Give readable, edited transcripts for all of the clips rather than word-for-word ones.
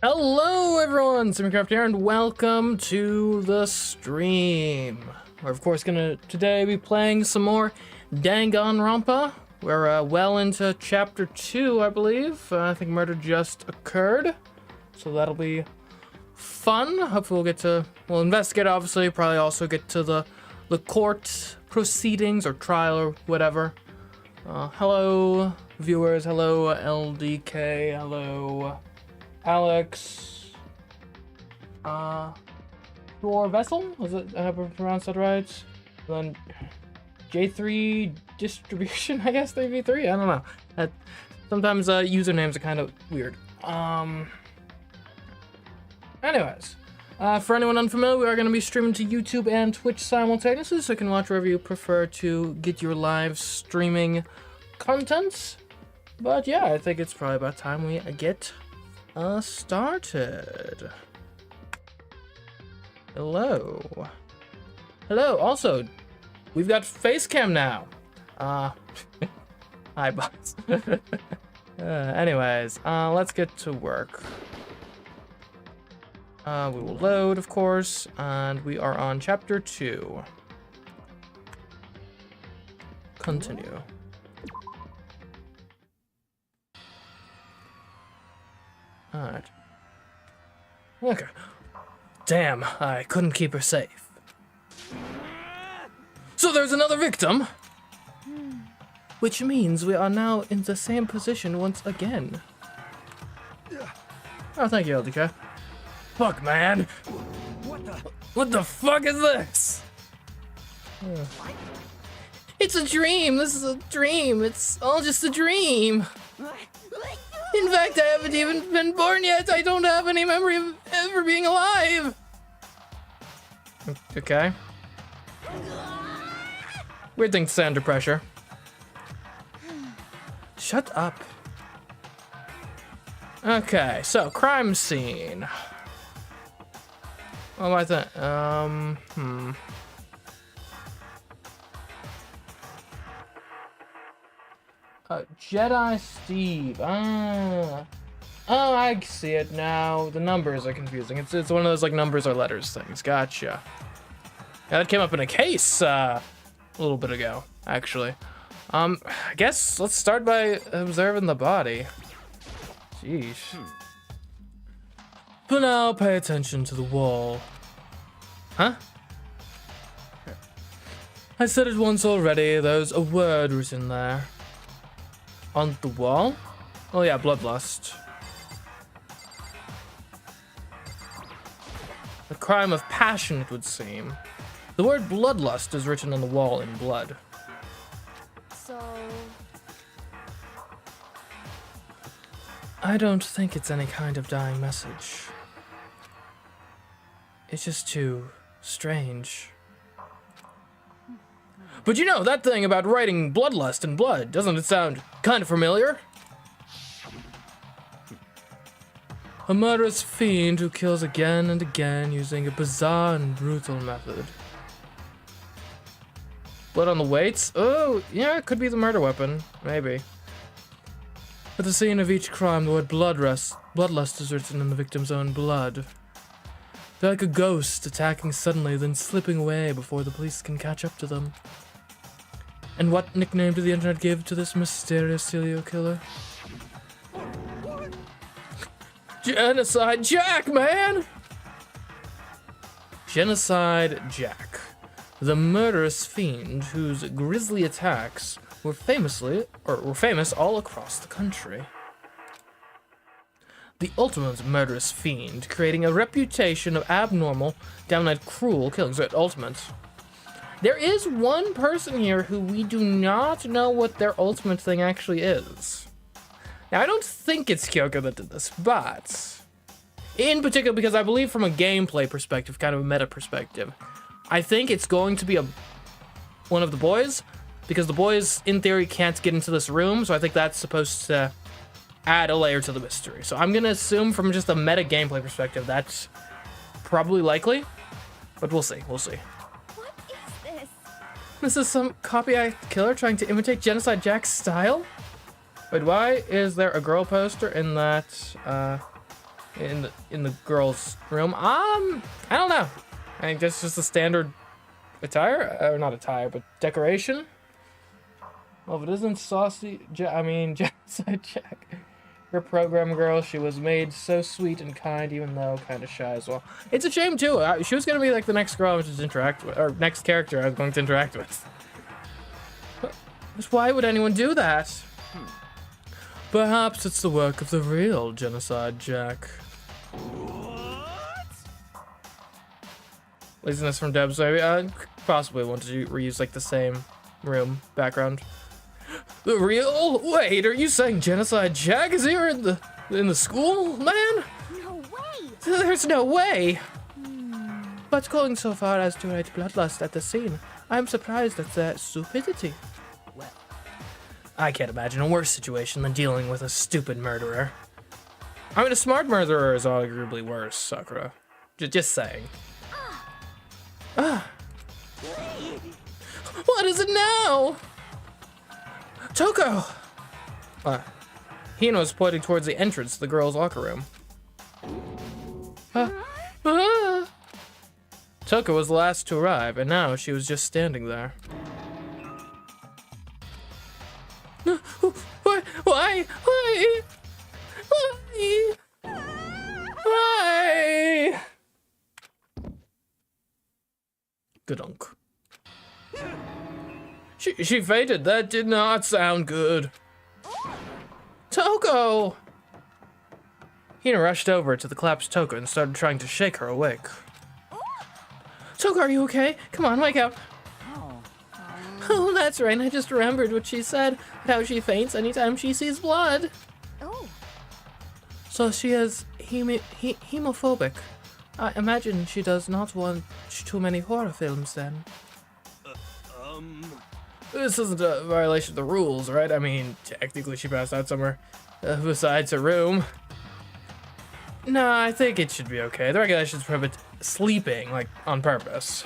Hello everyone, CMeeCraft here, and welcome to the stream. We're of course gonna today be playing some more Danganronpa. We're well into chapter 2, I believe. I think murder just occurred, so that'll be fun. Hopefully we'll investigate, obviously, probably also get to the court proceedings or trial or whatever. Hello viewers, hello LDK, hello Alex, your vessel? Was it? I pronounced that right? Then J3 distribution, I guess maybe 3. I don't know. Sometimes usernames are kind of weird. Anyways, for anyone unfamiliar, we are going to be streaming to YouTube and Twitch simultaneously, so you can watch wherever you prefer to get your live streaming content. But yeah, I think it's probably about time we get started. Hello. Also, we've got face cam now. Hi, boss. Anyways, let's get to work. We will load, of course, and we are on chapter 2. Continue. Alright. Okay. Damn, I couldn't keep her safe. So there's another victim! Which means we are now in the same position once again. Oh, thank you, LDK. Fuck, man! What the fuck is this? It's a dream! This is a dream! It's all just a dream! In fact, I haven't even been born yet. I don't have any memory of ever being alive. Okay. Weird thing to say under pressure. Shut up. Okay, so crime scene. What am I thinking? Jedi Steve. Oh, I see it now. The numbers are confusing. It's one of those like numbers or letters things. Gotcha. Yeah, that came up in a case a little bit ago, actually. I guess let's start by observing the body. Jeez. For now, pay attention to the wall. Huh? I said it once already. There's a word written there. On the wall? Oh yeah, bloodlust. A crime of passion, it would seem. The word bloodlust is written on the wall in blood. So... I don't think it's any kind of dying message. It's just too strange. But you know, that thing about writing bloodlust in blood, doesn't it sound kind of familiar? A murderous fiend who kills again and again using a bizarre and brutal method. Blood on the weights? Oh, yeah, it could be the murder weapon. Maybe. At the scene of each crime, the word bloodlust is written in the victim's own blood. They're like a ghost attacking suddenly, then slipping away before the police can catch up to them. And what nickname did the internet give to this mysterious serial killer? Genocide Jack, man! Genocide Jack. The murderous fiend whose grisly attacks were famous all across the country. The ultimate murderous fiend, creating a reputation of abnormal, downright cruel killings. Ultimate. There is one person here who we do not know what their ultimate thing actually is. Now, I don't think it's Kyoko that did this, but in particular, because I believe from a gameplay perspective, kind of a meta perspective, I think it's going to be one of the boys, because the boys, in theory, can't get into this room, so I think that's supposed to add a layer to the mystery. So I'm going to assume from just a meta gameplay perspective, that's probably likely, but we'll see, This is some copycat killer trying to imitate Genocide Jack's style? Wait, why is there a girl poster in that in the girls' room. I don't know. I think that's just the standard attire, or not attire, but decoration. Well, if it isn't Saucy, Genocide Jack. Her program girl, she was made so sweet and kind, even though kind of shy as well. It's a shame too. She was gonna be like the next girl I was to interact with, or next character I was going to interact with. But why would anyone do that? Perhaps it's the work of the real Genocide Jack. Laziness from Debs, maybe. I possibly want to reuse like the same room background. The real? Wait, are you saying Genocide Jack is here in the school, man? No way! There's no way! But going so far as to write bloodlust at the scene, I'm surprised at their stupidity. Well, I can't imagine a worse situation than dealing with a stupid murderer. I mean, a smart murderer is arguably worse, Sakura. Just saying. What is it now? Toko! Hino's pointing towards the entrance to the girls' locker room. Toko was the last to arrive, and now she was just standing there. Why? Good-unk. She fainted. That did not sound good. Toko! Hina rushed over to the collapsed Toko and started trying to shake her awake. Toko, are you okay? Come on, wake up. Oh, that's right. I just remembered what she said. How she faints anytime she sees blood. Oh. So she is hemophobic. I imagine she does not watch too many horror films then. This isn't a violation of the rules, right? I mean, technically she passed out somewhere besides her room. No, I think it should be okay. The regulations prohibit sleeping, like, on purpose.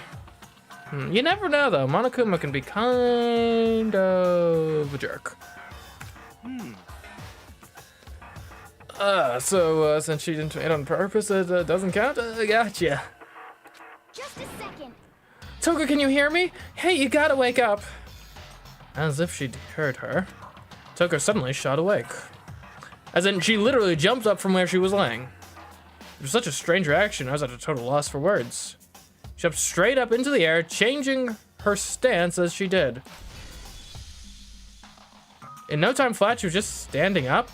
You never know, though. Monokuma can be kind of a jerk. So since she didn't faint on purpose, it doesn't count? Gotcha. Just a second. Toko, can you hear me? Hey, you gotta wake up. As if she'd heard her, Toko suddenly shot awake. As in, she literally jumped up from where she was laying. It was such a strange reaction, I was at a total loss for words. She jumped straight up into the air, changing her stance as she did. In no time flat, she was just standing up.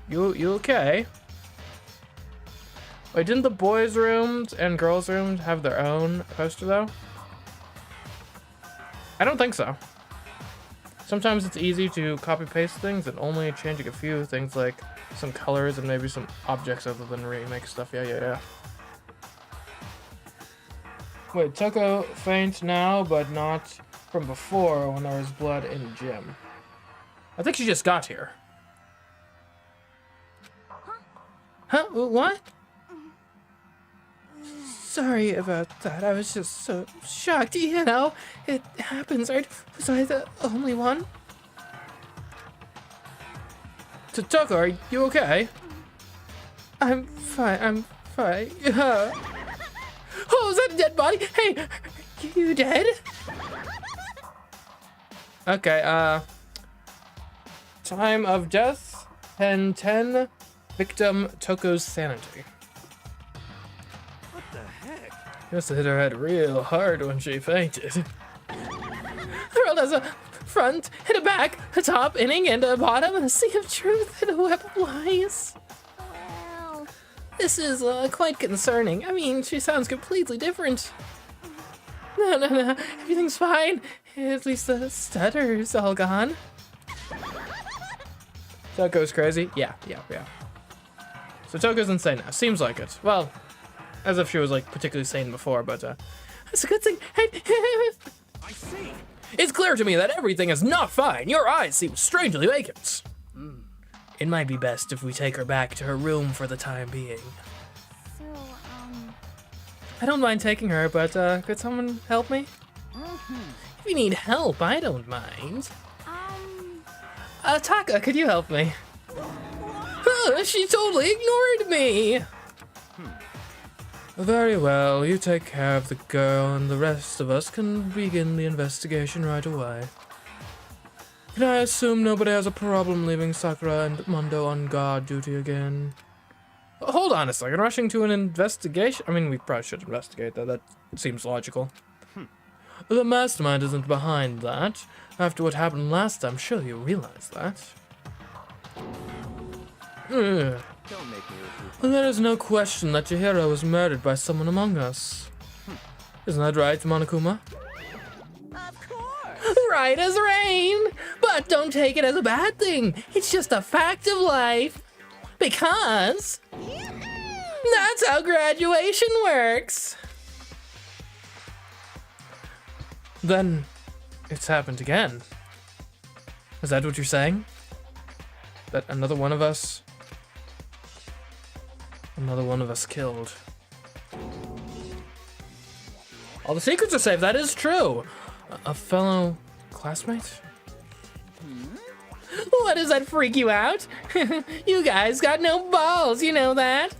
You okay? Wait, didn't the boys' rooms and girls' rooms have their own poster, though? I don't think so. Sometimes it's easy to copy-paste things and only changing a few things like some colors and maybe some objects other than remake stuff. Yeah. Wait, Toko faints now, but not from before when there was blood in the gym. I think she just got here. Huh? What? Sorry about that. I was just so shocked. You know, it happens, right? Was I the only one? Toko, are you okay? I'm fine. Oh, is that a dead body? Hey, are you dead? Okay, time of death, 10:10. Victim Toko's sanity. What the heck? Must have hit her head real hard when she fainted. The world has a front and a back, a top, inning, and a bottom, and a sea of truth and a web of lies. Well, This is quite concerning. I mean, she sounds completely different. No, everything's fine. At least the stutter's all gone. Toko's crazy? Yeah. So Toko's insane now. Seems like it. Well, as if she was like particularly sane before, but that's a good thing. I see. It's clear to me that everything is not fine. Your eyes seem strangely vacant. It might be best if we take her back to her room for the time being. so, I don't mind taking her, but could someone help me? If you need help, I don't mind. Taka, could you help me? Oh, she totally ignored me. Very well, you take care of the girl and the rest of us can begin the investigation right away. Can I assume nobody has a problem leaving Sakura and Mondo on guard duty again? Hold on a second, rushing to an investigation? I mean, we probably should investigate that, that seems logical. The mastermind isn't behind that. After what happened last time, surely you realize that. Ugh. Don't make me repeat. There is no question that your hero was murdered by someone among us. Isn't that right, Monokuma? Of course. Right as rain! But don't take it as a bad thing. It's just a fact of life. Because that's how graduation works. Then it's happened again. Is that what you're saying? That another one of us killed. All the secrets are safe, that is true. A fellow classmate? What, does that freak you out? You guys got no balls, you know that?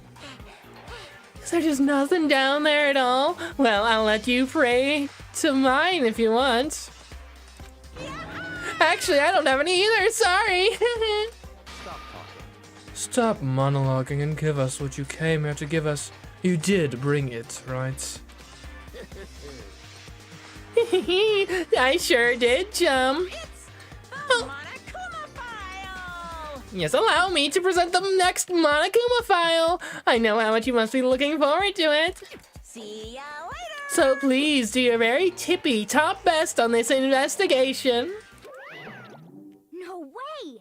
Is there just nothing down there at all? Well, I'll let you pray to mine if you want. Actually, I don't have any either, sorry. Stop talking. Stop monologuing and give us what you came here to give us. You did bring it, right? I sure did, chum. It's the Monokuma file. Yes, allow me to present the next Monokuma file. I know how much you must be looking forward to it. See ya later. So please do your very tippy top best on this investigation. No way.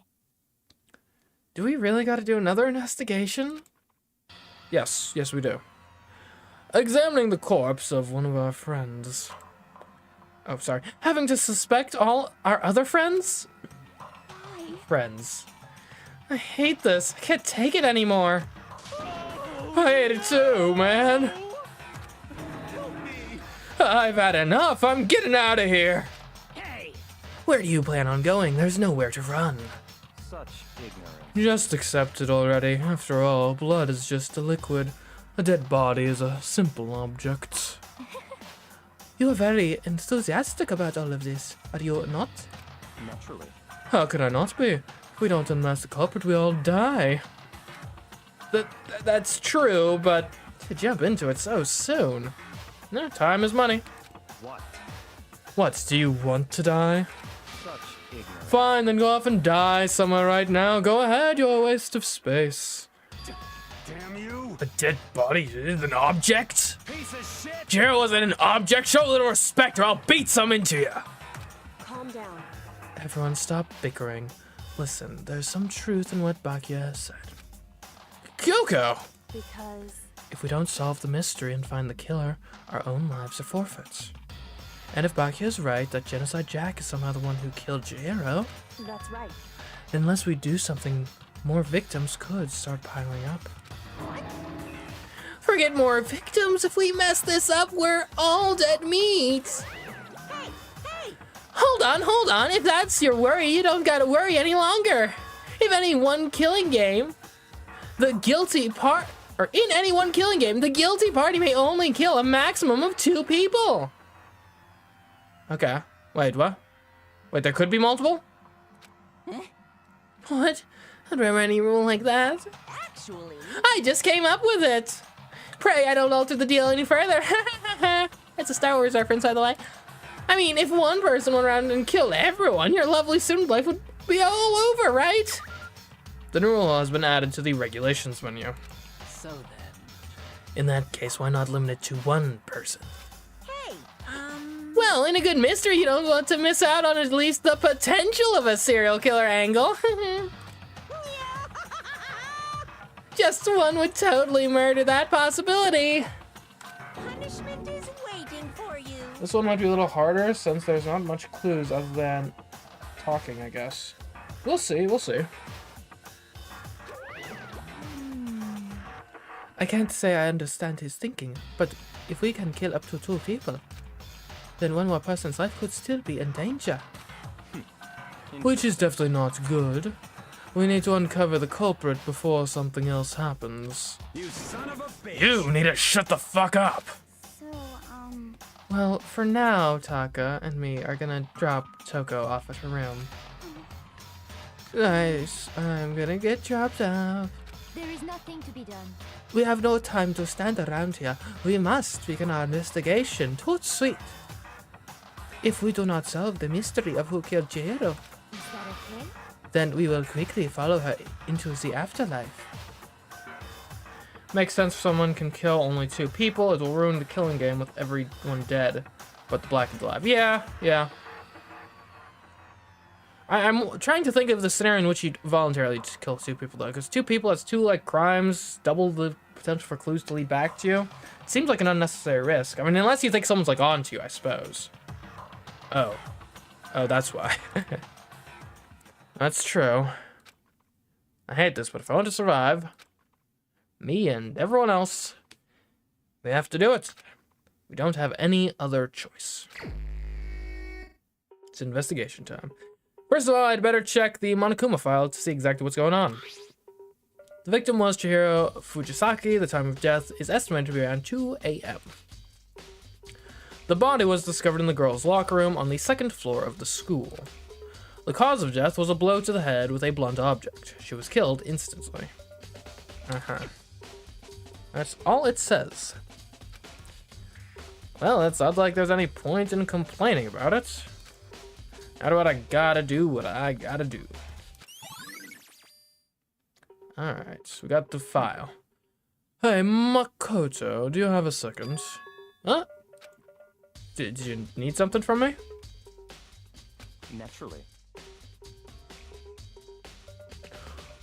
Do we really gotta do another investigation? Yes, we do. Examining the corpse of one of our friends. Oh, sorry. Having to suspect all our other friends? Friends. I hate this. I can't take it anymore. I hate it too, man. I've had enough. I'm getting out of here. Hey! Where do you plan on going? There's nowhere to run. Such ignorance. Just accept it already. After all, blood is just a liquid. A dead body is a simple object. You are very enthusiastic about all of this, are you not? Naturally. How could I not be? If we don't unmask the culprit, we all die. That's true, but to jump into it so soon. No, time is money. What? What, do you want to die? Such ignorance. Fine, then go off and die somewhere right now. Go ahead, you're a waste of space. Damn you! A dead body is an object? Piece of shit! Jiro wasn't an object. Show a little respect or I'll beat some into you. Calm down. Everyone stop bickering. Listen, there's some truth in what Bakia has said. Kyoko! Because If we don't solve the mystery and find the killer, our own lives are forfeits. And if Bakia is right that Genocide Jack is somehow the one who killed Jiro, that's right. then unless we do something, more victims could start piling up. Forget more victims. If we mess this up, we're all dead meat. Hey! Hold on. If that's your worry, you don't gotta worry any longer. If any one killing game, the guilty part, or in any one killing game, the guilty party may only kill a maximum of 2 people. Okay. Wait, what? Wait, there could be multiple? What? I don't remember any rule like that. Actually, I just came up with it. Pray I don't alter the deal any further. It's a Star Wars reference, by the way. I mean, if one person went around and killed everyone, your lovely student life would be all over, right? The new rule has been added to the regulations menu. so then. In that case, why not limit it to 1 person? Hey, Well, in a good mystery, you don't want to miss out on at least the potential of a serial killer angle. Just one would totally murder that possibility. punishment is waiting for you. This one might be a little harder since there's not much clues other than talking, I guess. We'll see. I can't say I understand his thinking, but if we can kill up to 2 people, then one more person's life could still be in danger. Which is definitely not good. We need to uncover the culprit before something else happens. You son of a bitch! You need to shut the fuck up! So, Well, for now, Taka and me are gonna drop Toko off at her room. Nice, I'm gonna get dropped off. there is nothing to be done. We have no time to stand around here. We must begin our investigation. Tout sweet. If we do not solve the mystery of who killed Chihiro, Is that okay? then we will quickly follow her into the afterlife. Makes sense if someone can kill only 2 people. It will ruin the killing game with everyone dead, but the black is alive. Yeah. I'm trying to think of the scenario in which you'd voluntarily just kill 2 people, though, because 2 people, that's 2, like, crimes, double the potential for clues to lead back to you. It seems like an unnecessary risk. I mean, unless you think someone's, like, on to you, I suppose. Oh, that's why. That's true. I hate this, but if I want to survive, me and everyone else, we have to do it. We don't have any other choice. It's investigation time. First of all, I'd better check the Monokuma file to see exactly what's going on. The victim was Chihiro Fujisaki. The time of death is estimated to be around 2 a.m. The body was discovered in the girls' locker room on the 2nd floor of the school. The cause of death was a blow to the head with a blunt object. She was killed instantly. That's all it says. Well, it sounds like there's any point in complaining about it. How do I gotta do what I gotta do? Alright, we got the file. Hey, Makoto, do you have a second? Huh? Did you need something from me? Naturally.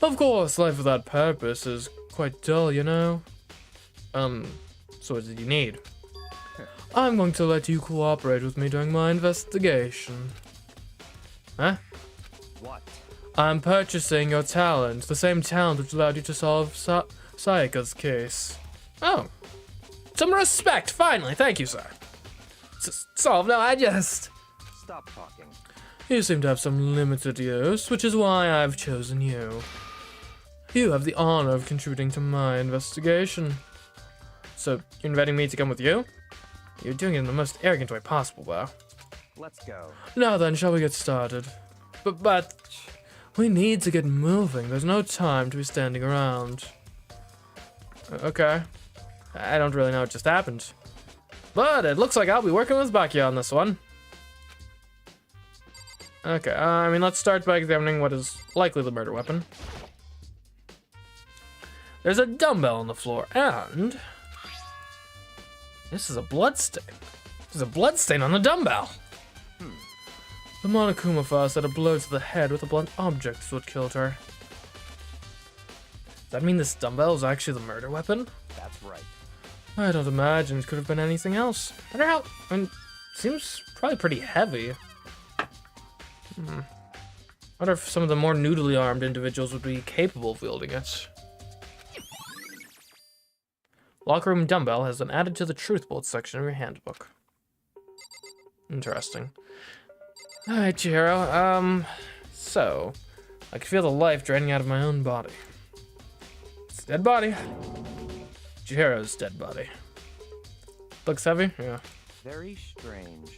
Of course, life without purpose is quite dull, you know? So what did you need? I'm going to let you cooperate with me during my investigation. Huh? What? I'm purchasing your talent, the same talent which allowed you to solve Sayaka's case. Oh. Some respect, finally, thank you, sir. Solve, no, I just... Stop talking. You seem to have some limited use, which is why I've chosen you. You have the honor of contributing to my investigation. So, you're inviting me to come with you? You're doing it in the most arrogant way possible, though. Let's go. Now then, shall we get started? But, we need to get moving. There's no time to be standing around. Okay. I don't really know what just happened. But it looks like I'll be working with Bakia on this one. Okay, I mean, let's start by examining what is likely the murder weapon. There's a dumbbell on the floor, and... this is a bloodstain. There's a bloodstain on the dumbbell. The Monokuma file said a blow to the head with a blunt object is what killed her. Does that mean this dumbbell is actually the murder weapon? That's right. I don't imagine it could have been anything else. I wonder how... I mean, seems probably pretty heavy. I wonder if some of the more noodly armed individuals would be capable of wielding it. Locker room dumbbell has been added to the truth bolt section of your handbook. Interesting. Alright, Chihiro, so, I can feel the life draining out of my own body. It's a dead body. Chihiro's dead body. Looks heavy? Yeah. Very strange.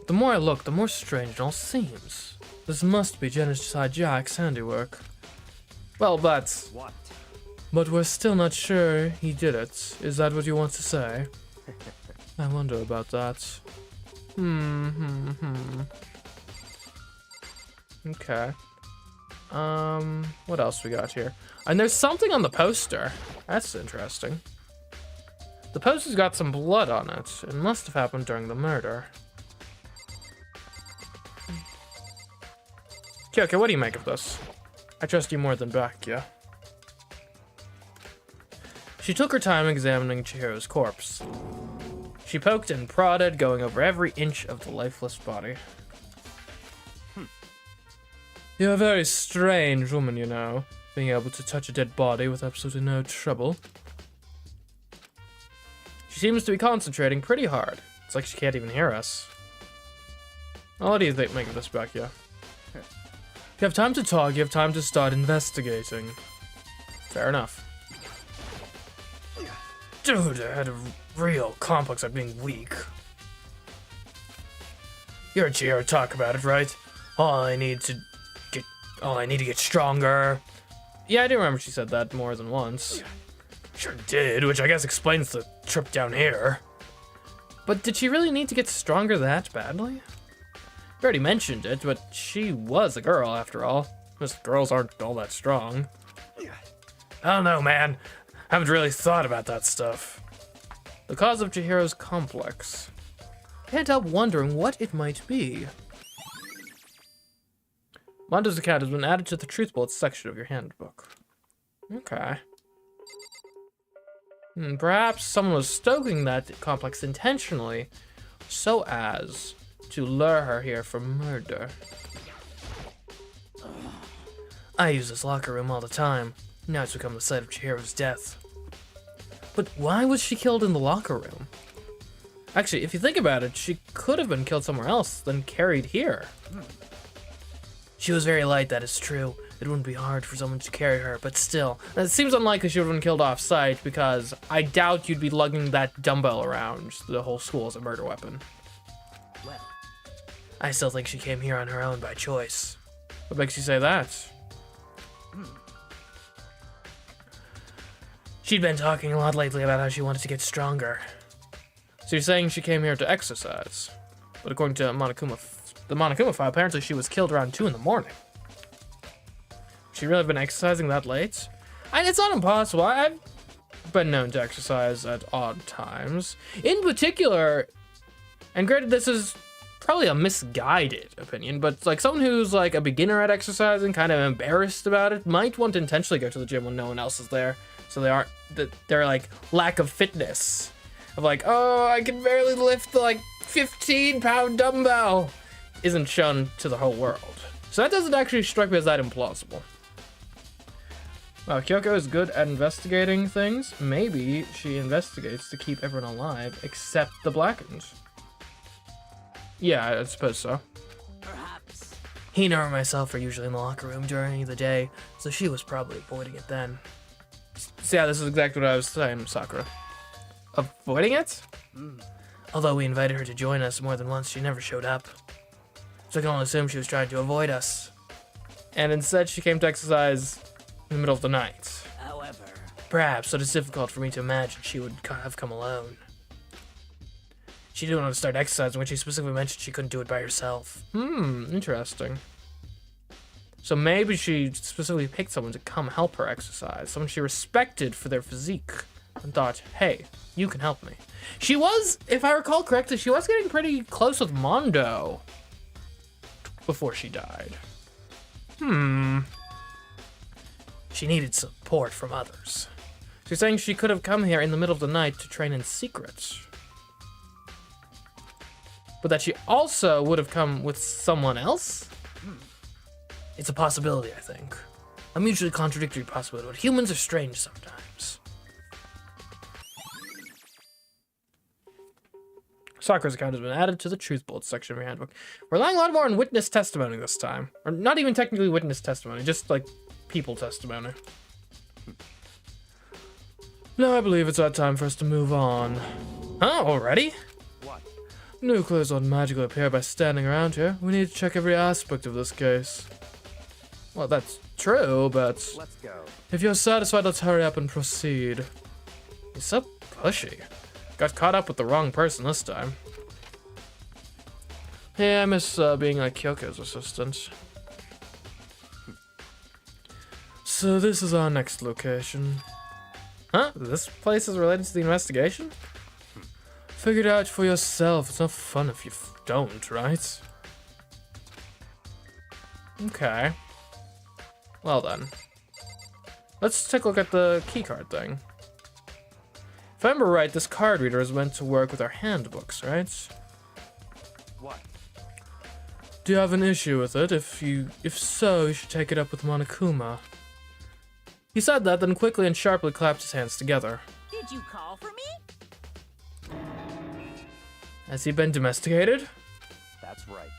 The more I look, the more strange it all seems. This must be Genocide Jack's handiwork. Well, but we're still not sure he did it. Is that what you want to say? I wonder about that. Okay. What else we got here? And there's something on the poster. That's interesting. The poster's got some blood on it. It must have happened during the murder. Okay, what do you make of this? I trust you more than Bakia. She took her time examining Chihiro's corpse. She poked and prodded, going over every inch of the lifeless body. You're a very strange woman, you know, being able to touch a dead body with absolutely no trouble. She seems to be concentrating pretty hard. It's like she can't even hear us. Well, what do you think, make of this, Bakia? you have time to talk, you have time to start investigating. Fair enough. Dude, I had a real complex at being weak. You heard Chihiro talk about it, right? All I need to get stronger. Yeah, I do remember she said that more than once. Sure did, which I guess explains the trip down here. But did she really need to get stronger that badly? You already mentioned it, but she was a girl after all. Most girls aren't all that strong. I don't know, man. I haven't really thought about that stuff. The cause of Chihiro's complex. Can't help wondering what it might be. Mondo's account has been added to the truth bullets section of your handbook. Okay. Perhaps someone was stoking that complex intentionally so as to lure her here for murder. I use this locker room all the time. Now it's become the site of Chihiro's death. But why was she killed in the locker room? Actually, if you think about it, she could have been killed somewhere else, then carried here. She was very light, that is true. It wouldn't be hard for someone to carry her, but still. It seems unlikely she would have been killed off-site, because I doubt you'd be lugging that dumbbell around the whole school as a murder weapon. Well, I still think she came here on her own by choice. What makes you say that? She'd been talking a lot lately about how she wanted to get stronger. So you're saying she came here to exercise? But according to the Monokuma file, apparently she was killed around 2 in the morning. She really been exercising that late? And it's not impossible. I've been known to exercise at odd times. In particular, and granted this is probably a misguided opinion, but like someone who's like a beginner at exercising, kind of embarrassed about it, might want to intentionally go to the gym when no one else is there. So they aren't, they're like lack of fitness. Of like, oh, I can barely lift the like 15-pound dumbbell isn't shown to the whole world. So that doesn't actually strike me as that implausible. Wow, Kyoko is good at investigating things. Maybe she investigates to keep everyone alive except the Blackened. Yeah, I suppose so. perhaps. Hina or myself are usually in the locker room during the day, so she was probably avoiding it then. So yeah, this is exactly what I was saying, Sakura. Avoiding it? Although we invited her to join us more than once, she never showed up. So I can only assume she was trying to avoid us. And instead she came to exercise in the middle of the night. However, Perhaps, so it's difficult for me to imagine she would have come alone. She didn't want to start exercising when she specifically mentioned she couldn't do it by herself. Interesting. So maybe she specifically picked someone to come help her exercise, someone she respected for their physique, and thought, hey, you can help me. She was, if I recall correctly, she was getting pretty close with Mondo before she died. She needed support from others. She's saying she could have come here in the middle of the night to train in secret. But that she also would have come with someone else? It's a possibility, I think. A mutually contradictory possibility, but humans are strange sometimes. Sakura's account has been added to the truth bullets section of your handbook. We're relying a lot more on witness testimony this time. Or not even technically witness testimony, just like people testimony. Now I believe it's our time for us to move on. Huh, already? What? New clues won't magically appear by standing around here. We need to check every aspect of this case. Well, that's true, but Let's go. if you're satisfied, let's hurry up and proceed. He's so pushy. Got caught up with the wrong person this time. Hey, I miss being like Kyoko's assistant. So this is our next location. Huh? This place is related to the investigation? Figure it out for yourself. It's not fun if you don't, right? Okay. Well then. Let's take a look at the keycard thing. If I remember right, this card reader is meant to work with our handbooks, right? What? Do you have an issue with it? If so, you should take it up with Monokuma. He said that, then quickly and sharply clapped his hands together. Did you call for me? Has he been domesticated? That's right.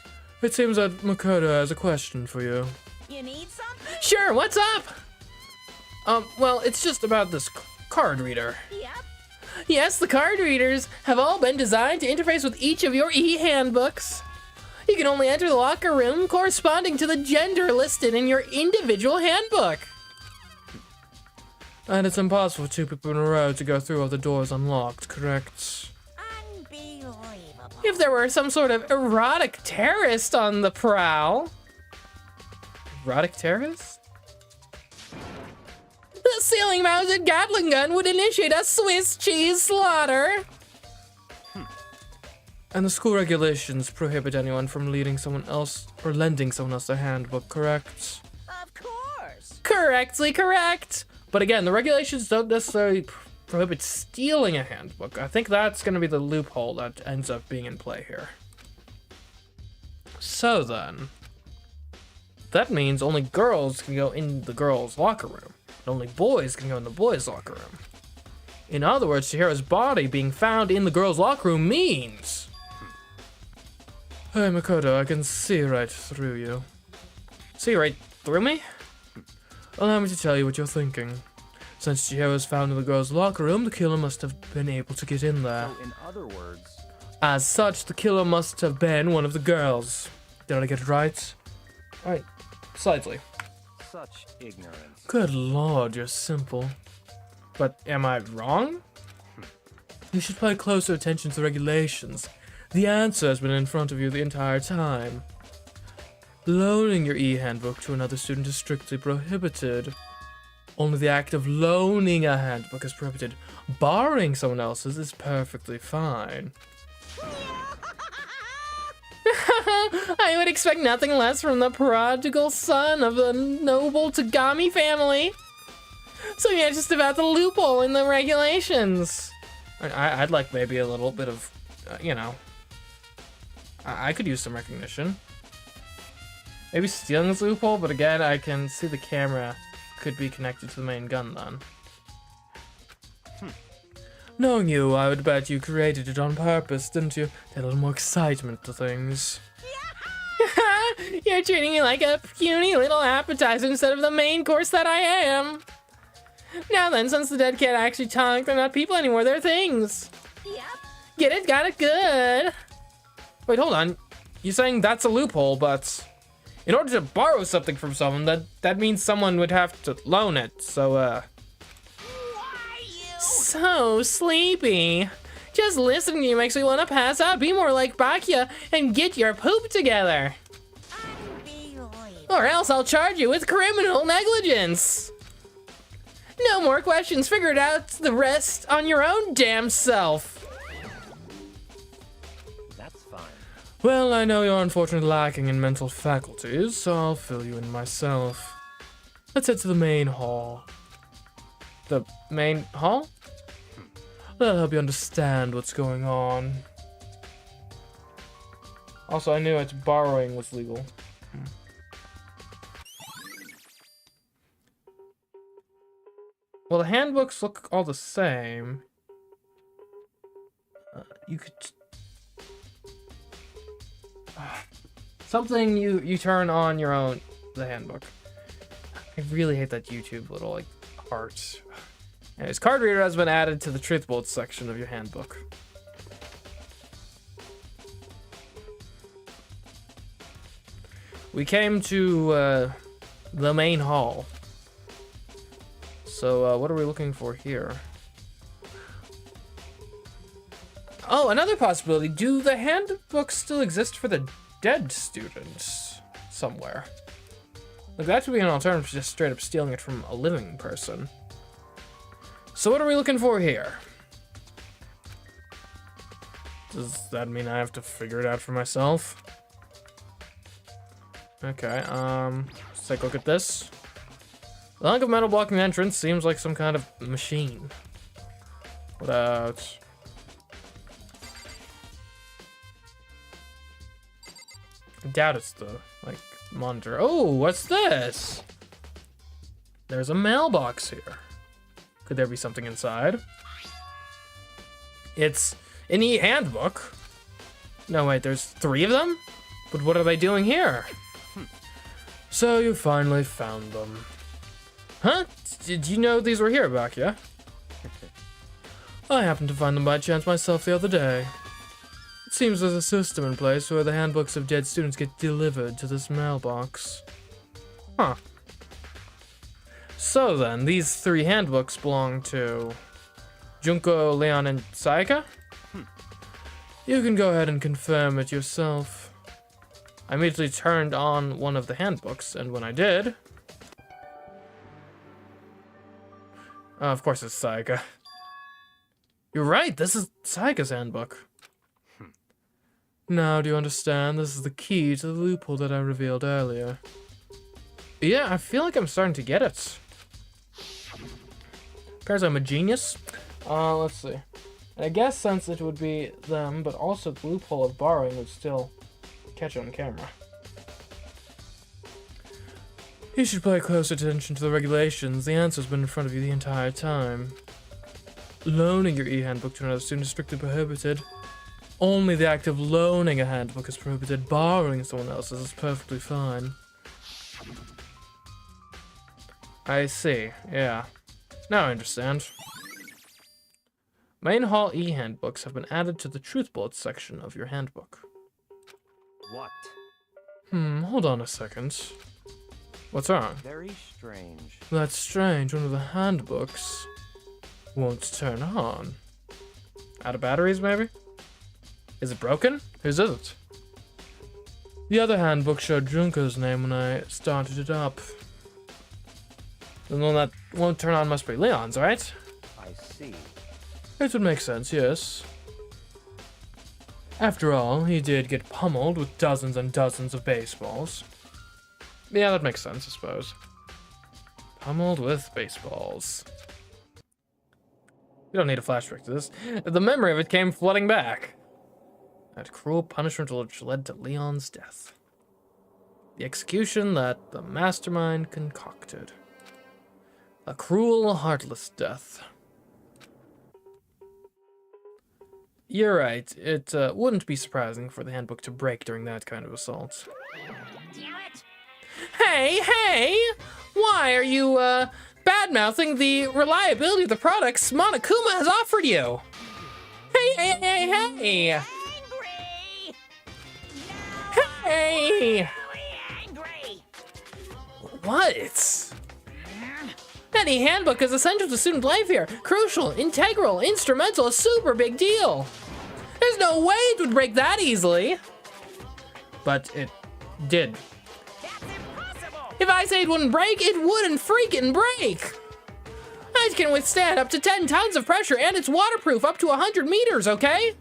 It seems that Makoto has a question for you. You need something? Sure, what's up? Well, it's just about this card reader. Yep. Yes, the card readers have all been designed to interface with each of your e-handbooks. You can only enter the locker room corresponding to the gender listed in your individual handbook. And it's impossible for two people in a row to go through all the doors unlocked, correct? Unbelievable. If there were some sort of erotic terrorist on the prowl. Erotic terrorist? The ceiling-mounted Gatling gun would initiate a Swiss cheese slaughter. And the school regulations prohibit anyone from leading someone else or lending someone else their handbook, correct? Of course. Correctly correct. But again, the regulations don't necessarily prohibit stealing a handbook. I think that's going to be the loophole that ends up being in play here. So then, that means only girls can go in the girls' locker room. And only boys can go in the boys' locker room. In other words, Chihiro's body being found in the girls' locker room means... Hey, Makoto, I can see right through you. See right through me? Allow me to tell you what you're thinking. Since Chihiro was found in the girls' locker room, the killer must have been able to get in there. So in other words, As such, the killer must have been one of the girls. Did I get it right? Alright, slightly. such ignorance. Good lord, you're simple. But am I wrong? You should pay closer attention to the regulations. The answer has been in front of you the entire time. Loaning your e-handbook to another student is strictly prohibited. Only the act of loaning a handbook is prohibited. Borrowing someone else's is perfectly fine. I would expect nothing less from the prodigal son of the noble Tagami family. So yeah, just about the loophole in the regulations. I'd like maybe a little bit of, you know, I could use some recognition. Maybe stealing this loophole, but again, I can see the camera could be connected to the main gun then. Knowing you, I would bet you created it on purpose, didn't you? To add a little more excitement to things. You're treating me like a puny little appetizer instead of the main course that I am. Now then, since the dead can't actually talk, they're not people anymore, they're things. Yep. Get it? Got it? Good. Wait, hold on. You're saying that's a loophole, but in order to borrow something from someone, that means someone would have to loan it, so, Why you? So sleepy. Just listening to you makes me want to pass out. Be more like Bakya and get your poop together. Unbelievable. Or else I'll charge you with criminal negligence. No more questions. Figure it out the rest on your own damn self. That's fine. Well, I know you're unfortunately lacking in mental faculties, so I'll fill you in myself. Let's head to the main hall. The main hall? That'll help you understand what's going on. Also, I knew that borrowing was legal. Well, the handbooks look all the same. You could... something you turn on your own, the handbook. I really hate that YouTube little, like, heart. Anyways, card reader has been added to the truth bolt section of your handbook. We came to the main hall. So what are we looking for here? Oh, another possibility. Do the handbooks still exist for the dead students somewhere? Like, that would be an alternative to just straight up stealing it from a living person. So what are we looking for here? Does that mean I have to figure it out for myself? Okay, let's take a look at this. The hunk of metal blocking the entrance seems like some kind of machine. What about... I doubt it's the, like, monitor. Oh, what's this? There's a mailbox here. Could there be something inside? It's an 'handbook. No, wait, there's 3 of them? But what are they doing here? So you finally found them. Huh? Did you know these were here back, yeah? I happened to find them by chance myself the other day. It seems there's a system in place where the handbooks of dead students get delivered to this mailbox. Huh. So then, these 3 handbooks belong to Junko, Leon, and Sayaka? You can go ahead and confirm it yourself. I immediately turned on one of the handbooks, and when I did... of course it's Sayaka. You're right, this is Sayaka's handbook. Now, do you understand? This is the key to the loophole that I revealed earlier. Yeah, I feel like I'm starting to get it. Appears I'm a genius. Let's see. And I guess since it would be them, but also the loophole of borrowing would still catch on camera. You should pay close attention to the regulations. The answer's been in front of you the entire time. Loaning your e-handbook to another student is strictly prohibited. Only the act of loaning a handbook is prohibited. Borrowing someone else's is perfectly fine. I see, yeah. Now I understand. Main Hall e-handbooks have been added to the Truth Bullets section of your handbook. What? Hold on a second. What's wrong? Very strange. That's strange. One of the handbooks won't turn on. Out of batteries, maybe? Is it broken? Whose is it? The other handbook showed Junko's name when I started it up. The one that won't turn on must be Leon's, right? I see. It would make sense, yes. After all, he did get pummeled with dozens and dozens of baseballs. Yeah, that makes sense, I suppose. Pummeled with baseballs. We don't need a flashback to this. The memory of it came flooding back. That cruel punishment which led to Leon's death. The execution that the mastermind concocted. A cruel, heartless death. You're right. It wouldn't be surprising for the handbook to break during that kind of assault. Damn it! Hey! Why are you, bad-mouthing the reliability of the products Monokuma has offered you? Hey! Angry! Hey! Really angry! What? Any handbook is essential to student life here. Crucial, integral, instrumental, a super big deal. There's no way it would break that easily. But it did. That's impossible! If I say it wouldn't break, it wouldn't freaking break. It can withstand up to 10 tons of pressure and it's waterproof up to 100 meters, okay?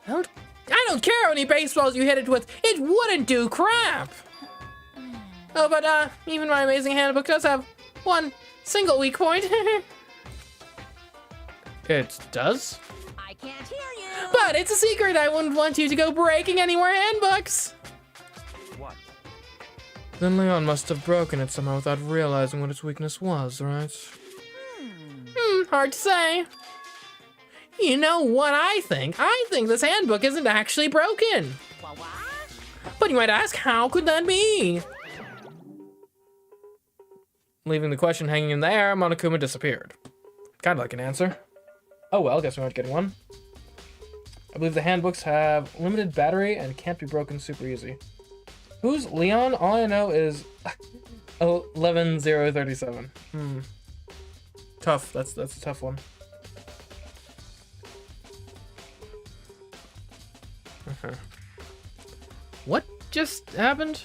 I don't care how many baseballs you hit it with, it wouldn't do crap. Oh, but even my amazing handbook does have one single weak point. It does? I can't hear you! But it's a secret. I wouldn't want you to go breaking any more handbooks. What? Then Leon must have broken it somehow without realizing what its weakness was, right? Hard to say. You know what I think? I think this handbook isn't actually broken. What? But you might ask, how could that be? Leaving the question hanging in the air, Monokuma disappeared. Kind of like an answer. Oh well, guess we aren't getting one. I believe the handbooks have limited battery and can't be broken super easy. Who's Leon? All I know is 11037. Tough. That's a tough one. What just happened?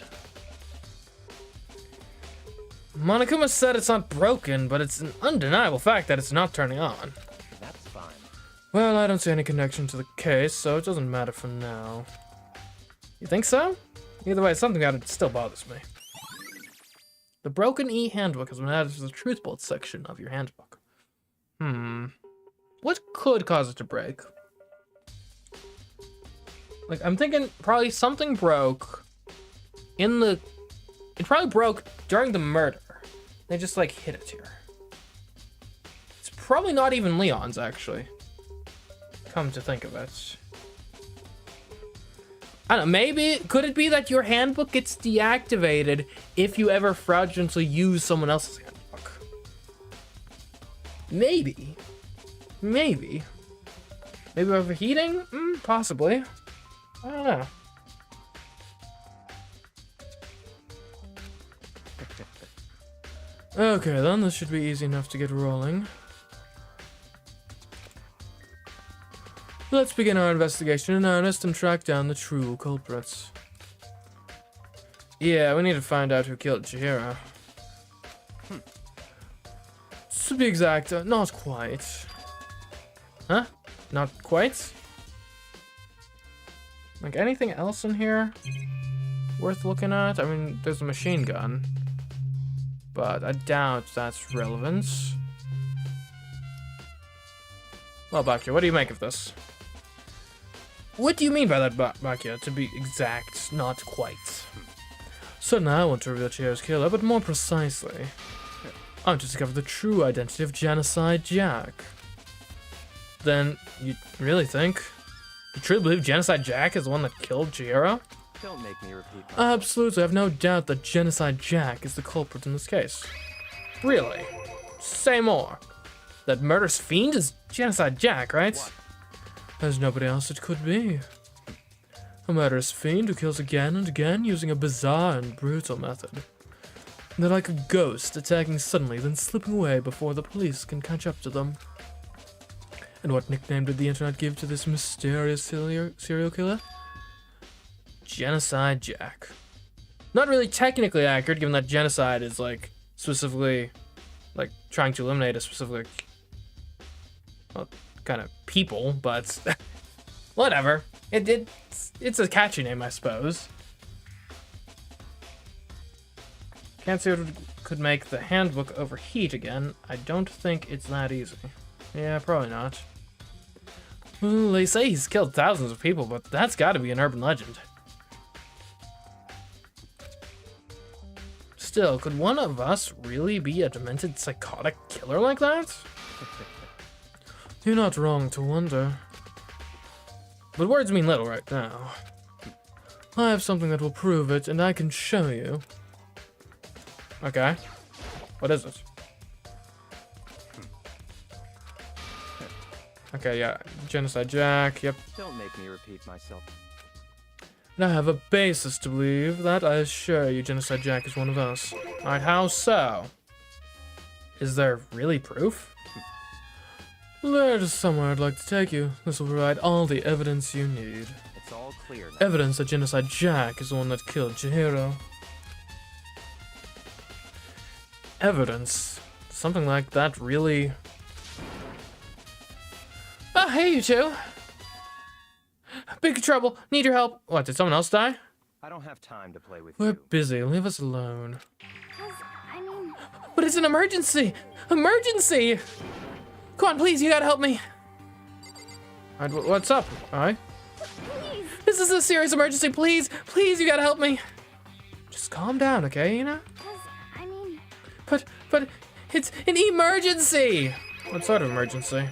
Monokuma said it's not broken, but it's an undeniable fact that it's not turning on. That's fine. Well, I don't see any connection to the case, so it doesn't matter for now. You think so? Either way, something about it still bothers me. The broken e-handbook has been added to the Truth Bullets section of your handbook. What could cause it to break? Like, I'm thinking probably something broke in the... It probably broke during the murder. They just, like, hit it here. It's probably not even Leon's, actually. Come to think of it. I don't know, maybe, could it be that your handbook gets deactivated if you ever fraudulently use someone else's handbook? Maybe. Maybe. Maybe overheating? Possibly. I don't know. Okay, then this should be easy enough to get rolling. Let's begin our investigation in earnest and track down the true culprits. Yeah, we need to find out who killed Chihiro. To be exact, not quite. Huh? Not quite? Like, anything else in here worth looking at? I mean, there's a machine gun. But I doubt that's relevant. Well, Bakya, what do you make of this? What do you mean by that, Bakya? To be exact, not quite. So now I want to reveal Chihiro's killer, but more precisely, I want to discover the true identity of Genocide Jack. Then, you really think? You truly believe Genocide Jack is the one that killed Chihiro? Don't make me repeat myself. Absolutely, I have no doubt that Genocide Jack is the culprit in this case. Really? Say more. That murderous fiend is Genocide Jack, right? What? There's nobody else it could be. A murderous fiend who kills again and again using a bizarre and brutal method. They're like a ghost, attacking suddenly, then slipping away before the police can catch up to them. And what nickname did the internet give to this mysterious serial killer? Genocide Jack. Not really technically accurate, given that genocide is, like, specifically, like, trying to eliminate a specific, well, kind of people, but whatever. It's a catchy name, I suppose. Can't see what could make the handbook overheat again. I don't think it's that easy. Yeah, probably not. Well, they say he's killed thousands of people, but that's gotta be an urban legend. Still, could one of us really be a demented psychotic killer like that? You're not wrong to wonder. But words mean little right now. I have something that will prove it, and I can show you. Okay. What is it? Okay, yeah. Genocide Jack, yep. Don't make me repeat myself. And I have a basis to believe that. I assure you Genocide Jack is one of us. Alright, how so? Is there really proof? There's somewhere I'd like to take you. This will provide all the evidence you need. It's all clear now. Evidence that Genocide Jack is the one that killed Chihiro. Evidence? Something like that really... Oh, hey, you two. Big trouble. Need your help. What, did someone else die? I don't have time to play with We're you. busy. Leave us alone. I mean, But it's an emergency! Emergency! Come on, please, you gotta help me. Alright, what's up? Alright. please. This is a serious emergency. Please, please, you gotta help me. Just calm down, okay, Ina? I mean, But it's an emergency! What sort of emergency?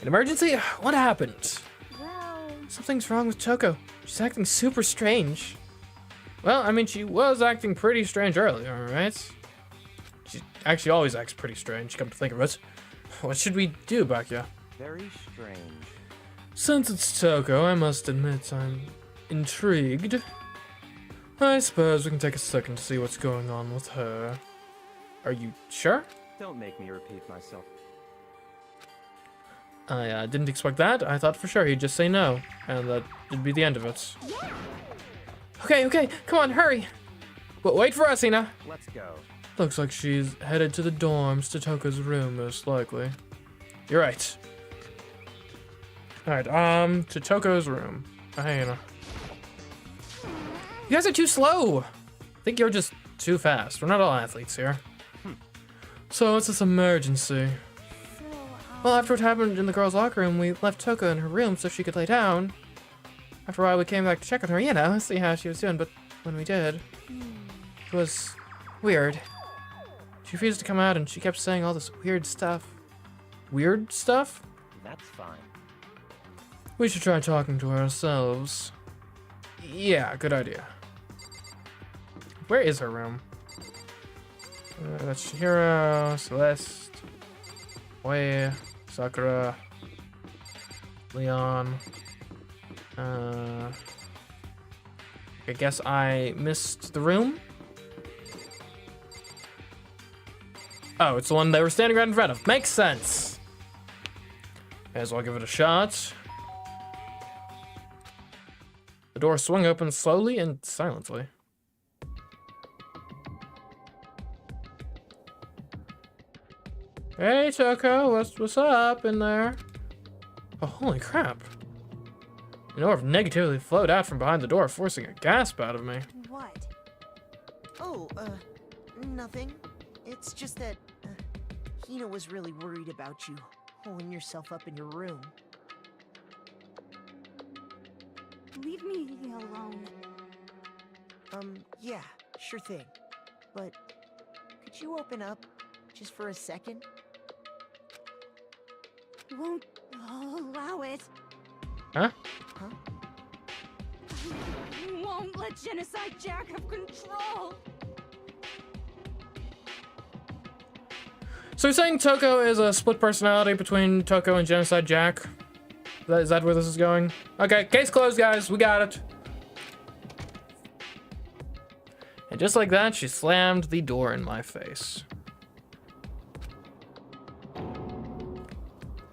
An emergency? What happened? well, Something's wrong with Toko. She's acting super strange. Well, I mean, she was acting pretty strange earlier, right? She actually always acts pretty strange, come to think of it. What should we do, Bakya? Very strange. Since it's Toko, I must admit I'm intrigued. I suppose we can take a second to see what's going on with her. Are you sure? Don't make me repeat myself. I didn't expect that. I thought for sure he'd just say no, and that would be the end of it. yeah. Okay, come on, hurry. But wait for us, Ina. Let's go. Looks like she's headed to the dorms to Toko's room, most likely. You're right. Alright, to Toko's room. Hey, Ina. You guys are too slow. I think you're just too fast. We're not all athletes here. So it's this emergency. So, Well, after what happened in the girls' locker room, we left Toko in her room so she could lay down. After a while, we came back to check on her, you know, see how she was doing, but when we did, it was weird. She refused to come out, and she kept saying all this weird stuff. Weird stuff? That's fine. We should try talking to her ourselves. Yeah, good idea. Where is her room? That's Chihiro, Celeste, Wei, Sakura, Leon. I guess I missed the room. Oh, it's the one they were standing right in front of. Makes sense. May as well give it a shot. The door swung open slowly and silently. Hey, Toko, what's up in there? Oh, holy crap. An aura of negativity flowed out from behind the door, forcing a gasp out of me. What? Oh, nothing. It's just that Hina was really worried about you holding yourself up in your room. Leave me alone. Yeah, sure thing. But could you open up just for a second? Won't allow it. Huh? Huh? Won't let Genocide Jack have control. So you're saying Toko is a split personality between Toko and Genocide Jack? Is that where this is going? Okay, case closed, guys. We got it. And just like that, she slammed the door in my face.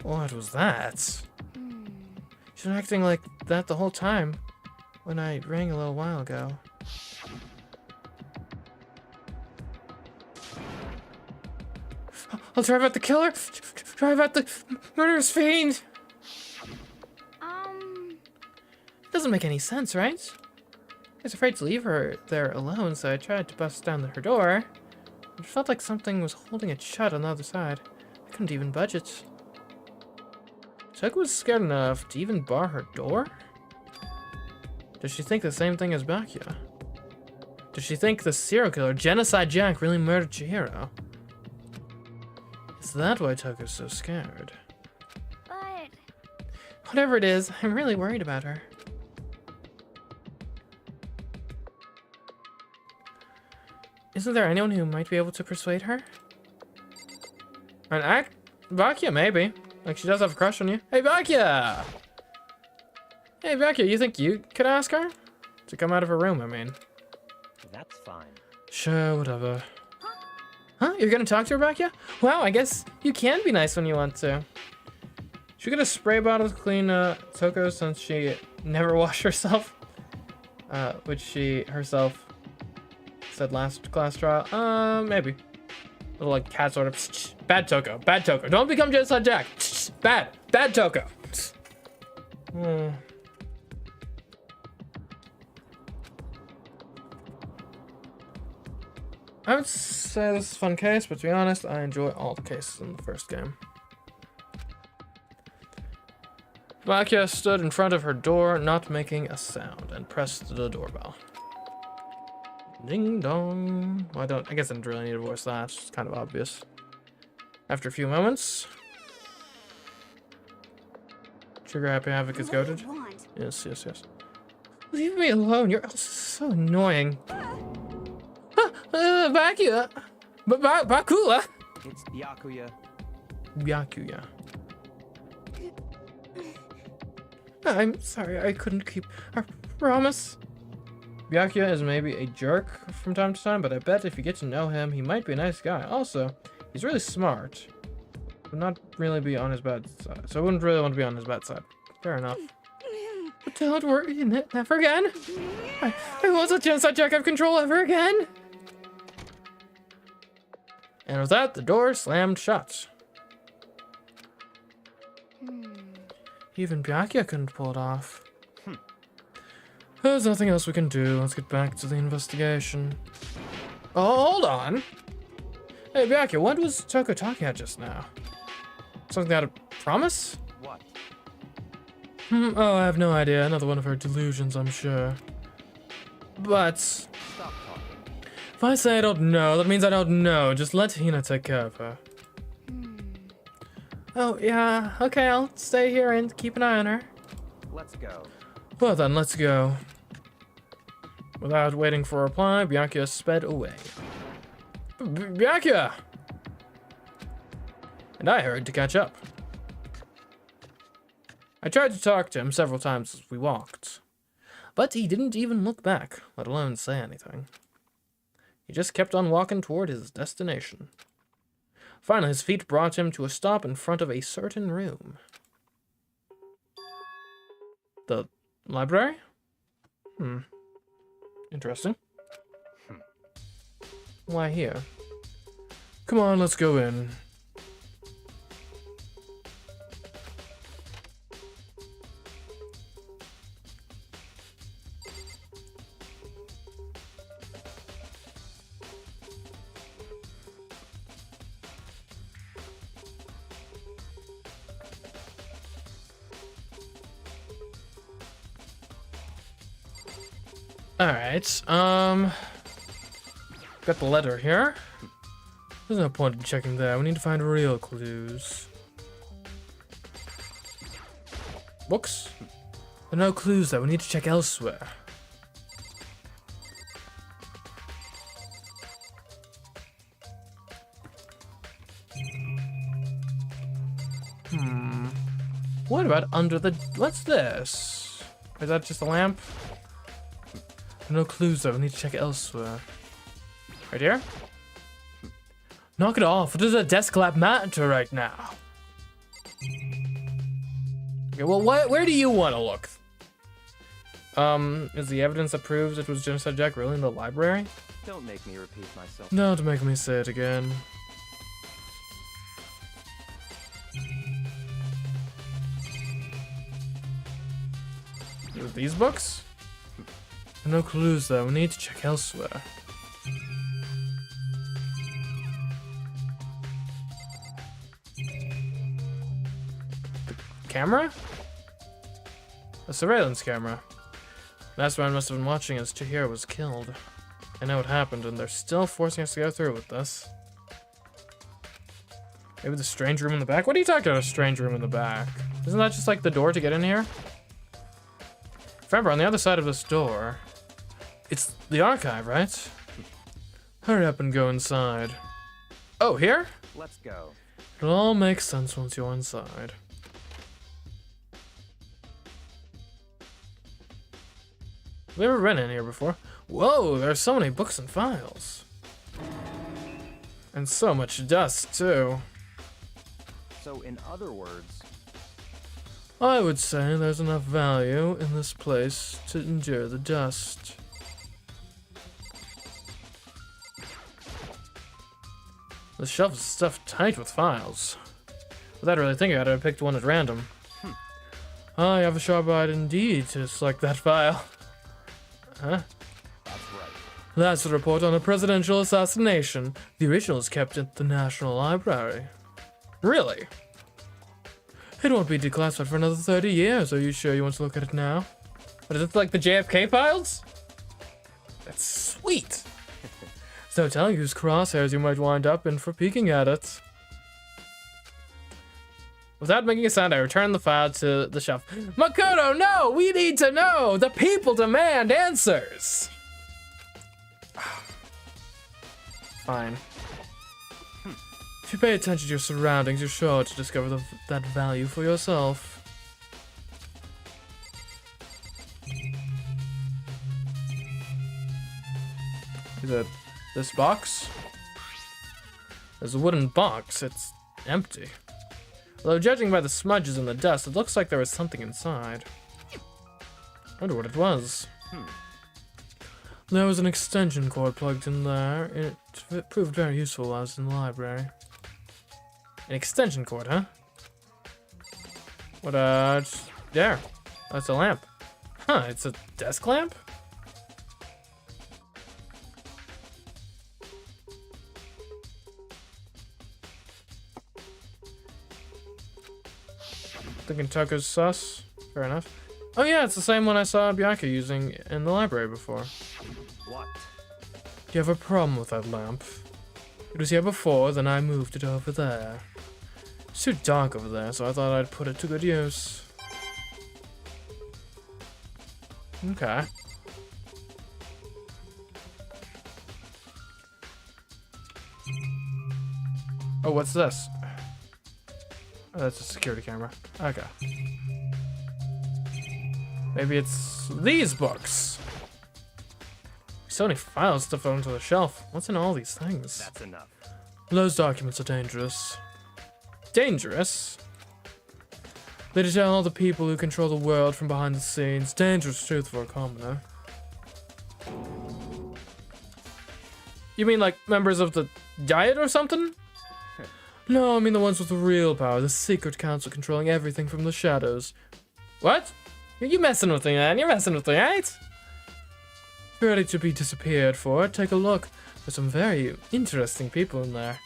What was that? She's been acting like that the whole time when I rang a little while ago. I'll drive out the killer. Drive out the murderous fiend. Doesn't make any sense, right? I was afraid to leave her there alone, so I tried to bust down her door. It felt like something was holding it shut on the other side. I couldn't even budge it. Chuck was scared enough to even bar her door? Does she think the same thing as Bakya? Does she think the serial killer, Genocide Jack, really murdered Chihiro? Is that why Tucker's so scared? But Whatever it is, I'm really worried about her. Isn't there anyone who might be able to persuade her? Bakya, maybe. Like, she does have a crush on you. Hey, Bakya! Hey, Bakya, you think you could ask her? To come out of her room, I mean. That's fine. Sure, whatever. Huh? You're gonna talk to her, Bakya? Wow, I guess you can be nice when you want to. Should we get a spray bottle to clean Toko since she never washed herself? Which she herself said last class trial. Maybe. Little like cat sort of. Bad Toko. Bad Toko. Don't become Genocide Jack. Bad. Bad Toko. I would say this is a fun case, but to be honest, I enjoy all the cases in the first game. Bakya stood in front of her door, not making a sound, and pressed the doorbell. Ding dong. Well, I guess I didn't really need to voice that. It's kind of obvious. After a few moments, Trigger Happy Havoc is what do goaded. you want? Yes, yes, yes. Leave me alone. You're so annoying. Bakya. Bakula. It's Byakuya. Byakuya. I'm sorry, I couldn't keep our promise. Byakuya is maybe a jerk from time to time, but I bet if you get to know him, he might be a nice guy. Also, he's really smart. Would not really be on his bad side. So I wouldn't really want to be on his bad side. Fair enough. But don't worry, never again. I won't let Genocide Jack have control ever again. And with that, the door slammed shut. Even Byakuya couldn't pull it off. There's nothing else we can do. Let's get back to the investigation. Oh, hold on. Hey, Byakuya, what was Toko talking about just now? Something out of promise? What? Oh, I have no idea. Another one of her delusions, I'm sure. But Stop talking. if I say I don't know, that means I don't know. Just let Hina take care of her. Oh, yeah. Okay, I'll stay here and keep an eye on her. Let's go. Well then, let's go. Without waiting for a reply, Bianca sped away. Bianca! And I hurried to catch up. I tried to talk to him several times as we walked, but he didn't even look back, let alone say anything. He just kept on walking toward his destination. Finally, his feet brought him to a stop in front of a certain room. The library? Interesting. Why here? Come on, let's go in. Alright, got the letter here. There's no point in checking that. We need to find real clues. Books? There are no clues though. We need to check elsewhere. What about under the... What's this? Is that just a lamp? No clues though, we need to check it elsewhere. Right here? Knock it off, what does a desk lamp matter right now? Okay, well, where do you want to look? Is the evidence that proves it was Genocide Jack really in the library? Don't make me repeat myself. No, to make me say it again. These books? No clues though, we need to check elsewhere. The camera? A surveillance camera. Mastermind must have been watching as Chihiro was killed. I know what happened and they're still forcing us to go through with this. Maybe the strange room in the back? What are you talking about, a strange room in the back? Isn't that just like the door to get in here? Remember, on the other side of this door, it's the archive, right? Hurry up and go inside. Oh, here? Let's go. It all makes sense once you're inside. Have we ever been in here before? Whoa, there's so many books and files. And so much dust, too. So, in other words, I would say there's enough value in this place to endure the dust. The shelf is stuffed tight with files. Without really thinking about it, I picked one at random. I have a sharp eye indeed to select that file. Huh? that's right. That's the report on a presidential assassination. The original is kept at the National Library. Really? It won't be declassified for another 30 years. Are you sure you want to look at it now? What is it, like the JFK files? That's sweet. So telling whose crosshairs you might wind up in for peeking at it. Without making a sound, I returned the file to the shelf. Makoto, no! We need to know! The people demand answers! Fine. If you pay attention to your surroundings, you're sure to discover that value for yourself. Is it this box? There's a wooden box. It's empty. Although judging by the smudges and the dust, it looks like there was something inside. I wonder what it was. There was an extension cord plugged in there. It proved very useful while I was in the library. An extension cord, huh? What, there. That's a lamp. Huh, it's a desk lamp? Thinking Tucker's sus. Fair enough. Oh yeah, it's the same one I saw Bianca using in the library before. What? Do you have a problem with that lamp? It was here before, then I moved it over there. It's too dark over there, so I thought I'd put it to good use. Oh, what's this? Oh, that's a security camera. Okay. Maybe it's these books. So many files stuffed onto the shelf. What's in all these things? That's enough. Those documents are dangerous. Dangerous? They tell all the people who control the world from behind the scenes. Dangerous truth for a commoner. You mean like members of the Diet or something? No, I mean the ones with the real power. The secret council controlling everything from the shadows. What? You messing with me, man. You're messing with me, right? You're ready to be disappeared for. Take a look. There's some very interesting people in there.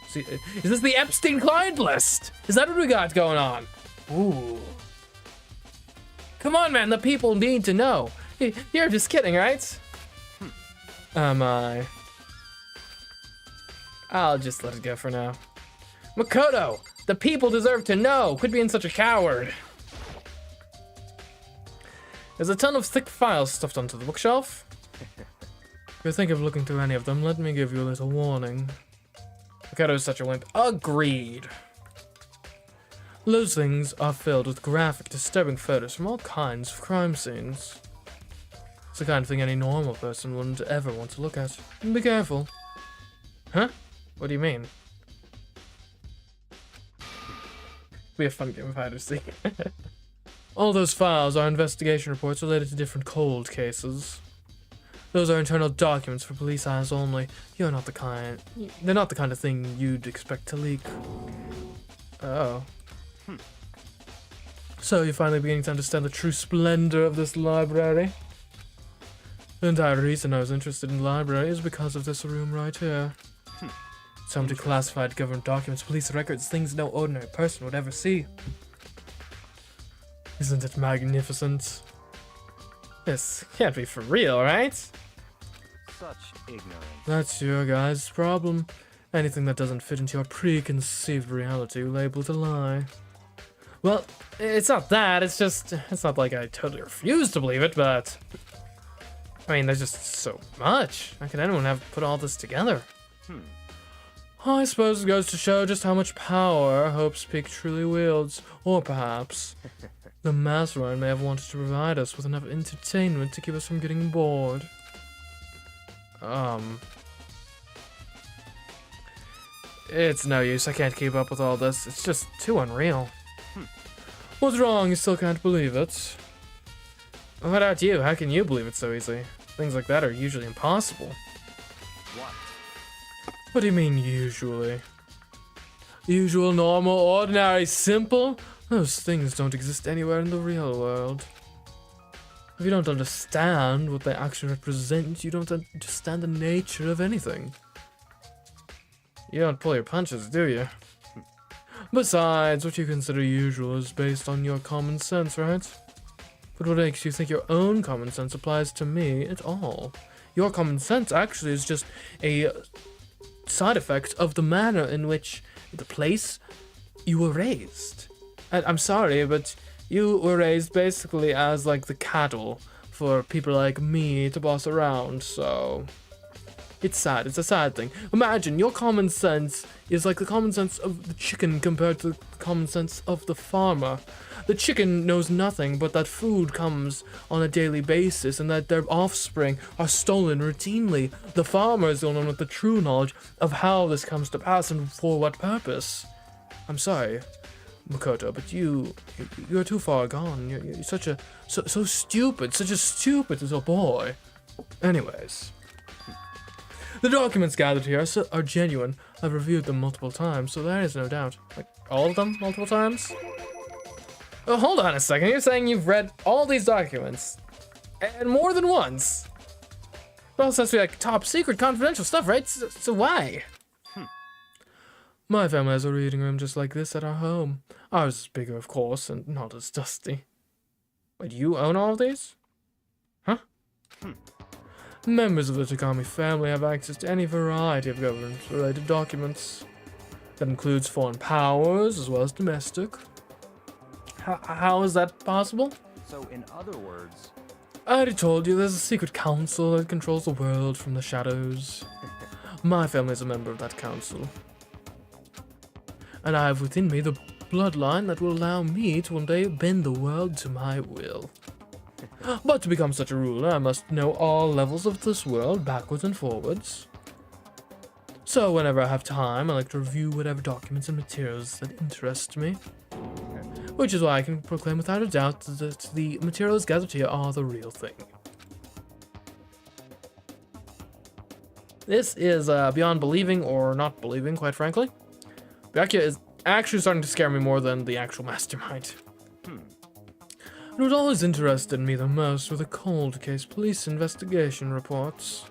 See, is this the Epstein client list? Is that what we got going on? Ooh. Come on, man. The people need to know. You're just kidding, right? Am I? I'll just let it go for now. Makoto, the people deserve to know. Quit being such a coward. There's a ton of thick files stuffed onto the bookshelf. If you think of looking through any of them, let me give you a little warning. Makoto is such a wimp. Agreed. Those things are filled with graphic, disturbing photos from all kinds of crime scenes. It's the kind of thing any normal person wouldn't ever want to look at. Be careful. Huh? What do you mean? Be a fun game of hide and seek. All those files are investigation reports related to different cold cases. Those are internal documents for police eyes only. They're not the kind of thing you'd expect to leak. Oh. So you're finally beginning to understand the true splendor of this library? The entire reason I was interested in the library is because of this room right here. Some declassified government documents, police records, things no ordinary person would ever see. Isn't it magnificent? This can't be for real, right? Such ignorance. That's your guys' problem. Anything that doesn't fit into your preconceived reality, you label it a lie. Well, it's not that, it's not like I totally refuse to believe it, but... I mean, there's just so much. How could anyone have put all this together? I suppose it goes to show just how much power Hope's Peak truly wields. Or perhaps, the Mastermind may have wanted to provide us with enough entertainment to keep us from getting bored. It's no use, I can't keep up with all this. It's just too unreal. What's wrong? You still can't believe it? What about you? How can you believe it so easily? Things like that are usually impossible. What? What do you mean, usually? Usual, normal, ordinary, simple? Those things don't exist anywhere in the real world. If you don't understand what they actually represent, you don't understand the nature of anything. You don't pull your punches, do you? Besides, what you consider usual is based on your common sense, right? But what makes you think your own common sense applies to me at all? Your common sense actually is just a side effect of the manner in which the place you were raised. And I'm sorry, but you were raised basically as like the cattle for people like me to boss around, so it's sad. It's a sad thing. Imagine your common sense is like the common sense of the chicken compared to the common sense of the farmer. The chicken knows nothing but that food comes on a daily basis and that their offspring are stolen routinely. The farmer is the only one with the true knowledge of how this comes to pass and for what purpose. I'm sorry, Makoto, but you're too far gone. You're such a so stupid, such a stupid little boy. Anyways, the documents gathered here are genuine. I've reviewed them multiple times, so there is no doubt. Like all of them, multiple times. Oh, hold on a second. You're saying you've read all these documents, and more than once? Well, this has to be like top secret, confidential stuff, right? So why? My family has a reading room just like this at our home. Ours is bigger, of course, and not as dusty. Wait, you own all of these? Huh? Members of the Takami family have access to any variety of government-related documents. That includes foreign powers as well as domestic. How is that possible? So, in other words... I already told you, there's a secret council that controls the world from the shadows. My family is a member of that council. and I have within me the bloodline that will allow me to one day bend the world to my will. But to become such a ruler, I must know all levels of this world, backwards and forwards. So whenever I have time, I like to review whatever documents and materials that interest me. Which is why I can proclaim without a doubt that the materials gathered here are the real thing. This is beyond believing or not believing, quite frankly. Byakuya is actually starting to scare me more than the actual mastermind. And what always interested me the most were the cold case police investigation reports.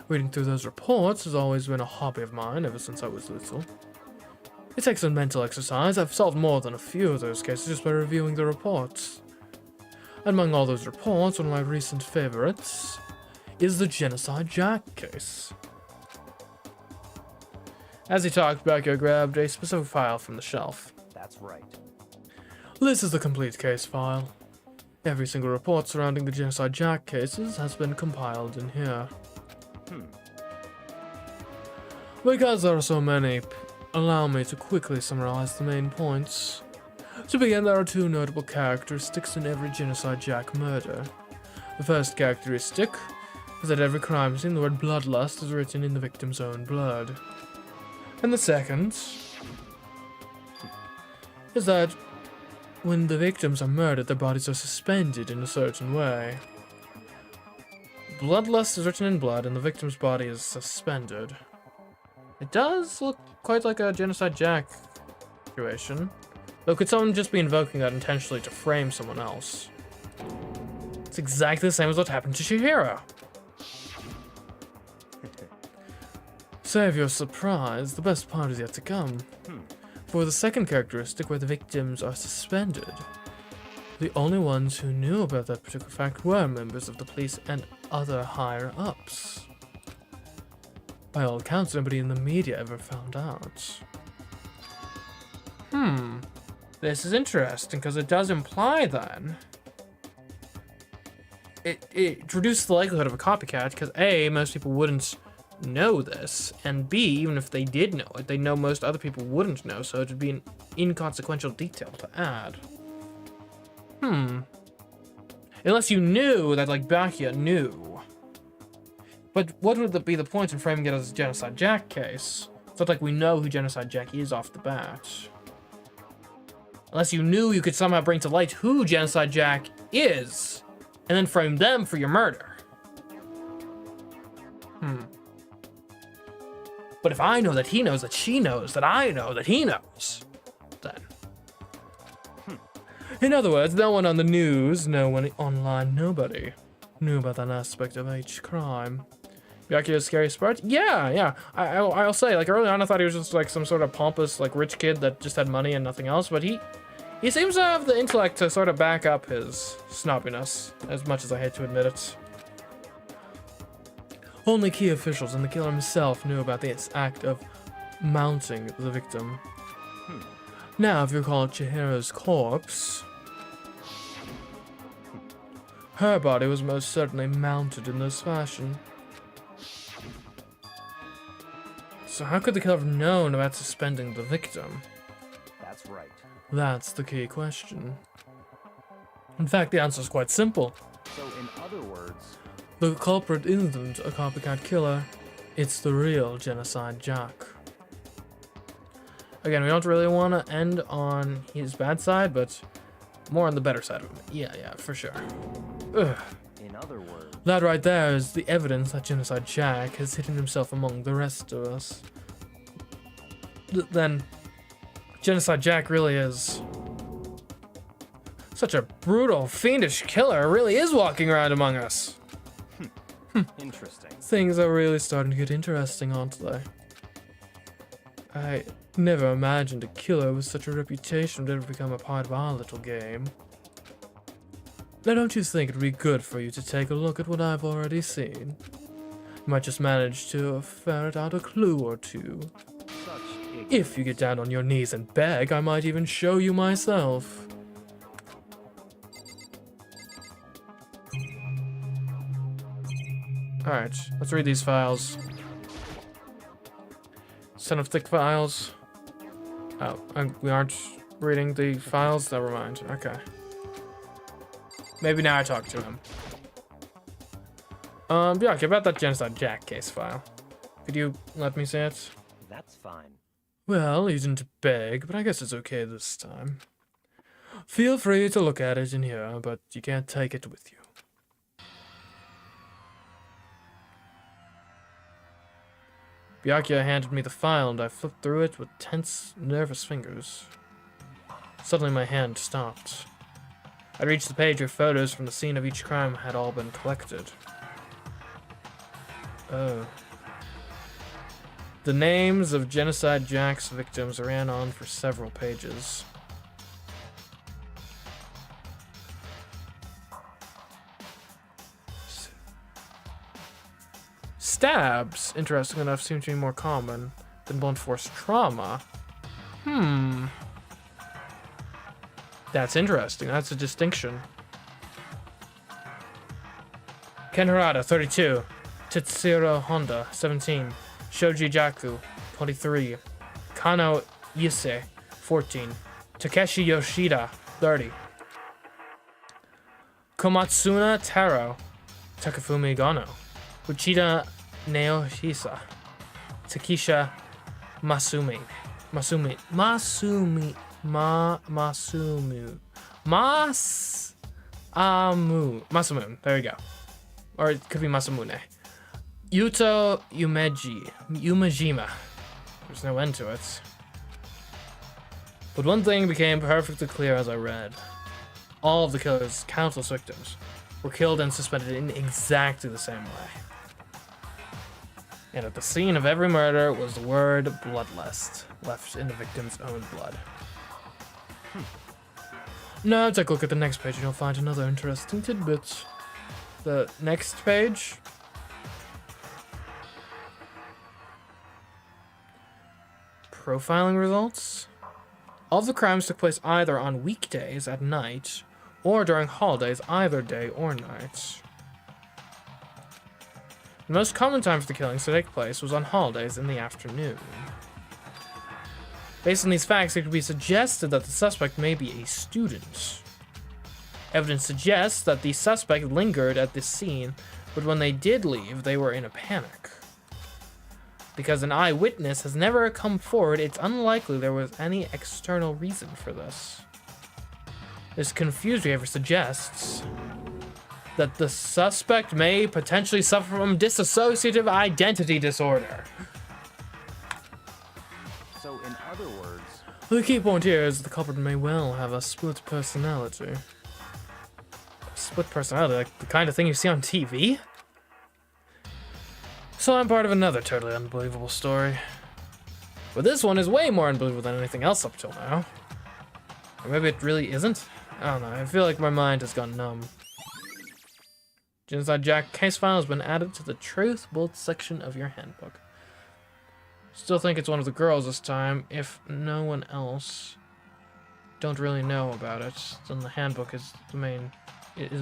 Reading through those reports has always been a hobby of mine ever since I was little. It takes a mental exercise. I've solved more than a few of those cases just by reviewing the reports. And among all those reports, one of my recent favorites is the Genocide Jack case. As he talked, Byakuya grabbed a specific file from the shelf. That's right. This is the complete case file. Every single report surrounding the Genocide Jack cases has been compiled in here. Because there are so many, allow me to quickly summarize the main points. To begin, there are two notable characteristics in every Genocide Jack murder. The first characteristic is that every crime scene the word bloodlust is written in the victim's own blood. And the second is that when the victims are murdered, their bodies are suspended in a certain way. Bloodlust is written in blood and the victim's body is suspended. It does look quite like a Genocide Jack situation. Though could someone just be invoking that intentionally to frame someone else? It's exactly the same as what happened to Chihiro. Save your surprise, the best part is yet to come. For the second characteristic, where the victims are suspended, the only ones who knew about that particular fact were members of the police and other higher-ups. By all accounts, nobody in the media ever found out. This is interesting, because it does imply, then, it reduces the likelihood of a copycat, because A, most people wouldn't know this, and B, even if they did know it, they know most other people wouldn't know, so it would be an inconsequential detail to add. Unless you knew that, like, Byakuya knew. But what would be the point in framing it as a Genocide Jack case? It's not like we know who Genocide Jack is off the bat. Unless you knew you could somehow bring to light who Genocide Jack is, and then frame them for your murder. But if I know that he knows that she knows that I know that he knows, then... In other words, no one on the news, no one online, nobody knew about that aspect of each crime. Byakuya's scariest part? Yeah. I'll say, like, early on I thought he was just, like, some sort of pompous, like, rich kid that just had money and nothing else, but he seems to have the intellect to sort of back up his snobbiness, as much as I hate to admit it. Only key officials and the killer himself knew about this act of mounting the victim. Now, if you recall Chihiro's corpse, her body was most certainly mounted in this fashion. So how could the killer have known about suspending the victim? That's right. That's the key question. In fact, the answer is quite simple. So, in other words, The culprit isn't a copycat killer, it's the real Genocide Jack. Again, we don't really want to end on his bad side, but more on the better side of him. Yeah, for sure. Ugh. in other words, That right there is the evidence that Genocide Jack has hidden himself among the rest of us. Then, Genocide Jack really is such a brutal, fiendish killer, really is walking around among us. interesting. Things are really starting to get interesting, aren't they? I never imagined a killer with such a reputation would ever become a part of our little game. Now, don't you think it'd be good for you to take a look at what I've already seen? You might just manage to ferret out a clue or two. Such ignorance. If you get down on your knees and beg, I might even show you myself. Alright, let's read these files. Son of thick files. Oh, we aren't reading the files? Never mind. Okay. Maybe now I talk to him. Yeah, okay, about that Genocide Jack case file. Could you let me see it? That's fine. Well, he didn't beg, but I guess it's okay this time. Feel free to look at it in here, but you can't take it with you. Byakuya handed me the file, and I flipped through it with tense, nervous fingers. Suddenly my hand stopped. I reached the page where photos from the scene of each crime had all been collected. Oh. The names of Genocide Jack's victims ran on for several pages. Stabs, interesting enough, seem to be more common than blunt force trauma. That's interesting. That's a distinction. Ken Harada, 32. Tetsuro Honda, 17. Shoji Jaku, 23. Kano Ise, 14. Takeshi Yoshida, 30. Komatsuna Taro, Takafumi Gano. Uchida Naohisa, Takisha Masumu, there you go. Or it could be Masamune. Yuto Umejima. There's no end to it. But one thing became perfectly clear as I read. All of the killer's countless victims were killed and suspended in exactly the same way. And at the scene of every murder was the word bloodlust, left in the victim's own blood. Now take a look at the next page and you'll find another interesting tidbit. The next page. Profiling results. All of the crimes took place either on weekdays at night or during holidays either day or night. The most common time for the killings to take place was on holidays in the afternoon. Based on these facts, it could be suggested that the suspect may be a student. Evidence suggests that the suspect lingered at this scene, but when they did leave, they were in a panic. Because an eyewitness has never come forward, it's unlikely there was any external reason for this. This confused behavior suggests that the suspect may potentially suffer from dissociative identity disorder. So, in other words, The key point here is the culprit may well have a split personality. Split personality, like the kind of thing you see on TV? So I'm part of another totally unbelievable story. But this one is way more unbelievable than anything else up till now. Or maybe it really isn't? I don't know, I feel like my mind has gone numb. Genocide Jack case file has been added to the Truth Bolt section of your handbook. Still think it's one of the girls this time. If no one else don't really know about it, then the handbook is in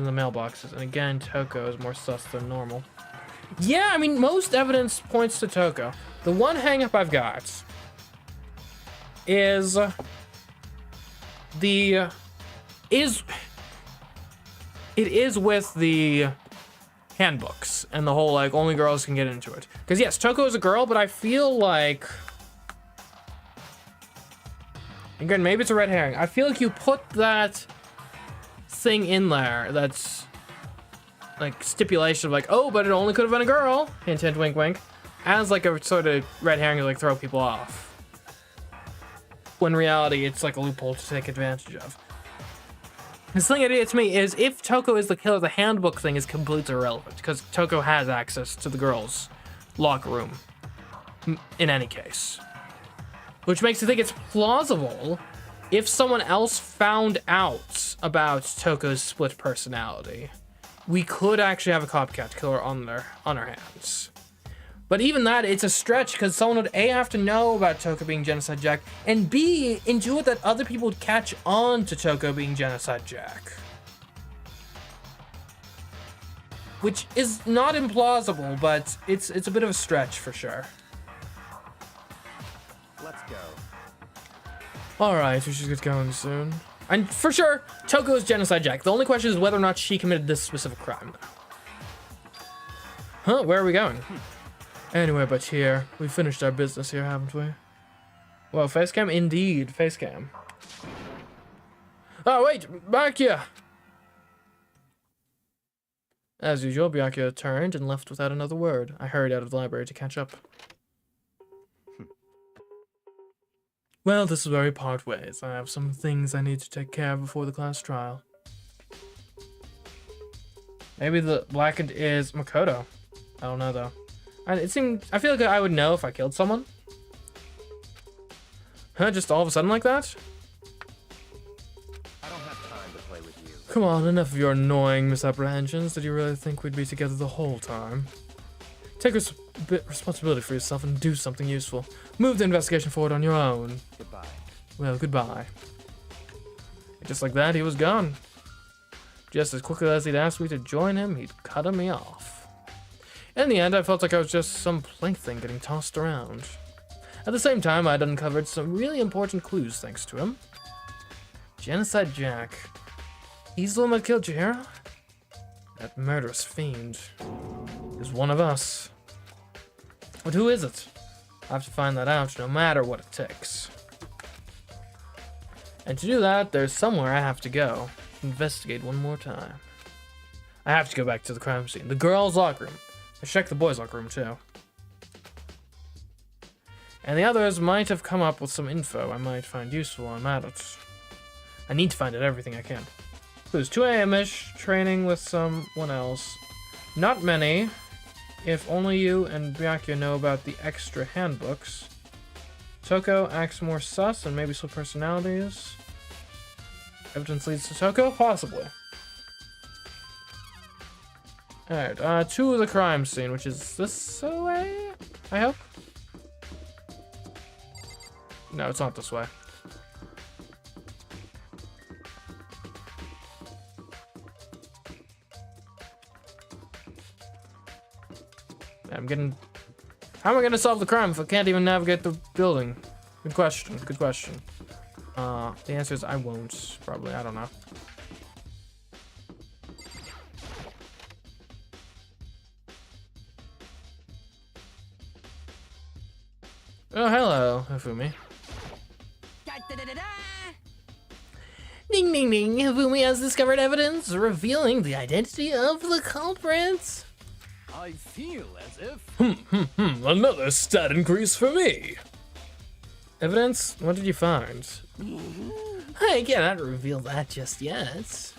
the mailboxes. And again, Toko is more sus than normal. Yeah, I mean, most evidence points to Toko. The one hang-up I've got is it is with the handbooks and the whole like only girls can get into it. Because yes, Toko is a girl, but I feel like, again, maybe it's a red herring. I feel like you put that thing in there that's like stipulation of like, oh, but it only could have been a girl, hint hint wink wink, as like a sort of red herring to like throw people off, when in reality it's like a loophole to take advantage of. The thing it is to me is if Toko is the killer, the handbook thing is completely irrelevant because Toko has access to the girls' locker room in any case. Which makes me think it's plausible if someone else found out about Toko's split personality, we could actually have a copycat killer on our hands. But even that, it's a stretch because someone would A, have to know about Toko being Genocide Jack, and B, intuit that other people would catch on to Toko being Genocide Jack. Which is not implausible, but it's a bit of a stretch for sure. let's go. Alright, we should get going soon. And for sure, Toko is Genocide Jack. The only question is whether or not she committed this specific crime. Huh, where are we going? Anywhere but here. We finished our business here, haven't we? Well, face cam? Indeed, face cam. Oh, wait, Byakuya! As usual, Byakuya turned and left without another word. I hurried out of the library to catch up. Well, this is where we part ways. I have some things I need to take care of before the class trial. Maybe the blackened is Makoto. I don't know, though. I feel like I would know if I killed someone. Huh, just all of a sudden like that? I don't have time to play with you. Come on, enough of your annoying misapprehensions. Did you really think we'd be together the whole time? Take responsibility for yourself and do something useful. Move the investigation forward on your own. Goodbye. Well, goodbye. Just like that, he was gone. Just as quickly as he'd asked me to join him, he'd cut me off. In the end, I felt like I was just some plaything getting tossed around. At the same time, I'd uncovered some really important clues thanks to him. Genocide Jack. He's the one that killed Chihiro? That murderous fiend is one of us. But who is it? I have to find that out no matter what it takes. And to do that, there's somewhere I have to go. Investigate one more time. I have to go back to the crime scene. The girls' locker room. I checked the boys' locker room too. And the others might have come up with some info I might find useful while I'm at it. I need to find out everything I can. Clues 2 a.m.-ish, training with someone else. Not many. If only you and Byakuya know about the extra handbooks. Toko acts more sus and maybe split personalities. Evidence leads to Toko? Possibly. Alright, to the crime scene, which is this way, I hope? No, it's not this way. How am I gonna solve the crime if I can't even navigate the building? Good question, good question. The answer is I won't, probably, I don't know. Oh, hello, Hifumi. Da-da-da-da-da! Ding ding ding, Hifumi has discovered evidence revealing the identity of the culprit. I feel as if... Another stat increase for me. Evidence? What did you find? I cannot reveal that just yet.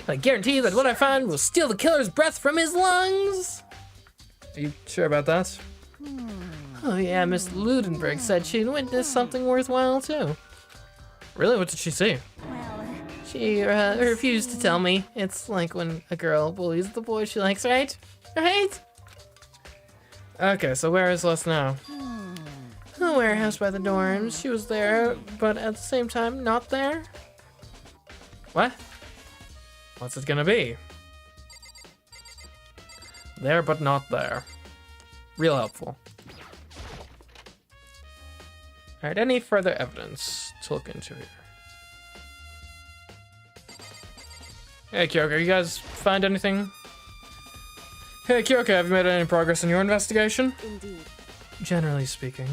I guarantee that what I find will steal the killer's breath from his lungs. Are you sure about that? Oh yeah, Miss Ludenberg said she'd witnessed something worthwhile too. Really? What did she see? Well, She refused to tell me. It's like when a girl bullies the boy she likes, right? Right? Okay, so where is Les now? The warehouse by the dorms. She was there, but at the same time, not there? What? What's it gonna be? There, but not there. Real helpful. Alright, any further evidence to look into here? Hey, Kyoko, you guys find anything? Hey, Kyoko, have you made any progress in your investigation? Indeed. Generally speaking.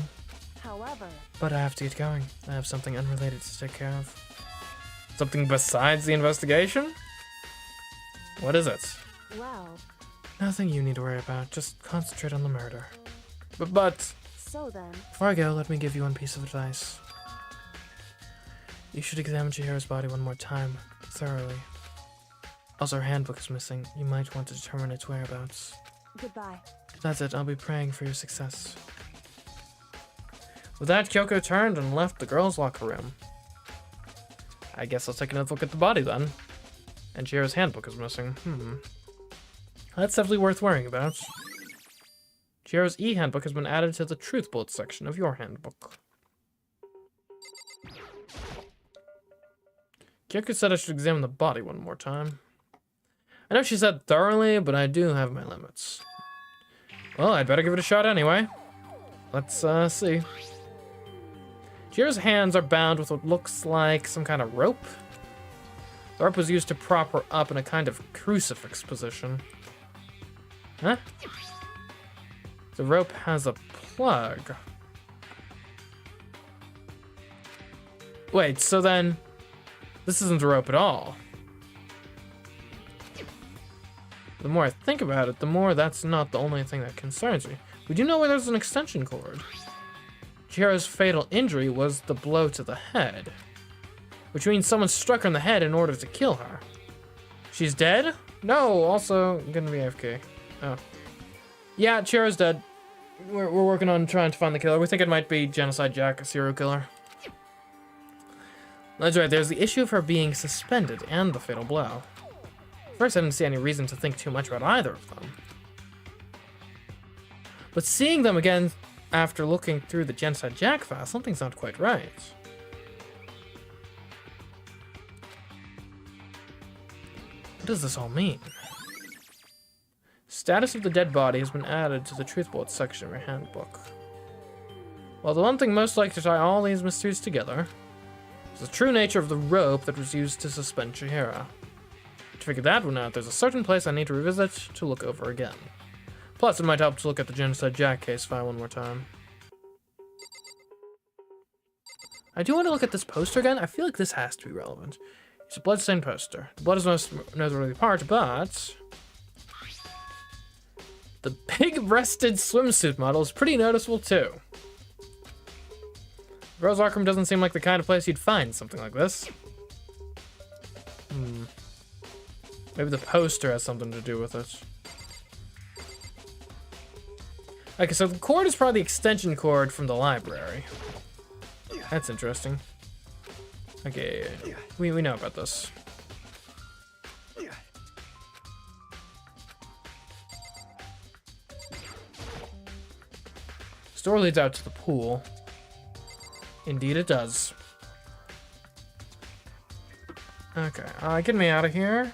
However, But I have to get going. I have something unrelated to take care of. Something besides the investigation? What is it? well, Nothing you need to worry about. Just concentrate on the murder. But so then, before I go, let me give you one piece of advice. You should examine Chihiro's body one more time, thoroughly. Also, her handbook is missing. You might want to determine its whereabouts. goodbye. That's it. I'll be praying for your success. With that, Kyoko turned and left the girls' locker room. I guess I'll take another look at the body then. And Chihiro's handbook is missing. That's definitely worth worrying about. Chihiro's e-handbook has been added to the truth bullet section of your handbook. Kyoko said I should examine the body one more time. I know she said thoroughly, but I do have my limits. Well, I'd better give it a shot anyway. Let's see. Chihira's hands are bound with what looks like some kind of rope. The rope was used to prop her up in a kind of crucifix position. Huh? The rope has a plug. Wait, so then this isn't a rope at all. The more I think about it, the more that's not the only thing that concerns me. We do know where there's an extension cord. Chihira's fatal injury was the blow to the head, which means someone struck her in the head in order to kill her. She's dead? No, also gonna be AFK. Oh. Yeah, Chihira's dead. We're working on trying to find the killer. We think it might be Genocide Jack, a serial killer. That's right, there's the issue of her being suspended and the fatal blow. First, I didn't see any reason to think too much about either of them. But seeing them again after looking through the Genocide Jack file, something's not quite right. What does this all mean? Status of the dead body has been added to the truth bullet section of your handbook. Well, the one thing most likely to tie all these mysteries together is the true nature of the rope that was used to suspend Chihira. To figure that one out, there's a certain place I need to revisit to look over again. Plus, it might help to look at the Genocide Jack case file one more time. I do want to look at this poster again. I feel like this has to be relevant. It's a bloodstained poster. The blood is the most noteworthy part, but the big-breasted swimsuit model is pretty noticeable too. Rose Arkham doesn't seem like the kind of place you'd find something like this. Maybe the poster has something to do with it. Okay, so the cord is probably the extension cord from the library. That's interesting. Okay, we know about this. Store leads out to the pool. Indeed it does. Okay, get me out of here.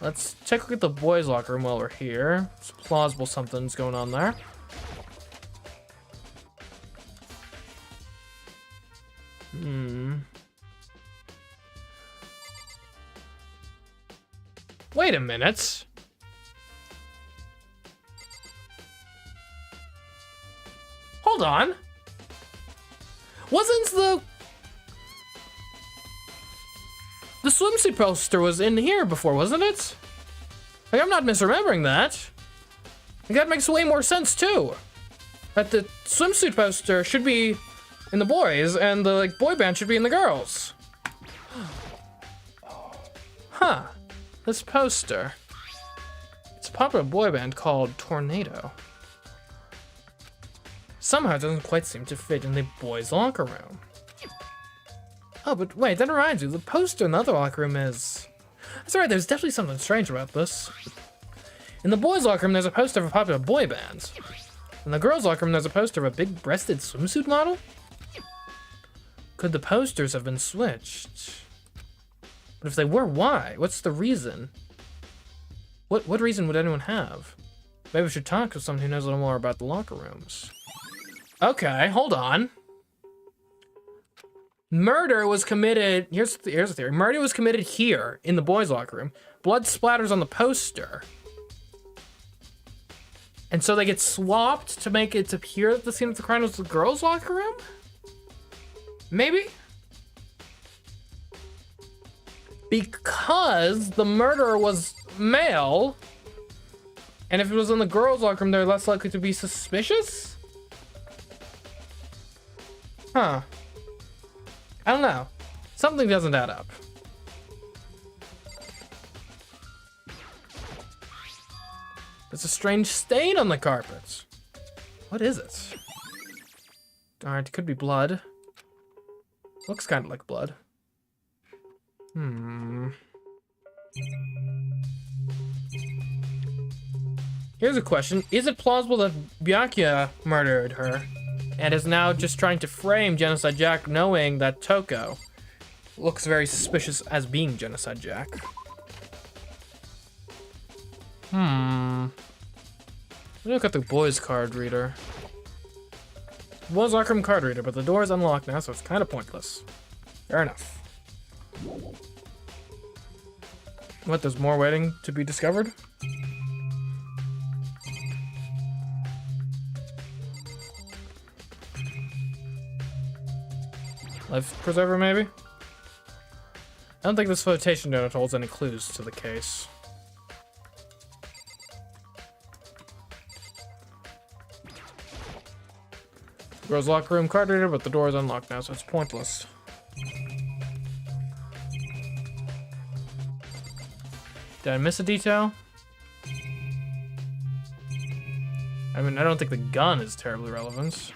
Let's take a look at the boys' locker room while we're here. It's plausible something's going on there. Wait a minute. Hold on. Wasn't the swimsuit poster was in here before, wasn't it? Like, I'm not misremembering that. Like, that makes way more sense too. That the swimsuit poster should be in the boys and the boy band should be in the girls. Huh. This poster. It's a popular boy band called Tornado. Somehow it doesn't quite seem to fit in the boys' locker room. Oh, but wait, that reminds you, the poster in the other locker room is... That's right, there's definitely something strange about this. In the boys' locker room, there's a poster of a popular boy band. In the girls' locker room, there's a poster of a big-breasted swimsuit model? Could the posters have been switched? But if they were, why? What's the reason? What reason would anyone have? Maybe we should talk to someone who knows a little more about the locker rooms. Okay, hold on. Murder was committed, here's the theory. Murder was committed here in the boys' locker room. Blood splatters on the poster. And so they get swapped to make it appear that the scene of the crime was the girls' locker room? Maybe? Because the murderer was male, and if it was in the girls' locker room, they're less likely to be suspicious? Huh. I don't know. Something doesn't add up. There's a strange stain on the carpet. What is it? Alright, it could be blood. Looks kind of like blood. Here's a question. Is it plausible that Byakuya murdered her and is now just trying to frame Genocide Jack, knowing that Toko looks very suspicious as being Genocide Jack? Let me look at the boys' card reader. Boys' locker room card reader, but the door is unlocked now, so it's kind of pointless. Fair enough. What, there's more waiting to be discovered? Life preserver, maybe? I don't think this flotation donut holds any clues to the case. Girls' locker room card reader, but the door is unlocked now, so it's pointless. Did I miss a detail? I mean, I don't think the gun is terribly relevant.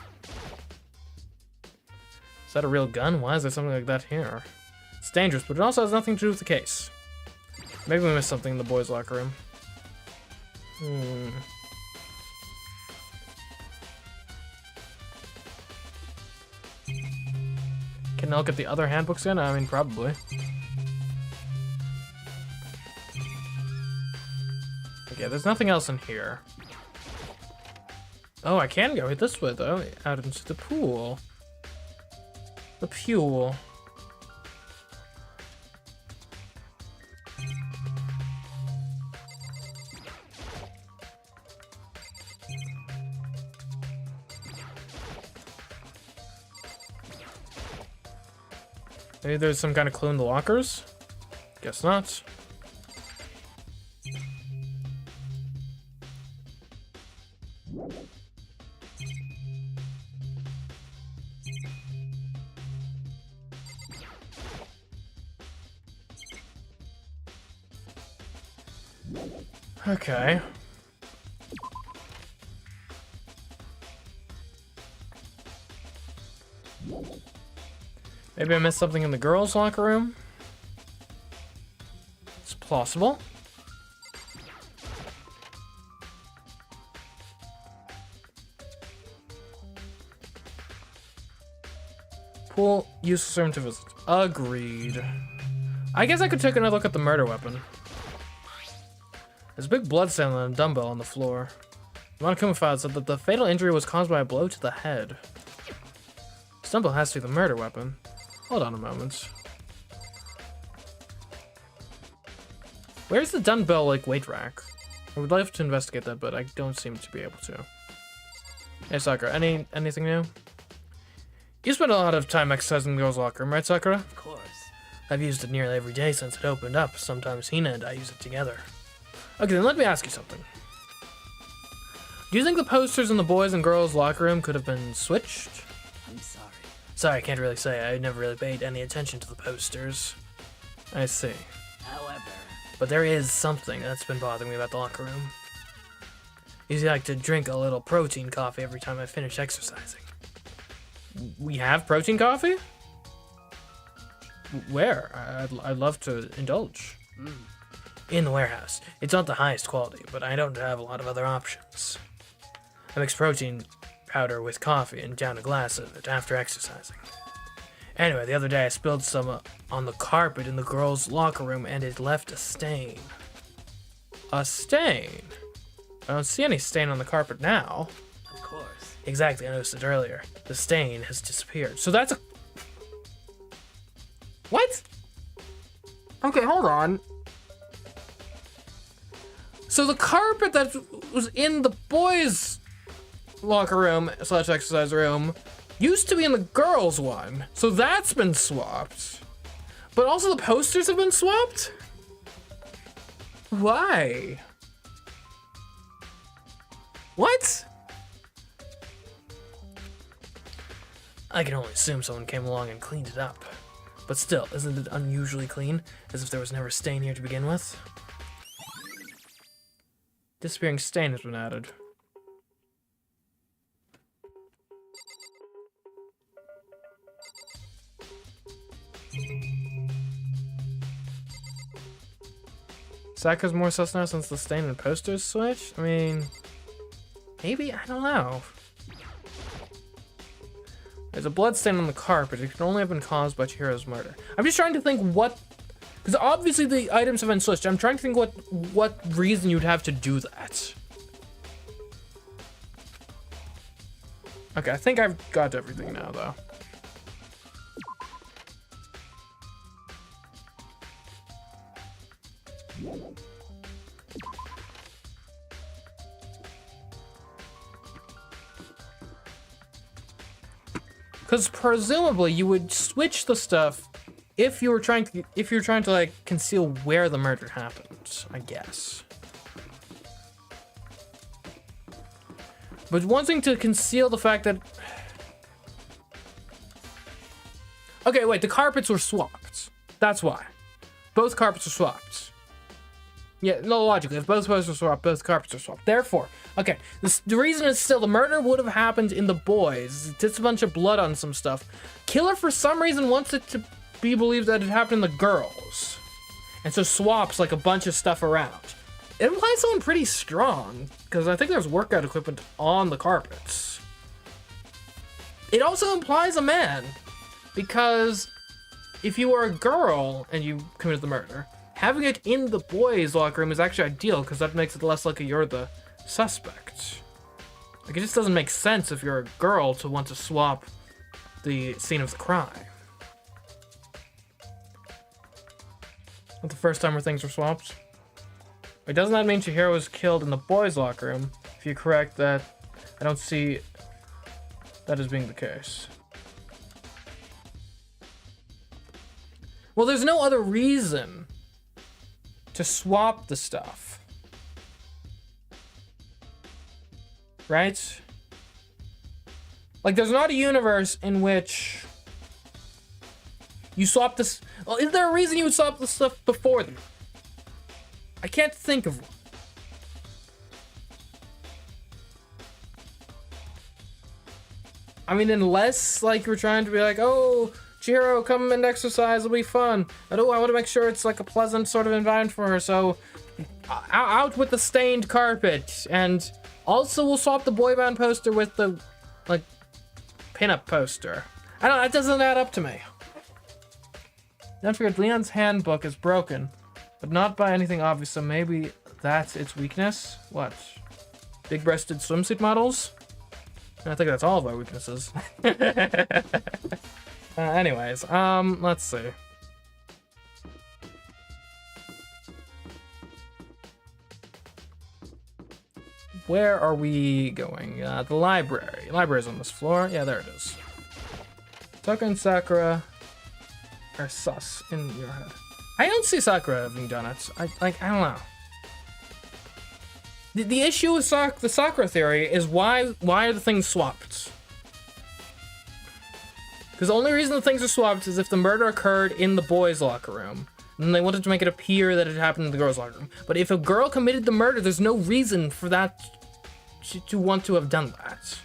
Is that a real gun? Why is there something like that here? It's dangerous, but it also has nothing to do with the case. Maybe we missed something in the boys' locker room. Can I look at the other handbooks in? I mean, probably. Okay, there's nothing else in here. Oh, I can go this way, though. Out into the pool. The pool. Maybe there's some kind of clue in the lockers? Guess not. Okay. Maybe I missed something in the girls' locker room. It's plausible. Pool, useless room to visit. Agreed. I guess I could take another look at the murder weapon. There's a big blood stain on a dumbbell on the floor. Monokuma file said that the fatal injury was caused by a blow to the head. This dumbbell has to be the murder weapon. Hold on a moment. Where's the dumbbell, like, weight rack? I would love to investigate that, but I don't seem to be able to. Hey, Sakura, anything new? You spend a lot of time exercising in the girls' locker room, right, Sakura? Of course. I've used it nearly every day since it opened up. Sometimes Hina and I use it together. Okay, then let me ask you something. Do you think the posters in the boys' and girls' locker room could have been switched? I'm sorry. Sorry, I can't really say. I never really paid any attention to the posters. I see. However, But there is something that's been bothering me about the locker room. Usually I like to drink a little protein coffee every time I finish exercising. We have protein coffee? Where? I'd love to indulge. In the warehouse. It's not the highest quality, but I don't have a lot of other options. I mix protein powder with coffee and down a glass of it after exercising. Anyway, the other day I spilled some on the carpet in the girls' locker room and it left a stain. A stain? I don't see any stain on the carpet now. of course. Exactly, I noticed it earlier. The stain has disappeared. So that's a... What? Okay, hold on. So the carpet that was in the boys' locker room / exercise room used to be in the girls' one. So that's been swapped. But also the posters have been swapped? Why? What? I can only assume someone came along and cleaned it up. But still, isn't it unusually clean? As if there was never a stain here to begin with? Disappearing stain has been added. Sakura's more sus now since the stain and posters switched? I mean, maybe? I don't know. There's a blood stain on the carpet. It can only have been caused by Chihiro's murder. I'm just trying to think what... Because obviously the items have been switched. I'm trying to think what reason you'd have to do that. Okay, I think I've got everything now, though. Because presumably you would switch the stuff if you were trying to like conceal where the murder happened, I guess. But wanting to conceal the fact that... Okay, wait, the carpets were swapped. That's why. Both carpets are swapped. Yeah, no, logically, if both carpets are swapped, both carpets are swapped. Therefore, okay, the reason is still the murder would have happened in the boys. It's just a bunch of blood on some stuff. Killer, for some reason, wants it to be believed that it happened in the girls. And so swaps, like, a bunch of stuff around. It implies someone pretty strong, because I think there's workout equipment on the carpets. It also implies a man, because if you were a girl and you committed the murder, having it in the boys' locker room is actually ideal, because that makes it less likely you're the suspect. Like, it just doesn't make sense if you're a girl to want to swap the scene of the crime. Not the first time where things were swapped. Wait, doesn't that mean Chihiro was killed in the boys' locker room? If you're correct, that I don't see that as being the case. Well, there's no other reason to swap the stuff. Right? Like, there's not a universe in which you swap this. Well, is there a reason you would swap the stuff before them? I can't think of one. I mean, unless, like, you're trying to be like, oh, Chihiro, come and exercise, it'll be fun. And oh, I want to make sure it's like a pleasant sort of environment for her, so out with the stained carpet. And also we'll swap the boy band poster with the, like, pinup poster. I don't know, that doesn't add up to me. Don't forget, Leon's handbook is broken, but not by anything obvious, so maybe that's its weakness? What? Big-breasted swimsuit models? I think that's all of our weaknesses. Anyways, let's see. Where are we going? The library. Library's on this floor. Yeah, there it is. Toka and Sakura are sus in your head. I don't see Sakura having done it. I don't know. The issue with the Sakura theory is why are the things swapped? Because the only reason the things are swapped is if the murder occurred in the boys' locker room. And they wanted to make it appear that it happened in the girls' locker room. But if a girl committed the murder, there's no reason for that to want to have done that.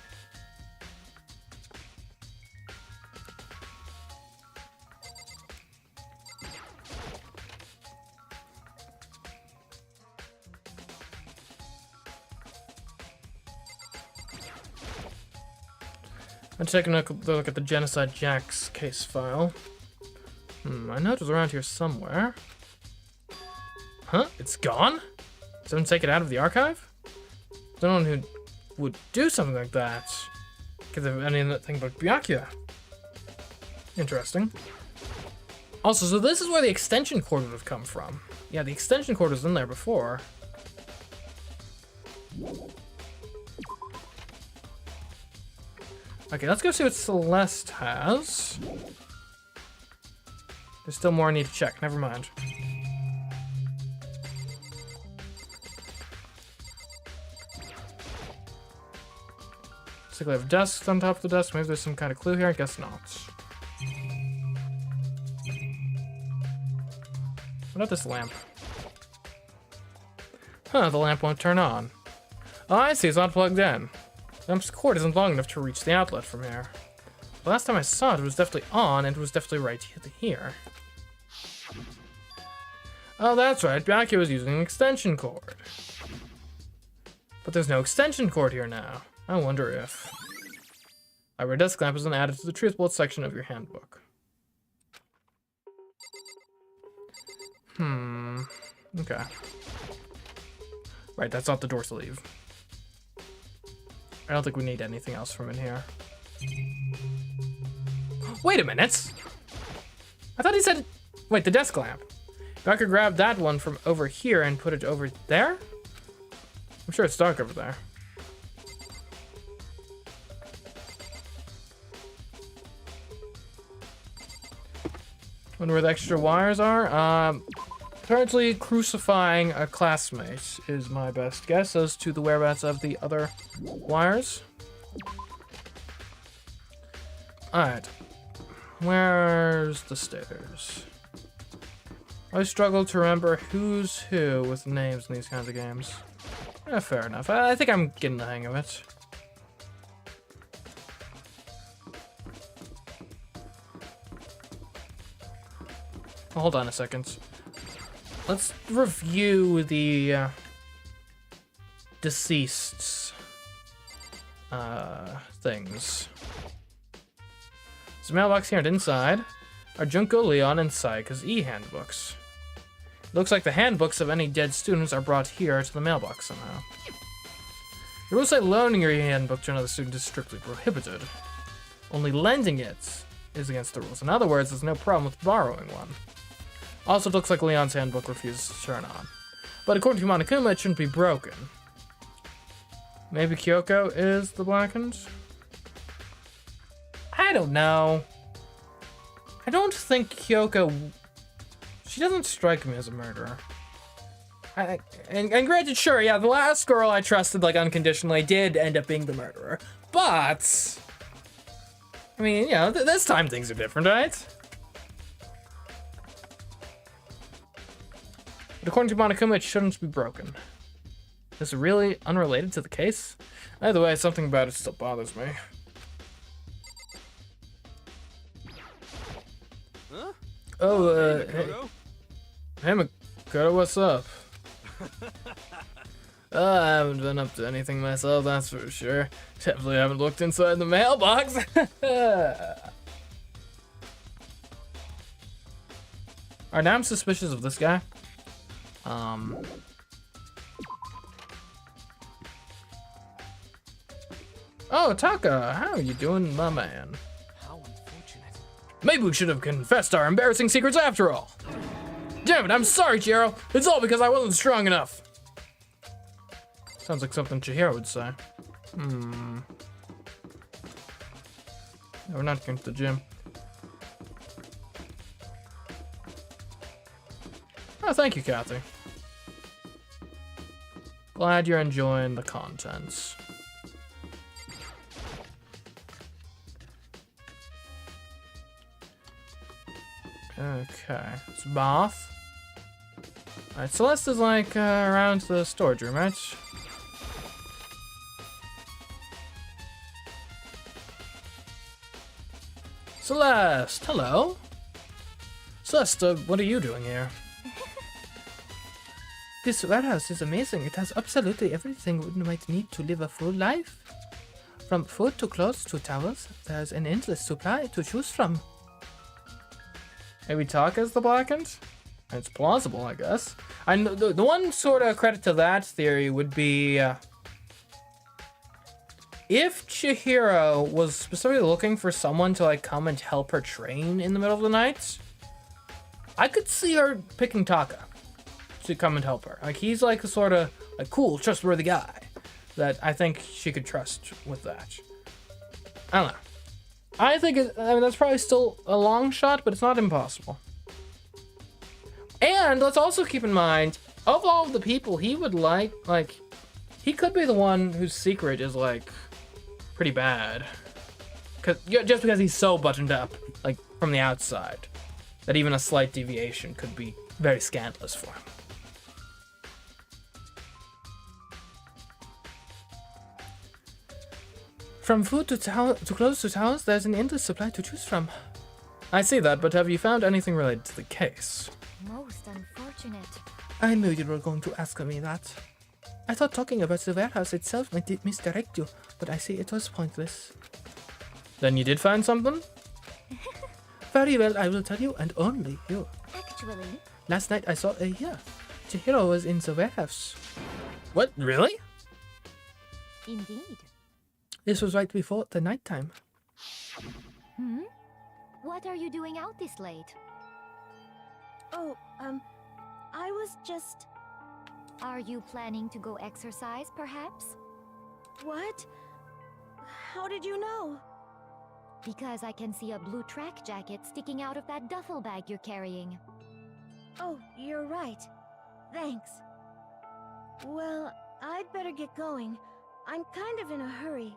I'm taking a look at the Genocide Jack's case file. I know it was around here somewhere. Huh? It's gone? Someone take it out of the archive? Someone who would do something like that. Because of anything but Byakuya. Interesting. Also, so this is where the extension cord would have come from. Yeah, the extension cord was in there before. Okay, let's go see what Celeste has. There's still more I need to check. Never mind. Looks like we have desks on top of the desk. Maybe there's some kind of clue here. I guess not. What about this lamp? Huh, the lamp won't turn on. Oh, I see. It's not plugged in. The lamp's cord isn't long enough to reach the outlet from here. The last time I saw it, it was definitely on, and it was definitely right here. Oh, that's right. Byakuya was using an extension cord. But there's no extension cord here now. I wonder if... Our desk lamp isn't added to the truth bullet section of your handbook. Okay. Right, that's not the door to leave. I don't think we need anything else from in here. Wait a minute. I thought he said, wait, the desk lamp. If I could grab that one from over here and put it over there? I'm sure it's dark over there. Wonder where the extra wires are. Apparently crucifying a classmate is my best guess as to the whereabouts of the other wires. Alright. Where's the stairs? I struggle to remember who's who with names in these kinds of games. Fair enough. I think I'm getting the hang of it. Hold on a second. Let's review the deceased's things. There's a mailbox here and inside. Are Junko, Leon, and Saika's e-handbooks. It looks like the handbooks of any dead students are brought here to the mailbox somehow. The rules say loaning your e-handbook to another student is strictly prohibited. Only lending it is against the rules. In other words, there's no problem with borrowing one. Also, it looks like Leon's handbook refuses to turn on. But according to Monokuma, it shouldn't be broken. Maybe Kyoko is the blackened? I don't know. I don't think Kyoko... She doesn't strike me as a murderer. And granted, sure, yeah, the last girl I trusted, like, unconditionally did end up being the murderer. But... I mean, you know, this time things are different, right? But according to Monokuma, it shouldn't be broken. Is it really unrelated to the case? Either way, something about it still bothers me. Huh? Oh, hey, Makoto, what's up? I haven't been up to anything myself, that's for sure. Definitely haven't looked inside the mailbox. Alright, now I'm suspicious of this guy. Oh, Taka, how are you doing, my man? How unfortunate. Maybe we should have confessed our embarrassing secrets after all. Damn it, I'm sorry, Chihiro. It's all because I wasn't strong enough. Sounds like something Chihiro would say. No, we're not going to the gym. Oh, thank you, Kathy. Glad you're enjoying the contents. Okay, it's bath. Alright, Celeste is like around the storage room, right? Celeste, hello. Celeste, what are you doing here? This warehouse is amazing. It has absolutely everything one might need to live a full life. From food to clothes to towels, there's an endless supply to choose from. Maybe Taka's the blackened? It's plausible, I guess. And the one sort of credit to that theory would be... if Chihiro was specifically looking for someone to like come and help her train in the middle of the night, I could see her picking Taka to come and help her. Like, he's like a sort of like cool, trustworthy guy that I think she could trust with that. I don't know. I think I mean that's probably still a long shot, but it's not impossible. And let's also keep in mind, of all of the people he would like, he could be the one whose secret is like pretty bad, just because he's so buttoned up, like from the outside, that even a slight deviation could be very scandalous for him. From food to clothes to towels, there's an endless supply to choose from. I see that, but have you found anything related to the case? Most unfortunate. I knew you were going to ask me that. I thought talking about the warehouse itself might misdirect you, but I see it was pointless. Then you did find something? Very well, I will tell you, and only you. Actually, Last night I saw a here. Chihiro was in the warehouse. What? Really? indeed. This was right before the nighttime. What are you doing out this late? Oh, I was just... Are you planning to go exercise, perhaps? What? How did you know? Because I can see a blue track jacket sticking out of that duffel bag you're carrying. Oh, you're right. Thanks. Well, I'd better get going. I'm kind of in a hurry.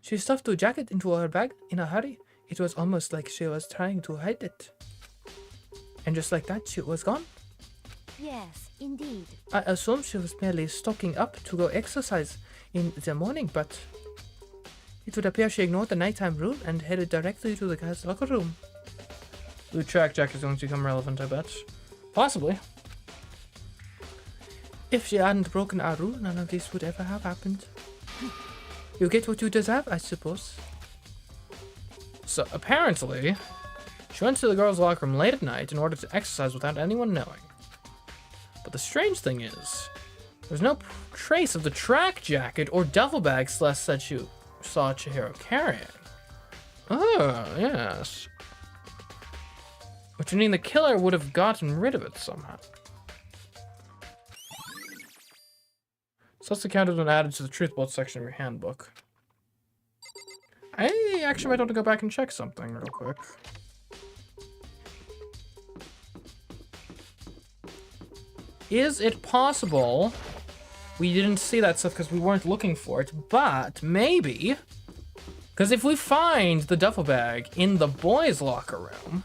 She stuffed the jacket into her bag in a hurry. It was almost like she was trying to hide it. And just like that, she was gone. Yes, indeed. I assumed she was merely stocking up to go exercise in the morning, but it would appear she ignored the nighttime rule and headed directly to the guy's locker room. Blue track jacket is going to become relevant, I bet. Possibly. If she hadn't broken our rule, none of this would ever have happened. You get what you deserve, I suppose. So apparently, she went to the girls' locker room late at night in order to exercise without anyone knowing. But the strange thing is, there's no trace of the track jacket or duffel bag Celeste said she saw Chihiro carrying. Oh, yes. Which would mean the killer would have gotten rid of it somehow. So that's accounted and added to the truth bolt section of your handbook. I actually might want to go back and check something real quick. Is it possible we didn't see that stuff because we weren't looking for it, but maybe, because if we find the duffel bag in the boys' locker room,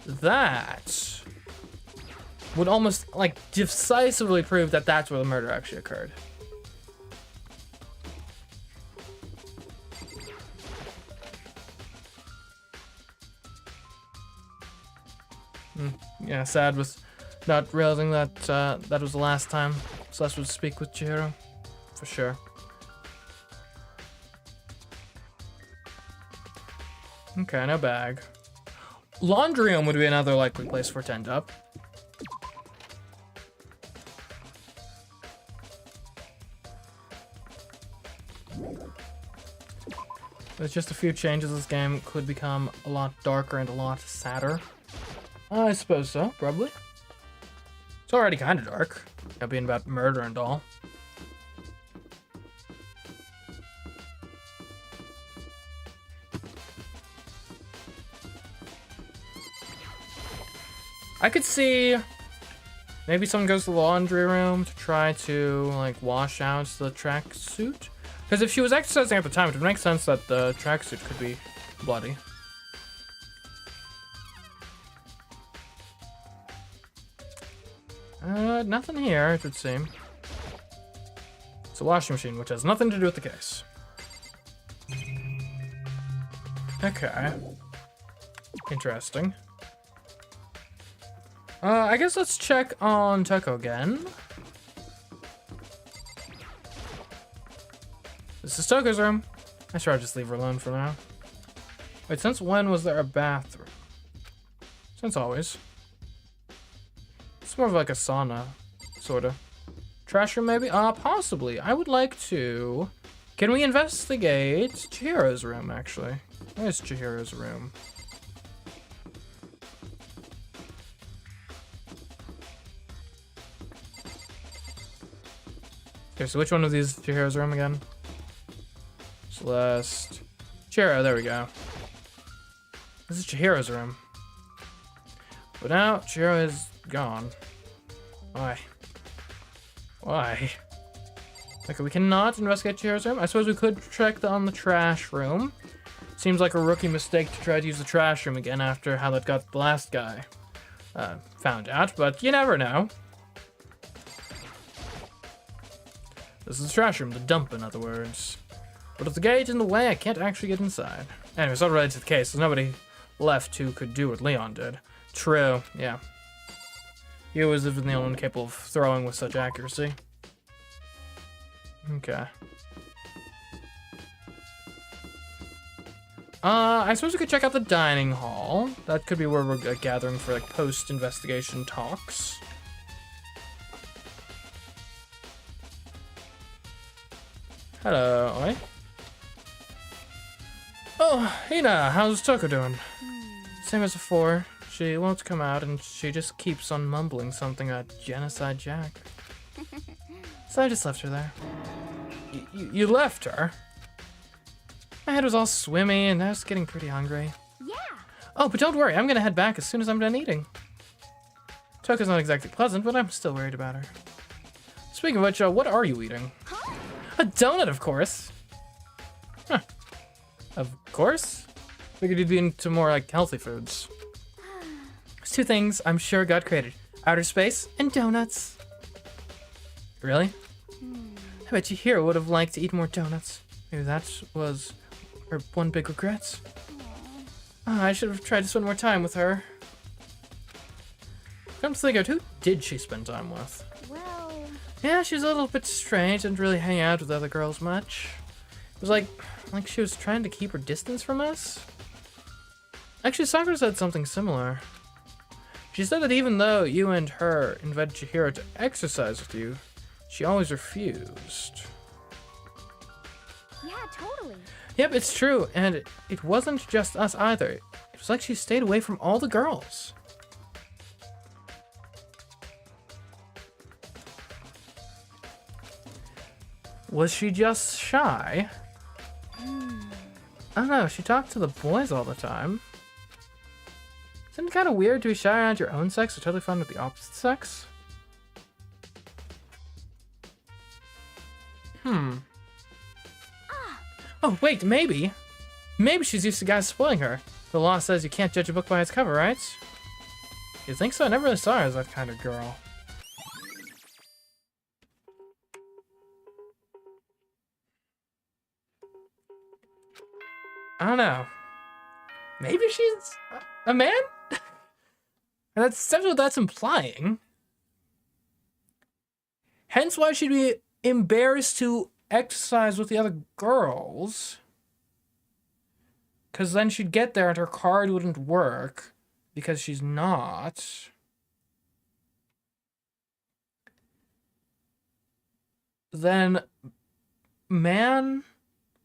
that would almost like decisively prove that that's where the murder actually occurred. Yeah, sad with not realizing that that was the last time Celeste would speak with Chihiro, for sure. Okay, no bag. Laundry room would be another likely place for it to end up. There's just a few changes. This game could become a lot darker and a lot sadder. I suppose so, probably. It's already kind of dark, you know, being about murder and all. I could see maybe someone goes to the laundry room to try to like wash out the tracksuit. Because if she was exercising at the time, it would make sense that the tracksuit could be bloody. Nothing here, it would seem. It's a washing machine, which has nothing to do with the case. Okay. Interesting. I guess let's check on Toko again. This is Toko's room. I should just leave her alone for now. Wait, since when was there a bathroom? Since always. It's more of like a sauna, sorta. Trash room maybe? Possibly. I would like to... Can we investigate Chihiro's room, actually? Where's Chihiro's room? Okay, so which one of these is Chihiro's room again? Celeste. Chihiro, there we go. This is Chihiro's room. But now, Chihiro is gone. Why? Why? Okay, we cannot investigate Chihiro's room. I suppose we could check on the trash room. Seems like a rookie mistake to try to use the trash room again after how that got the last guy found out, but you never know. This is the trash room, the dump in other words. But if the gate in the way, I can't actually get inside. Anyway, it's not related to the case. There's nobody left who could do what Leon did. True, yeah. He was the only one capable of throwing with such accuracy. Okay. I suppose we could check out the dining hall. That could be where we're gathering for like post-investigation talks. Hello, oi. Oh, Hina, how's Toko doing? Same as before. She won't come out and she just keeps on mumbling something about Genocide Jack. So I just left her there. You left her? My head was all swimmy and I was getting pretty hungry. Yeah. Oh, but don't worry, I'm gonna head back as soon as I'm done eating. Toko's not exactly pleasant, but I'm still worried about her. Speaking of which, what are you eating? Huh? A donut, of course. Huh. Of course? Figured you'd be into more like healthy foods. There's two things I'm sure God created. Outer space and donuts. Really? I bet you Hero would have liked to eat more donuts. Maybe that was her one big regret. Oh, I should have tried to spend more time with her. Come to think of it, who did she spend time with? Well, Yeah, she's a little bit strange, didn't really hang out with other girls much. It was like she was trying to keep her distance from us. Actually, Sakura said something similar. She said that even though you and her invited Chihiro to exercise with you, she always refused. yeah, totally. Yep, it's true, and it wasn't just us either. It was like she stayed away from all the girls. Was she just shy? I don't know, she talked to the boys all the time. Isn't it kind of weird to be shy around your own sex or totally fine with the opposite sex? Oh, wait, maybe. Maybe she's used to guys spoiling her. The law says you can't judge a book by its cover, right? You think so? I never really saw her as that kind of girl. I don't know. Maybe she's a man? And that's essentially what that's implying. Hence why she'd be embarrassed to exercise with the other girls. Because then she'd get there and her card wouldn't work. Because she's not. Then man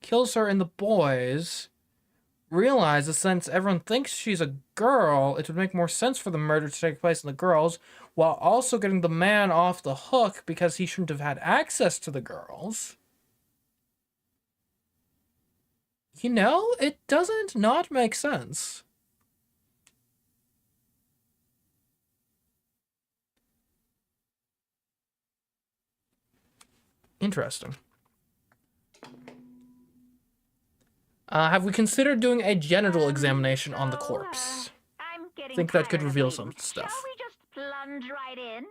kills her and the boys realize that since everyone thinks she's a girl, it would make more sense for the murder to take place in the girls, while also getting the man off the hook because he shouldn't have had access to the girls. You know, it doesn't not make sense. Interesting. Have we considered doing a genital examination on the corpse? I'm getting Think that could tired of reveal waiting. some stuff. Shall we just plunge right in?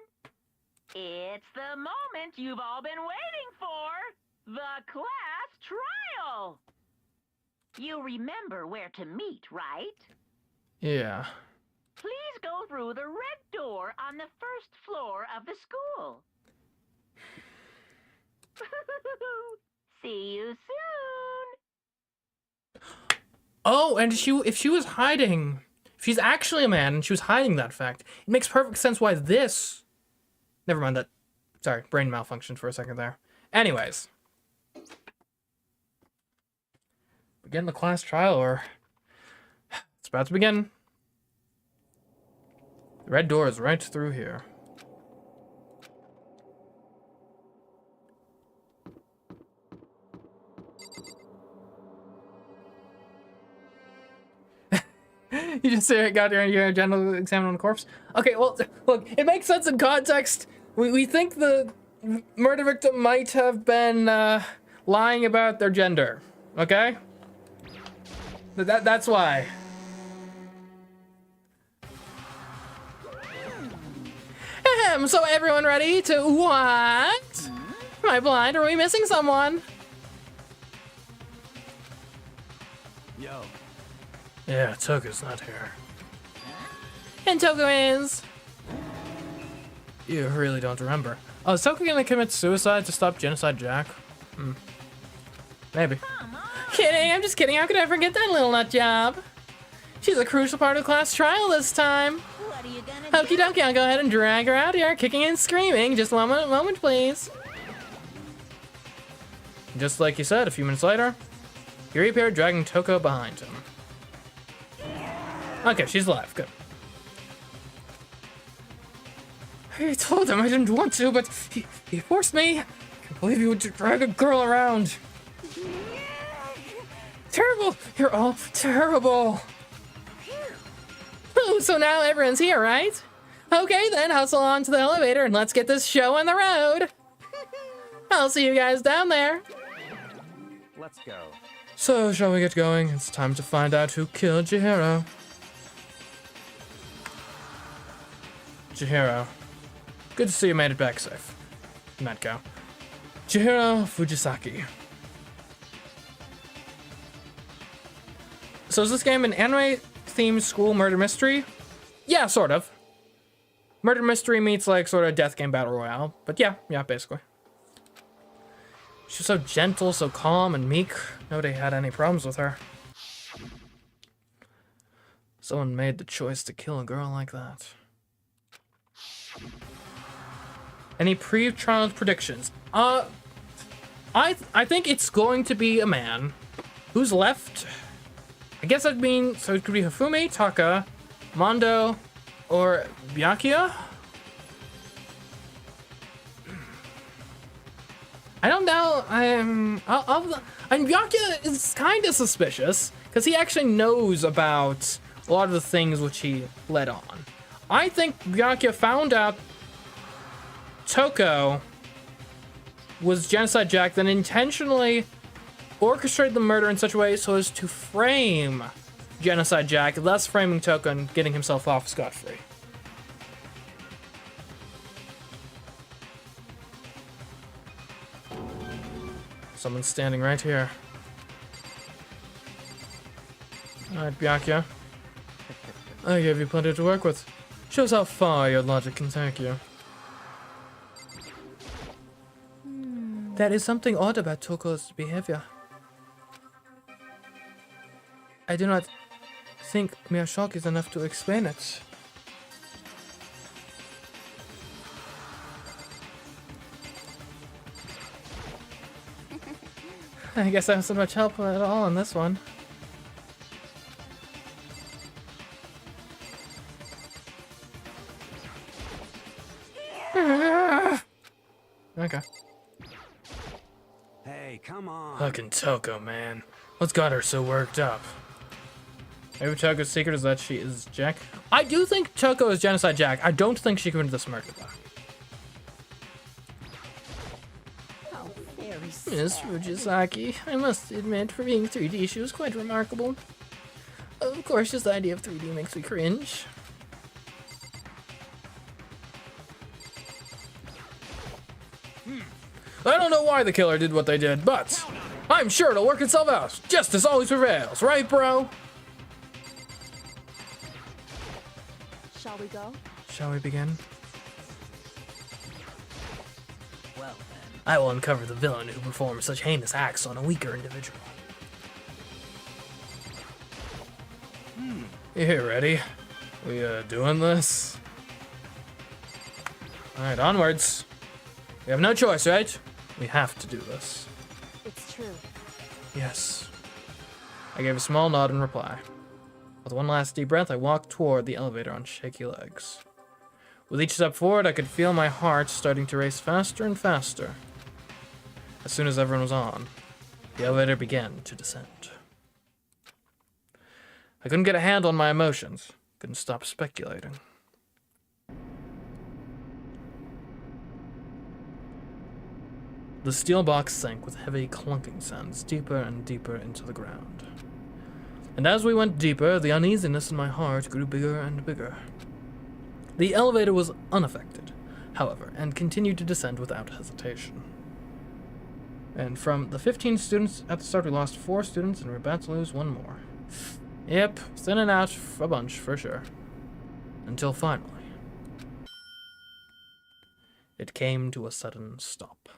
It's the moment you've all been waiting for. The class trial. You remember where to meet, right? Yeah. Please go through the red door on the first floor of the school. See you soon. Oh, and if she was hiding, if she's actually a man and she was hiding that fact, it makes perfect sense why this... Never mind that. Sorry, brain malfunctioned for a second there. Anyways. Begin the class trial, or... It's about to begin. The red door is right through here. You just got your genital exam on the corpse? Okay, well, look, it makes sense in context. We think the murder victim might have been lying about their gender, okay? That's why. Ahem, so everyone ready to what? Am I blind or are we missing someone? Yo. Yeah, Toku's not here. And Toku is... You really don't remember. Oh, is Toku gonna commit suicide to stop Genocide Jack? Maybe. Kidding, I'm just kidding. How could I forget that little nut job? She's a crucial part of the class trial this time. What are you gonna Okie dokie, I'll go ahead and drag her out here, kicking and screaming. Just one moment, please. Just like you said, a few minutes later, he reappeared, dragging Toko behind him. Okay, she's alive. Good. I told him I didn't want to, but he forced me. I can't believe you would drag a girl around. Terrible! You're all terrible! Ooh, so now everyone's here, right? Okay, then hustle on to the elevator and let's get this show on the road! I'll see you guys down there! Let's go. So, shall we get going? It's time to find out who killed Chihiro. Chihiro. Good to see you made it back safe. Natko. Chihiro Fujisaki. So is this game an anime-themed school murder mystery? Yeah, sort of. Murder mystery meets like sort of death game battle royale. But yeah, basically. She's so gentle, so calm and meek. Nobody had any problems with her. Someone made the choice to kill a girl like that. Any pre-trial predictions? I think it's going to be a man. Who's left? I guess that'd mean, so it could be Hifumi, Taka, Mondo, or Byakuya? I don't know. Byakuya is kind of suspicious because he actually knows about a lot of the things which he led on. I think Byakuya found out Toko was Genocide Jack, then intentionally orchestrated the murder in such a way so as to frame Genocide Jack, thus framing Toko and getting himself off scot-free. Someone's standing right here. Alright, Byakuya. I gave you plenty to work with. Shows how far your logic can take you. There is something odd about Toko's behavior. I do not think mere shock is enough to explain it. I guess I wasn't much help at all on this one. Okay. Hey, come on. Fucking Toko, man. What's got her so worked up? Maybe Toko's secret is that she is Jack? I do think Toko is Genocide Jack. I don't think she committed this murder, though. Oh, very Miss Fujisaki, I must admit, for being 3D, she was quite remarkable. Of course, just the idea of 3D makes me cringe. I don't know why the killer did what they did, but I'm sure it'll work itself out. Justice always prevails, right, bro? Shall we go? Shall we begin? Well then. I will uncover the villain who performs such heinous acts on a weaker individual. You ready? We doing this? Alright, onwards. We have no choice, right? We have to do this. It's true. Yes. I gave a small nod in reply. With one last deep breath, I walked toward the elevator on shaky legs. With each step forward, I could feel my heart starting to race faster and faster. As soon as everyone was on, the elevator began to descend. I couldn't get a handle on my emotions. Couldn't stop speculating. The steel box sank with heavy clunking sounds deeper and deeper into the ground. And as we went deeper, the uneasiness in my heart grew bigger and bigger. The elevator was unaffected, however, and continued to descend without hesitation. And from the 15 students at the start, we lost 4 students, and we're about to lose 1 more. Yep, thin and out a bunch, for sure. Until finally, it came to a sudden stop.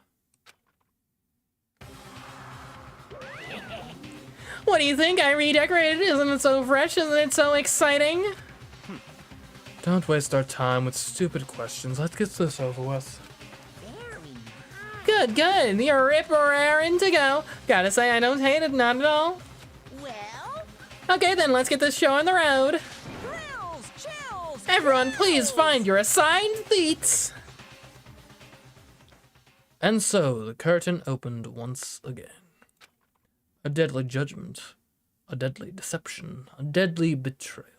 What do you think? I redecorated. Isn't it so fresh? Isn't it so exciting? Don't waste our time with stupid questions. Let's get this over with. very nice. Good, good. You're rip-raring to go. Gotta say, I don't hate it, not at all. Well, Okay, then let's get this show on the road. thrills, chills. Everyone, please find your assigned seats. And so the curtain opened once again. A deadly judgment, a deadly deception, a deadly betrayal,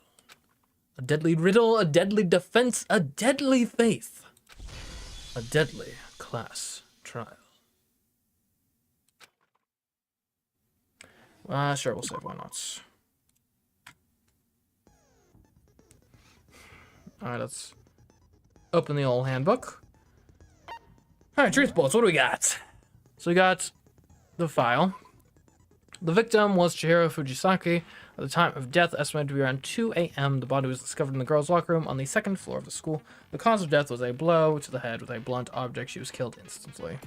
a deadly riddle, a deadly defense, a deadly faith, a deadly class trial. Sure, we'll save, why not? Alright, let's open the old handbook. Alright, truth bullets, what do we got? So we got the file. The victim was Chihiro Fujisaki. At the time of death, estimated to be around 2 a.m., the body was discovered in the girls' locker room on the second floor of the school. The cause of death was a blow to the head with a blunt object. She was killed instantly.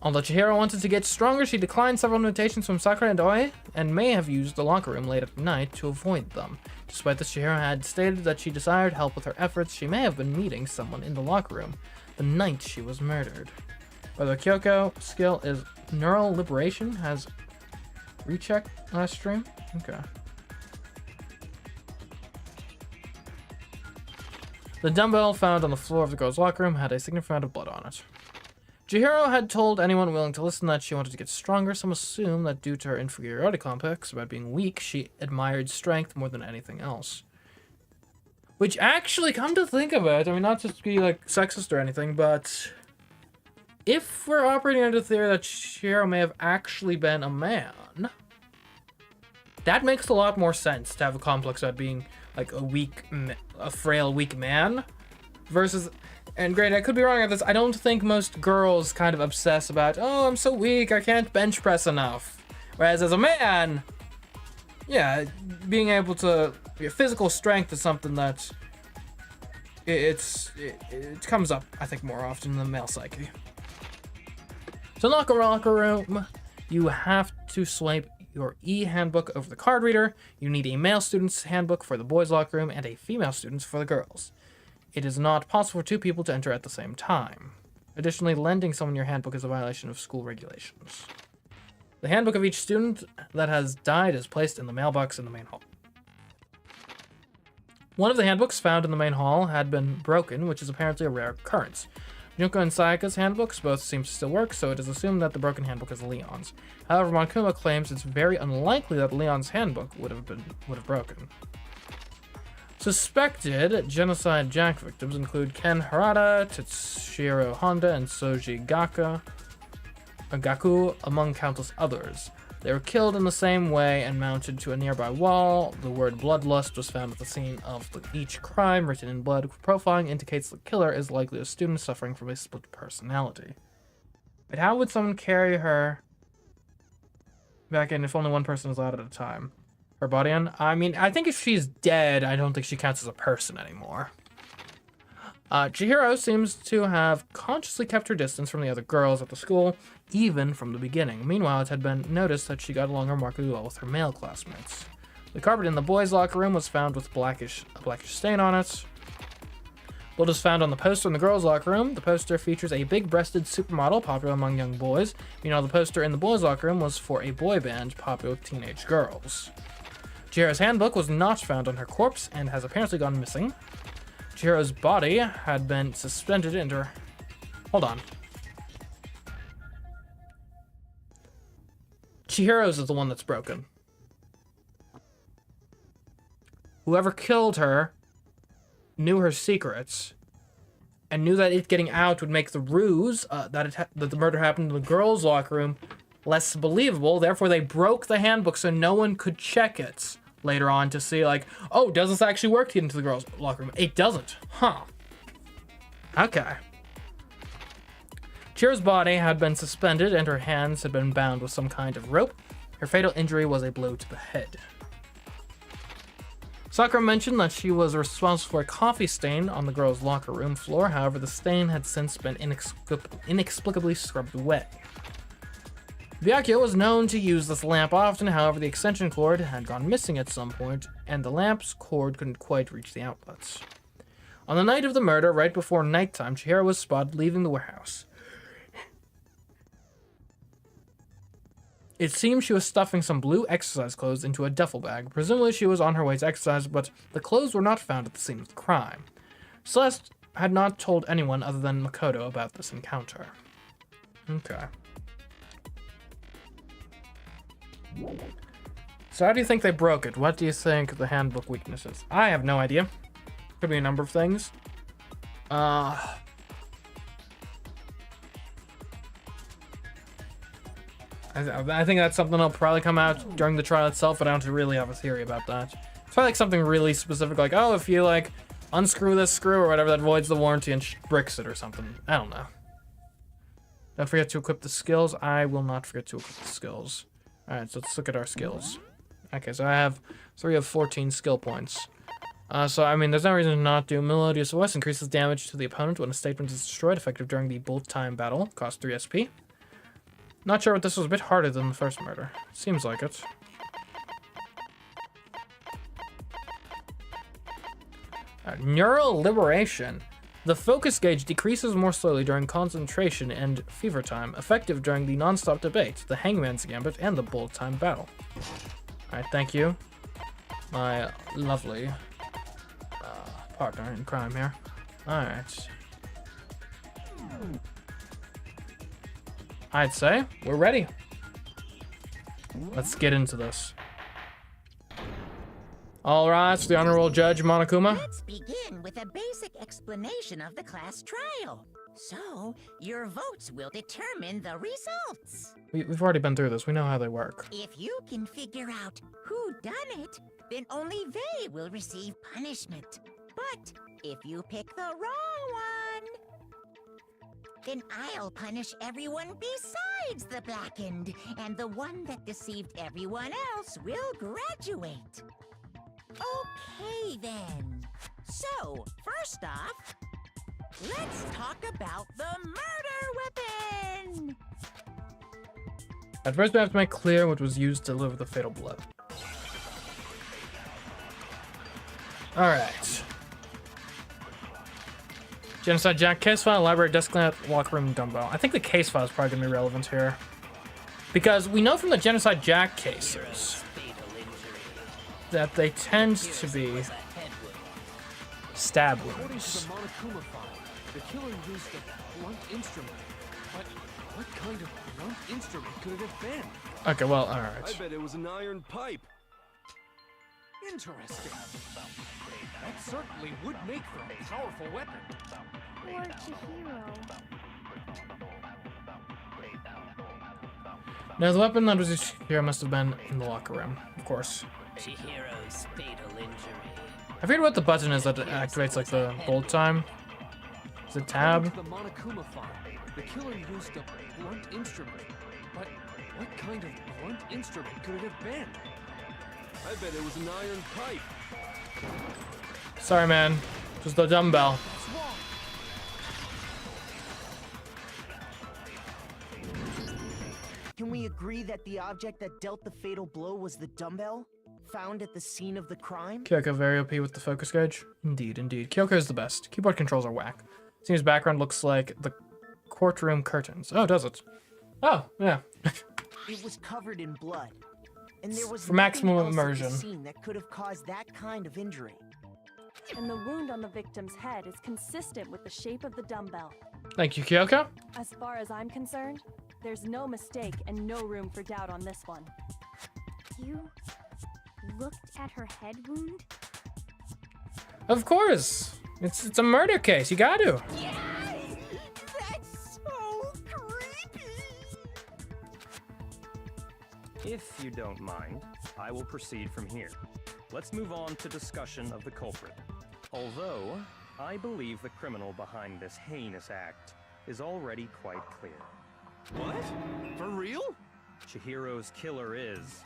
Although Chihiro wanted to get stronger, she declined several invitations from Sakura and Oi, and may have used the locker room late at night to avoid them. Despite this, Chihiro had stated that she desired help with her efforts. She may have been meeting someone in the locker room the night she was murdered. Whether Kyoko skill is neural liberation has recheck last stream? Okay. The dumbbell found on the floor of the girls' locker room had a significant amount of blood on it. Chihiro had told anyone willing to listen that she wanted to get stronger. Some assume that due to her inferiority complex about being weak, she admired strength more than anything else. Which actually, come to think of it, I mean, not just to be like sexist or anything, but if we're operating under the theory that Chihiro may have actually been a man, that makes a lot more sense to have a complex about being like a frail, weak man versus. And great, I could be wrong on this. I don't think most girls kind of obsess about, oh, I'm so weak, I can't bench press enough. Whereas as a man, yeah, being able to, your physical strength is something that it comes up, I think, more often in the male psyche. So in the locker room, you have to swipe your e-handbook over the card reader. You need a male student's handbook for the boys' locker room and a female student's for the girls. It is not possible for two people to enter at the same time. Additionally, lending someone your handbook is a violation of school regulations. The handbook of each student that has died is placed in the mailbox in the main hall. One of the handbooks found in the main hall had been broken, which is apparently a rare occurrence. Junko and Sayaka's handbooks both seem to still work, so it is assumed that the broken handbook is Leon's. However, Monkuma claims it's very unlikely that Leon's handbook would have broken. Suspected genocide jack victims include Ken Harada, Tetsuhiro Honda, and Soji Gaku, among countless others. They were killed in the same way and mounted to a nearby wall. The word bloodlust was found at the scene of each crime, written in blood. Profiling indicates the killer is likely a student suffering from a split personality. But how would someone carry her back in if only one person is allowed at a time? Her body in? I mean, I think if she's dead, I don't think she counts as a person anymore. Chihiro seems to have consciously kept her distance from the other girls at the school, even from the beginning. Meanwhile, it had been noticed that she got along remarkably well with her male classmates. The carpet in the boys' locker room was found with a blackish stain on it. Blood was found on the poster in the girls' locker room. The poster features a big-breasted supermodel popular among young boys. Meanwhile, the poster in the boys' locker room was for a boy band popular with teenage girls. Chihiro's handbook was not found on her corpse and has apparently gone missing. Chihiro's body had been suspended into her... Hold on. Chihiro's is the one that's broken. Whoever killed her knew her secrets and knew that it getting out would make the ruse that the murder happened in the girls' locker room less believable. Therefore, they broke the handbook so no one could check it later on to see, like, oh, does this actually work to get into the girls' locker room? It doesn't. Huh. Okay. Chihiro's body had been suspended and her hands had been bound with some kind of rope. Her fatal injury was a blow to the head. Sakura mentioned that she was responsible for a coffee stain on the girls' locker room floor. However, the stain had since been inexplicably scrubbed away. Byakuya was known to use this lamp often. However, the extension cord had gone missing at some point, and the lamp's cord couldn't quite reach the outlets. On the night of the murder, right before nighttime, Chihiro was spotted leaving the warehouse. It seems she was stuffing some blue exercise clothes into a duffel bag. Presumably she was on her way to exercise, but the clothes were not found at the scene of the crime. Celeste had not told anyone other than Makoto about this encounter. Okay. So how do you think they broke it? What do you think the handbook weakness is? I have no idea. Could be a number of things. I think that's something that'll probably come out during the trial itself, but I don't really have a theory about that. It's probably like something really specific, like, oh, if you like unscrew this screw or whatever, that voids the warranty and bricks it or something. I don't know. Don't forget to equip the skills. I will not forget to equip the skills. Alright, so let's look at our skills. Okay, so I have 3 of 14 skill points. So, I mean, there's no reason to not do Melodious Voice. Increases damage to the opponent when a statement is destroyed, effective during the bullet time battle. Cost 3 SP. Not sure, but this was a bit harder than the first murder. Seems like it. Neural Liberation. The focus gauge decreases more slowly during concentration and fever time, effective during the non-stop debate, the Hangman's Gambit, and the bullet time battle. Alright, thank you, my lovely partner in crime here. Alright. I'd say we're ready. Let's get into this. All right, the Honorable Judge Monokuma. Let's begin with a basic explanation of the class trial. So, your votes will determine the results. We've already been through this. We know how they work. If you can figure out who done it, then only they will receive punishment. But if you pick the wrong one, then I'll punish everyone besides the blackened, and the one that deceived everyone else will graduate. Okay, then. So, first off, let's talk about the murder weapon! At first, we have to make clear what was used to deliver the fatal blow. Alright. Genocide Jack case file, library, desk lamp, locker room, dumbbell. I think the case file is probably going to be relevant here. Because we know from the Genocide Jack cases that they tend to be stab wounds. The killer used a blunt instrument. But what kind of blunt instrument could it have been? Okay, well, alright. I bet it was an iron pipe. Interesting. That certainly would make for a powerful weapon. Or Chihiro. Now, the weapon that was used here must have been in the locker room, of course. Chihiro's fatal injury. I forget what the button is that activates like the hold time. Is it tab? The Monokuma file. The killer used a blunt instrument. But what kind of blunt instrument could it have been? I bet it was an iron pipe. Sorry, man. Just the dumbbell. Can we agree that the object that dealt the fatal blow was the dumbbell found at the scene of the crime? Kyoko very OP with the focus gauge. Indeed, indeed. Kyoko is the best. Keyboard controls are whack. Seems background looks like the courtroom curtains. Oh, does it? Oh, yeah. It was covered in blood, and there was For maximum nothing else at immersion. the scene that could have caused that kind of injury. And the wound on the victim's head is consistent with the shape of the dumbbell. Thank you, Kyoko. As far as I'm concerned, there's no mistake and no room for doubt on this one. You looked at her head wound? Of course. It's a murder case. You got to. Yes! That's so creepy! If you don't mind, I will proceed from here. Let's move on to discussion of the culprit. Although, I believe the criminal behind this heinous act is already quite clear. What? For real? Chihiro's killer is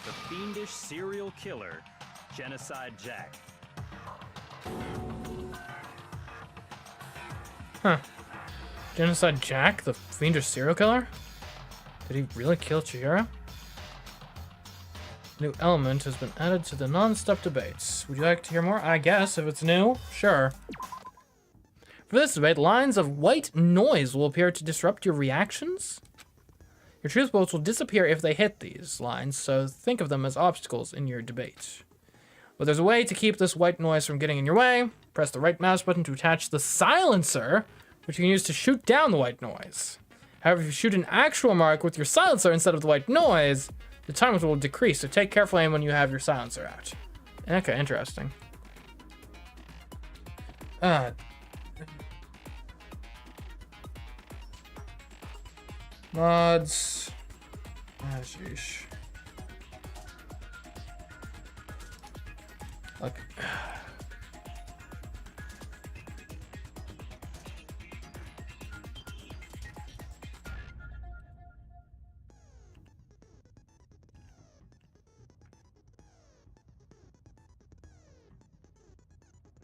the fiendish serial killer, Genocide Jack. Huh. Genocide Jack, the fiendish serial killer? Did he really kill Chihiro? New element has been added to the non-stop debates. Would you like to hear more? I guess, if it's new, sure. For this debate, lines of white noise will appear to disrupt your reactions. Your truth bolts will disappear if they hit these lines, so think of them as obstacles in your debate. But there's a way to keep this white noise from getting in your way. Press the right mouse button to attach the silencer, which you can use to shoot down the white noise. However, if you shoot an actual mark with your silencer instead of the white noise, the timer will decrease, so take careful aim when you have your silencer out. Okay, interesting. Mods. Sheesh. Look.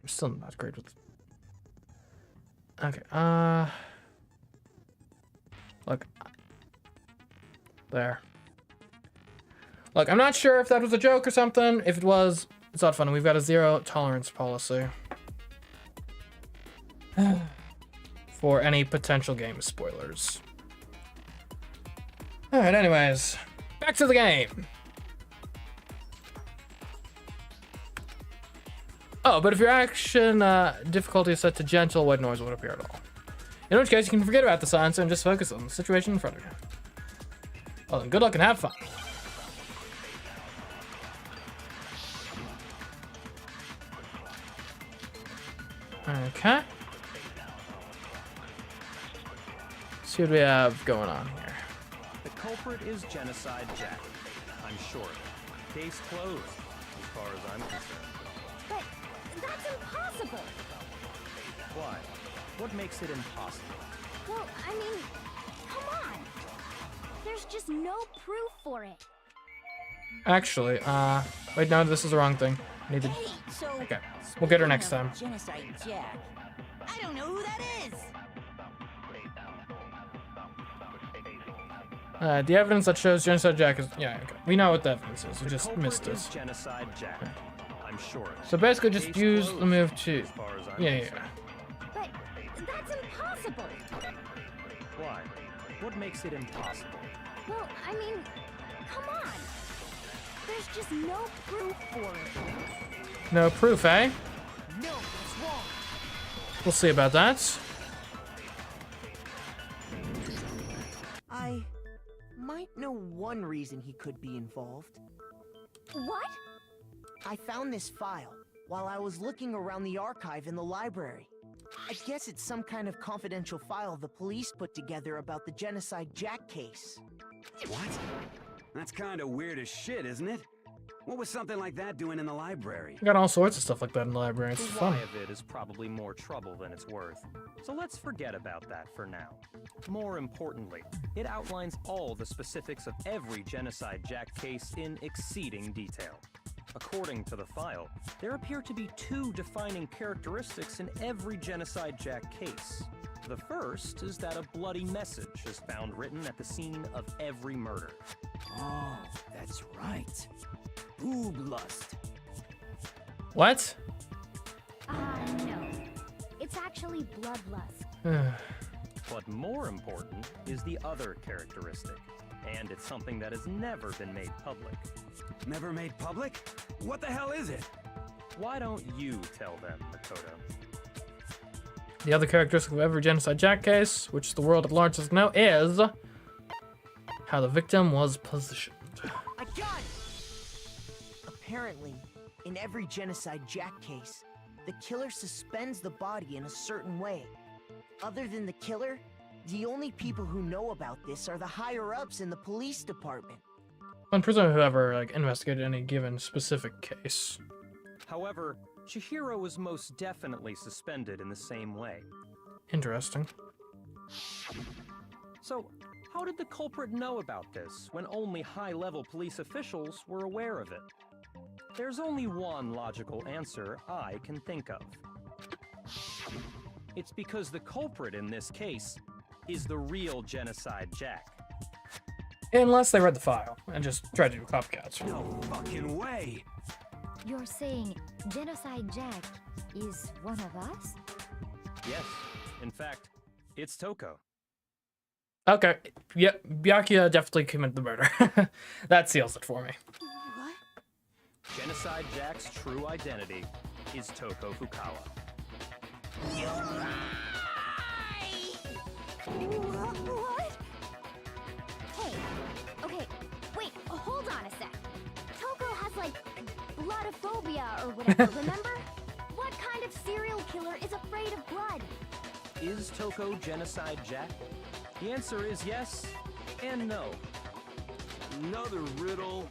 I'm still not great with. Okay. Look. There. Look, I'm not sure if that was a joke or something. If it was, it's not funny. We've got a zero tolerance policy for any potential game spoilers. Alright, anyways. Back to the game. Oh, but if your action difficulty is set to gentle, white noise won't appear at all. In which case, you can forget about the silencer and just focus on the situation in front of you. Well, then good luck and have fun. Okay. Let's see what we have going on here. The culprit is Genocide Jack. I'm sure. Case closed, as far as I'm concerned. But that's impossible. Why? What makes it impossible? Well, I mean, come on. There's just no proof for it. Actually, wait, no, this is the wrong thing. I need to... Hey, so Okay, we'll get her next time. Genocide Jack. I don't know who that is. The evidence that shows Genocide Jack is... Yeah, okay. We know what the evidence is. We just missed this. Genocide Jack. I'm sure. So basically just use the move to... Yeah. But that's impossible. Why? What makes it impossible? Well, I mean, come on. There's just no proof for it. No proof, eh? No, that's wrong. We'll see about that. I might know one reason he could be involved. What? I found this file while I was looking around the archive in the library. I guess it's some kind of confidential file the police put together about the Genocide Jack case. What? That's kind of weird as shit, isn't it? What was something like that doing in the library? We got all sorts of stuff like that in the library. It's The fun. why of it is probably more trouble than it's worth. So let's forget about that for now. More importantly, it outlines all the specifics of every Genocide Jack case in exceeding detail. According to the file, there appear to be two defining characteristics in every Genocide Jack case. The first is that a bloody message is found written at the scene of every murder. Oh, that's right. Boob lust. What? No. It's actually bloodlust. But more important is the other characteristic, and it's something that has never been made public. Never made public? What the hell is it? Why don't you tell them, Makoto? The other characteristic of every Genocide Jack case, which the world at large doesn't know, is how the victim was positioned. I got it! Apparently, in every Genocide Jack case, the killer suspends the body in a certain way. Other than the killer, the only people who know about this are the higher-ups in the police department. And presumably whoever investigated any given specific case. However, Chihiro was most definitely suspended in the same way. Interesting. So, how did the culprit know about this when only high-level police officials were aware of it? There's only one logical answer I can think of. It's because the culprit in this case is the real Genocide Jack. Unless they read the file and just tried to do copycats. No fucking way! You're saying Genocide Jack is one of us? Yes, in fact, it's Toko. Okay. Yep. Byakuya definitely committed the murder. That seals it for me. What? Genocide Jack's true identity is Toko Fukawa. You lie! What? Hey, okay, wait, hold on a sec. Toko has like bloodophobia or whatever, remember? What kind of serial killer is afraid of blood? Is Toko Genocide Jack? The answer is yes and no. Another riddle.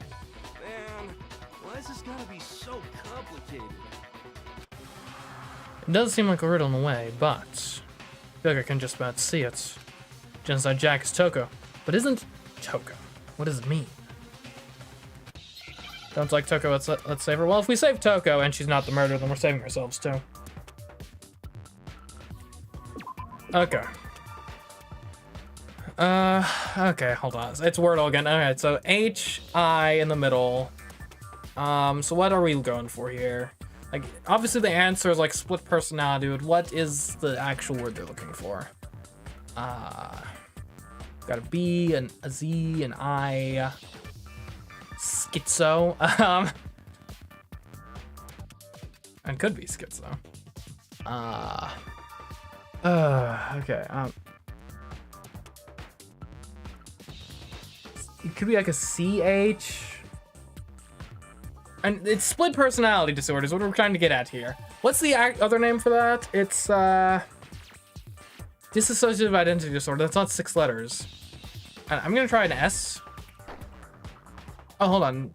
Man, why is this gotta be so complicated? It does seem like a riddle in a way, but I feel like I can just about see it. Genocide Jack is Toko, but isn't Toko. What does it mean? Don't like Toko, let's save her. Well, if we save Toko and she's not the murderer, then we're saving ourselves too. Okay. Okay, hold on. It's Wordle again. Alright, so H-I in the middle. So what are we going for here? Like, obviously the answer is like split personality, but what is the actual word they're looking for? Got a B, a Z, an I. Schizo. It could be schizo. Okay. It could be like a CH. And it's split personality disorder is what we're trying to get at here. What's the other name for that? It's dissociative identity disorder. That's not 6 letters. And I'm gonna try an S. Oh, hold on.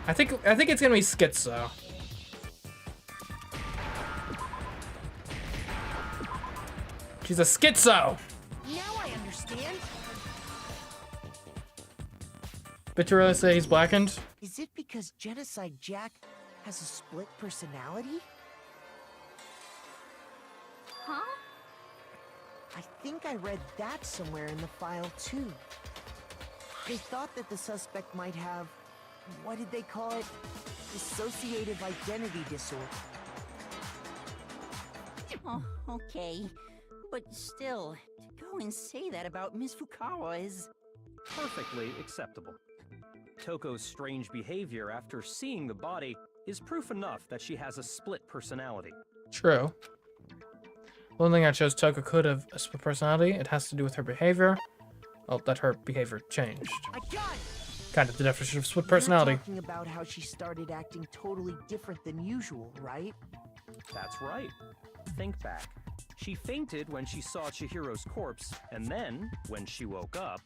I think it's gonna be schizo. She's a schizo. Now I understand. But you really say he's blackened? Is it because Genocide Jack has a split personality? Huh? I think I read that somewhere in the file too. They thought that the suspect might have, what did they call it? Dissociative identity disorder. Oh, okay. But still, to go and say that about Miss Fukawa is... Perfectly acceptable. Toko's strange behavior after seeing the body is proof enough that she has a split personality. True. One thing that shows Toko could have a split personality, it has to do with her behavior. Well, that her behavior changed. I got it! Kind of the definition of split personality. You're talking about how she started acting totally different than usual, right? That's right. Think back. She fainted when she saw Chihiro's corpse, and then, when she woke up...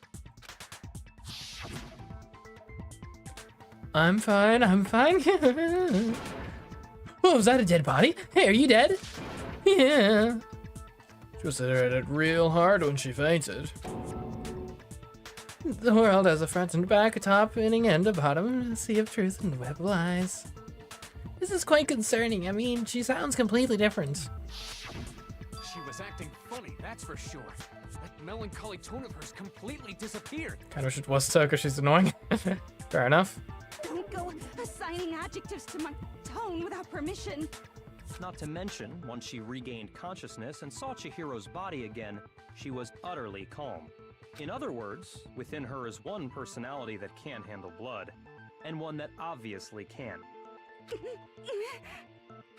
I'm fine, I'm fine. Oh, was that a dead body? Hey, are you dead? Yeah. She was hit it real hard when she fainted. The world has a front and back, a top, beginning, and a bottom, a sea of truth and a web of lies. This is quite concerning. I mean, she sounds completely different. She was acting funny, that's for sure. That melancholy tone of hers completely disappeared. Kind of wish it was Toko, she's annoying. Fair enough. Don't go assigning adjectives to my tone without permission. Not to mention, once she regained consciousness and saw Chihiro's body again, she was utterly calm. In other words, within her is one personality that can't handle blood, and one that obviously can.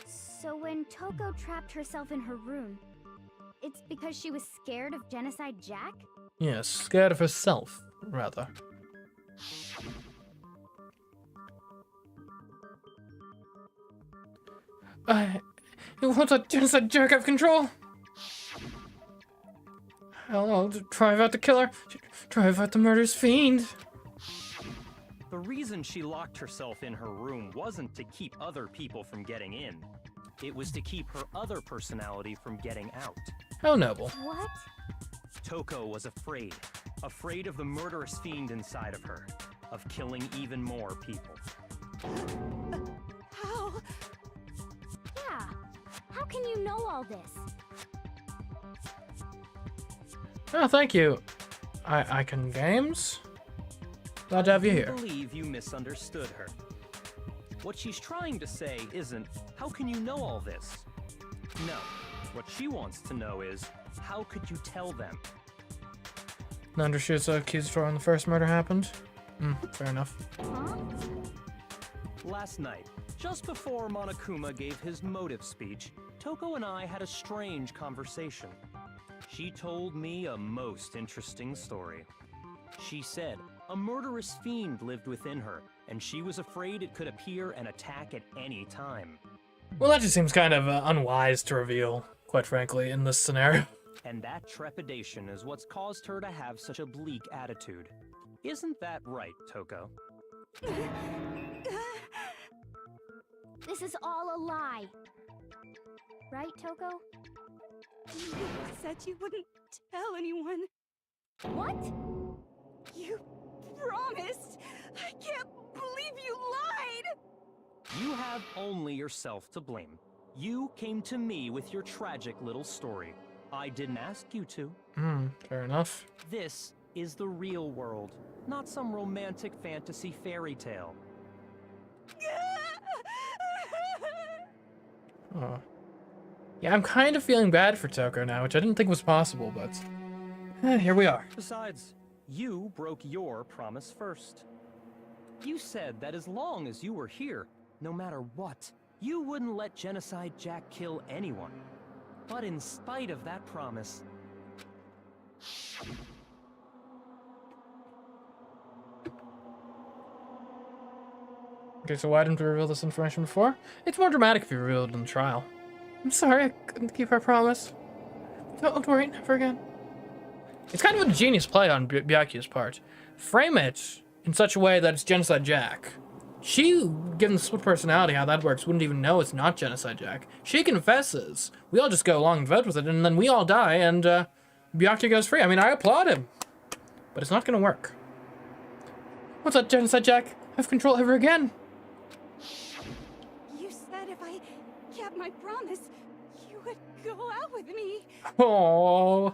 So when Toko trapped herself in her room, it's because she was scared of Genocide Jack? Yes, scared of herself, rather. You want a Genocide Jack have control? I'll drive out the killer, drive out the murderous fiend. The reason she locked herself in her room wasn't to keep other people from getting in. It was to keep her other personality from getting out. How noble. What? Toko was afraid. Afraid of the murderous fiend inside of her. Of killing even more people. How? Yeah. How can you know all this? Oh, thank you. Icon Games. Glad to have you here. I believe you misunderstood her. What she's trying to say isn't, how can you know all this? No. What she wants to know is, how could you tell them? None undershoots accused her when the first murder happened. Fair enough. Last night, just before Monokuma gave his motive speech, Toko and I had a strange conversation. She told me a most interesting story. She said a murderous fiend lived within her, and she was afraid it could appear and attack at any time. Well, that just seems kind of unwise to reveal, quite frankly, in this scenario. And that trepidation is what's caused her to have such a bleak attitude. Isn't that right, Toko? This is all a lie. Right, Toko? You said you wouldn't tell anyone. What? You promised! I can't believe you lied! You have only yourself to blame. You came to me with your tragic little story. I didn't ask you to. Fair enough. This is the real world, not some romantic fantasy fairy tale. Oh. Yeah, I'm kind of feeling bad for Toko now, which I didn't think was possible, but here we are. Besides, you broke your promise first. You said that as long as you were here, no matter what, you wouldn't let Genocide Jack kill anyone. But in spite of that promise... Okay, so why didn't we reveal this information before? It's more dramatic if you revealed it in the trial. I'm sorry I couldn't keep our promise. Don't worry, never again. It's kind of a genius play on Byakuya's part. Frame it in such a way that it's Genocide Jack. She, given the split personality, how that works, wouldn't even know it's not Genocide Jack. She confesses. We all just go along and vote with it, and then we all die, and Byakuya goes free. I mean, I applaud him. But it's not gonna work. What's up, Genocide Jack? I have control ever again. You said if I kept my promise, you would go out with me. Oh.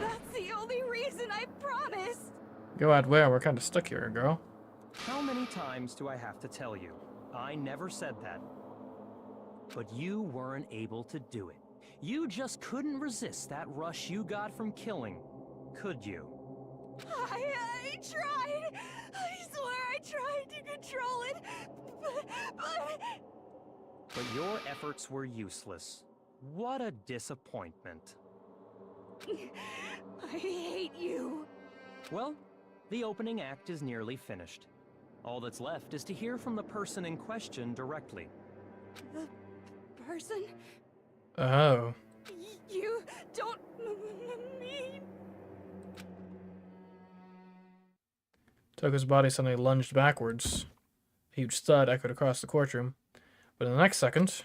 That's the only reason I promised. Go out where? We're kind of stuck here, girl. How many times do I have to tell you? I never said that. But you weren't able to do it. You just couldn't resist that rush you got from killing, could you? I tried. I swear I tried to control it, But your efforts were useless. What a disappointment. I hate you. Well, the opening act is nearly finished. All that's left is to hear from the person in question directly. The person? Oh. You don't mean... Toko's body suddenly lunged backwards. A huge thud echoed across the courtroom. But in the next second...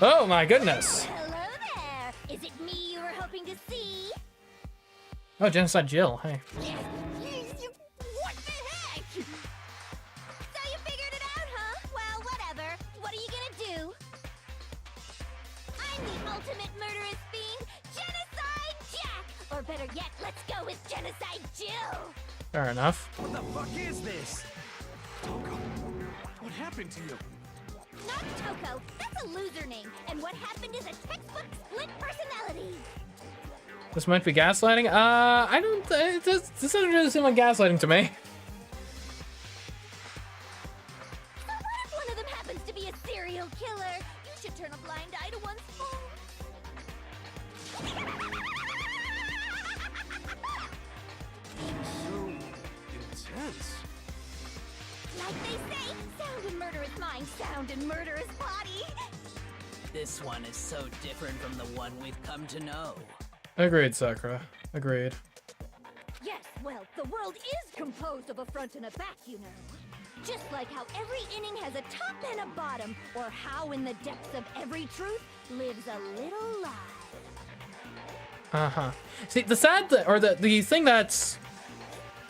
Oh my goodness! Hello there! Is it me you were hoping to see? Oh, Genocide Jill, hey. What the heck? So you figured it out, huh? Well, whatever. What are you gonna do? I'm the ultimate murderous fiend, Genocide Jack! Or better yet, let's go with Genocide Jill! Fair enough. What the fuck is this? Toko, what happened to you? Not Toko, that's a loser name, and what happened is a textbook split personality. This might be gaslighting? I don't... this doesn't really seem like gaslighting to me. So what if one of them happens to be a serial killer? You should turn a blind eye to one's fault. So intense. Like they say, sound in murderous mind, sound in murderous body. This one is so different from the one we've come to know. Agreed, Sakura. Agreed. Yes, well, the world is composed of a front and a back, you know. Just like how every inning has a top and a bottom, or how in the depths of every truth lives a little lie. Uh-huh. See, the sad thing, or the thing that's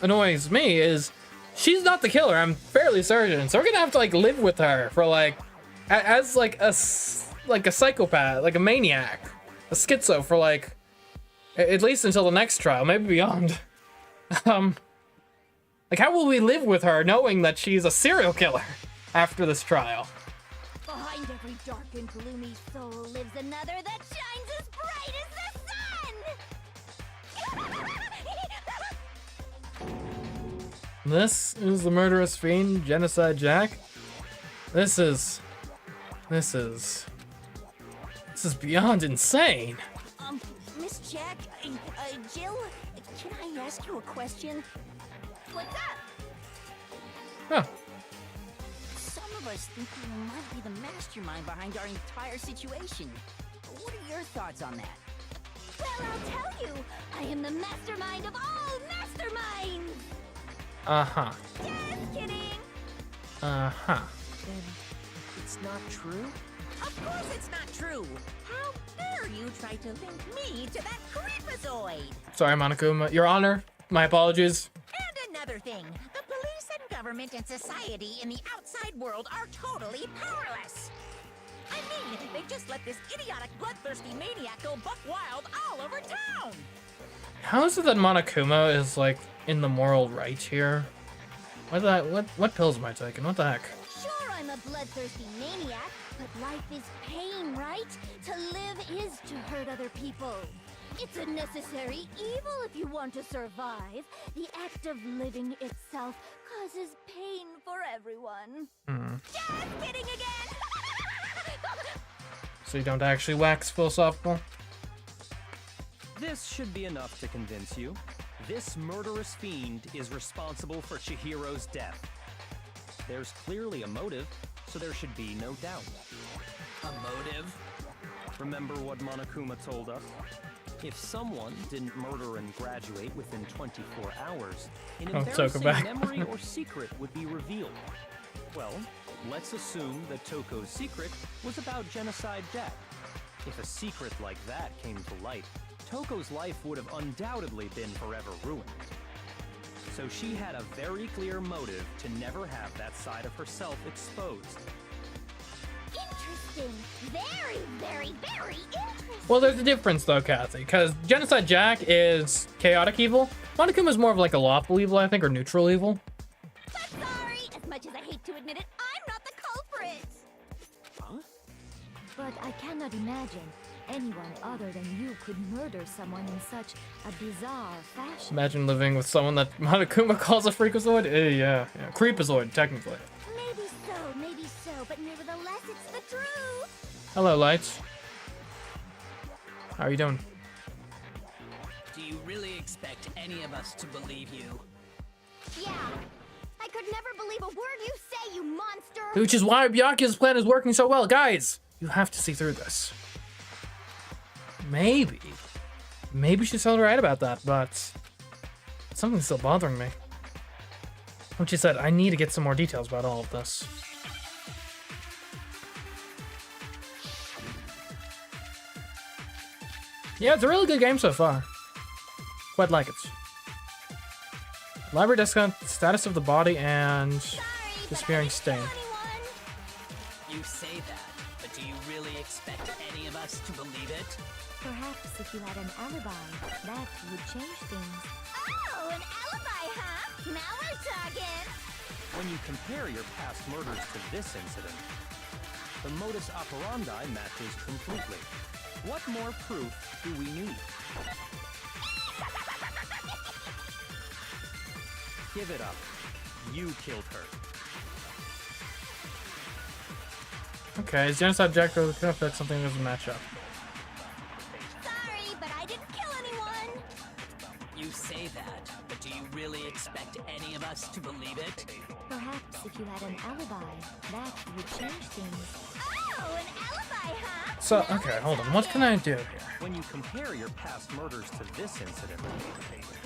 annoys me is she's not the killer, I'm fairly certain. So we're gonna have to, like, live with her for, like, as, like, a psychopath, like a maniac, a schizo for, like, at least until the next trial, maybe beyond. Like, how will we live with her knowing that she's a serial killer after this trial? Behind every dark and gloomy soul lives another that shines as bright as the sun! This is the murderous fiend, Genocide Jack. This is beyond insane. Miss Jack, Jill, can I ask you a question? What's up? Huh. Some of us think you might be the mastermind behind our entire situation. What are your thoughts on that? Well, I'll tell you. I am the mastermind of all masterminds! Uh-huh. Just kidding! Uh-huh. Then it's not true? Of course it's not true. How dare you try to link me to that creepazoid? Sorry, Monokuma. Your Honor, my apologies. And another thing, the police and government and society in the outside world are totally powerless. I mean, they just let this idiotic, bloodthirsty maniac go buck wild all over town. How is it that Monokuma is, like, in the moral right here? What pills am I taking? What the heck? Sure, I'm a bloodthirsty maniac, but life is pain, right? To live is to hurt other people. It's a necessary evil if you want to survive. The act of living itself causes pain for everyone. Just kidding again! So you don't actually wax philosophical? This should be enough to convince you. This murderous fiend is responsible for Chihiro's death. There's clearly a motive, so there should be no doubt. A motive? Remember what Monokuma told us? If someone didn't murder and graduate within 24 hours, an embarrassing memory or secret would be revealed. Well, let's assume that Toko's secret was about Genocide Jack. If a secret like that came to light, Toko's life would have undoubtedly been forever ruined. So she had a very clear motive to never have that side of herself exposed. Interesting. Very, very, very interesting. Well, there's a difference though, Kathy, because Genocide Jack is chaotic evil. Monokuma is more of like a lawful evil, I think, or neutral evil. But sorry, as much as I hate to admit it, I'm not the culprit. Huh? But I cannot imagine anyone other than you could murder someone in such a bizarre fashion. Imagine living with someone that Monokuma calls a freakazoid. Yeah. Creepazoid, technically. Maybe so, but nevertheless, it's the truth. Hello, Lights. How are you doing? Do you really expect any of us to believe you? Yeah. I could never believe a word you say, you monster. Which is why Byakuya's plan is working so well. Guys, you have to see through this. Maybe she's totally right about that, but something's still bothering me. When she said, I need to get some more details about all of this. Yeah, it's a really good game so far. Quite like it. Library discount, status of the body, and disappearing stain. You say that, but do you really expect any of us to believe it? Perhaps if you had an alibi, that would change things. Oh, an alibi, huh? Now we're talking! When you compare your past murders to this incident, the modus operandi matches completely. What more proof do we need? Give it up. You killed her. Okay, is Genocide Jack really gonna affect something that doesn't match up? Sorry, but I didn't kill anyone! You say that, but do you really expect any of us to believe it? Perhaps if you had an alibi, that would change things. Oh, an alibi, huh? So, okay, hold on. What can I do here? When you compare your past murders to this incident,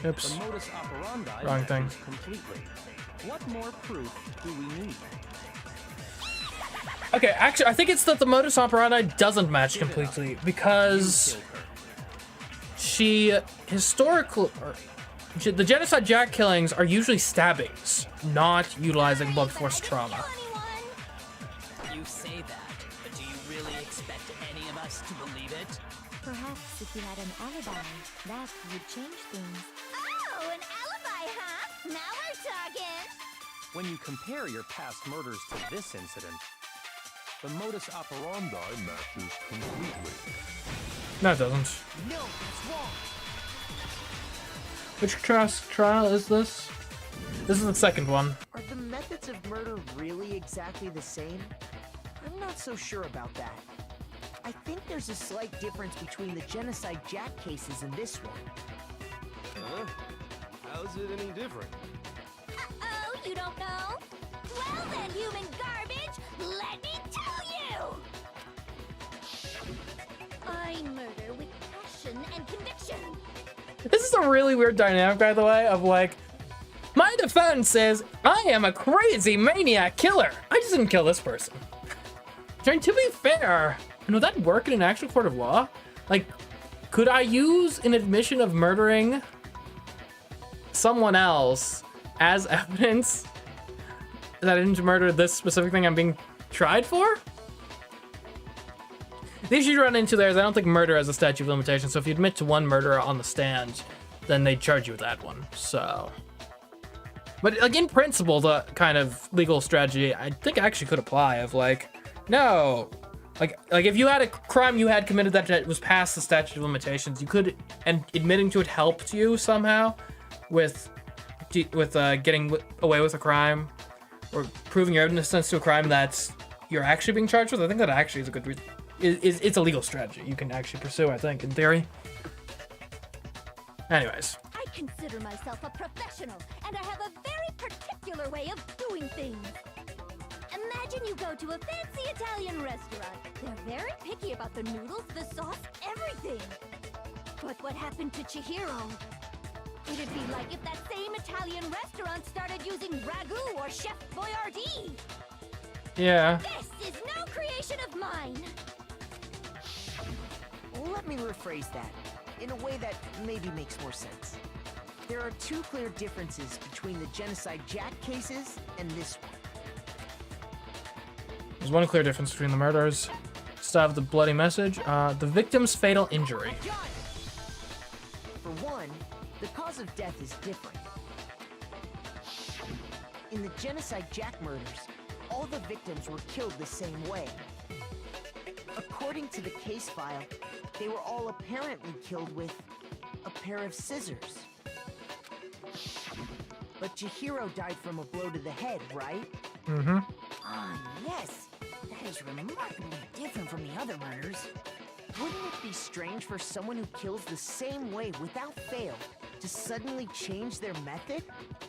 Oops. the modus operandi Wrong thing. matches completely. What more proof do we need? Okay, actually, I think it's that the modus operandi doesn't match completely because the Genocide Jack killings are usually stabbings, not utilizing blunt force trauma. You say that, but do you really expect any of us to believe it? Perhaps if you had an alibi, that would change things. Oh, an alibi, huh? Now we're talking. When you compare your past murders to this incident, the modus operandi matches completely. No, it doesn't. No, it's wrong. Which trial is this? This is the second one. Are the methods of murder really exactly the same? I'm not so sure about that. I think there's a slight difference between the Genocide Jack cases and this one. Huh? How's it any different? Uh-oh, you don't know? Well then, human garbage, let me tell you! I murder with passion and conviction. This is a really weird dynamic, by the way, of like, my defense is I am a crazy maniac killer. I just didn't kill this person. I mean, to be fair, would that work in an actual court of law? Like, could I use an admission of murdering someone else as evidence that I didn't murder this specific thing I'm being tried for? The issue you run into there is I don't think murder has a statute of limitations, so if you admit to one murder on the stand, then they charge you with that one, so. But like in principle, the kind of legal strategy I think actually could apply of like, no, like if you had a crime you had committed that was past the statute of limitations, you could, and admitting to it helped you somehow with getting away with a crime or proving your innocence to a crime that you're actually being charged with. I think that actually is a good it's a legal strategy you can actually pursue, I think, in theory. Anyways. I consider myself a professional, and I have a very particular way of doing things. Imagine you go to a fancy Italian restaurant. They're very picky about the noodles, the sauce, everything. But what happened to Chihiro? It'd be like if that same Italian restaurant started using ragu or Chef Boyardee. Yeah. This is no creation of mine. Let me rephrase that in a way that maybe makes more sense. There are two clear differences between the Genocide Jack cases and this one. There's one clear difference between the murders. Style of the bloody message. The victim's fatal injury. For one, the cause of death is different. In the Genocide Jack murders, all the victims were killed the same way. According to the case file, they were all apparently killed with a pair of scissors. But Chihiro died from a blow to the head, right? Mm-hmm. Ah, yes. That is remarkably different from the other murders. Wouldn't it be strange for someone who kills the same way without fail to suddenly change their method?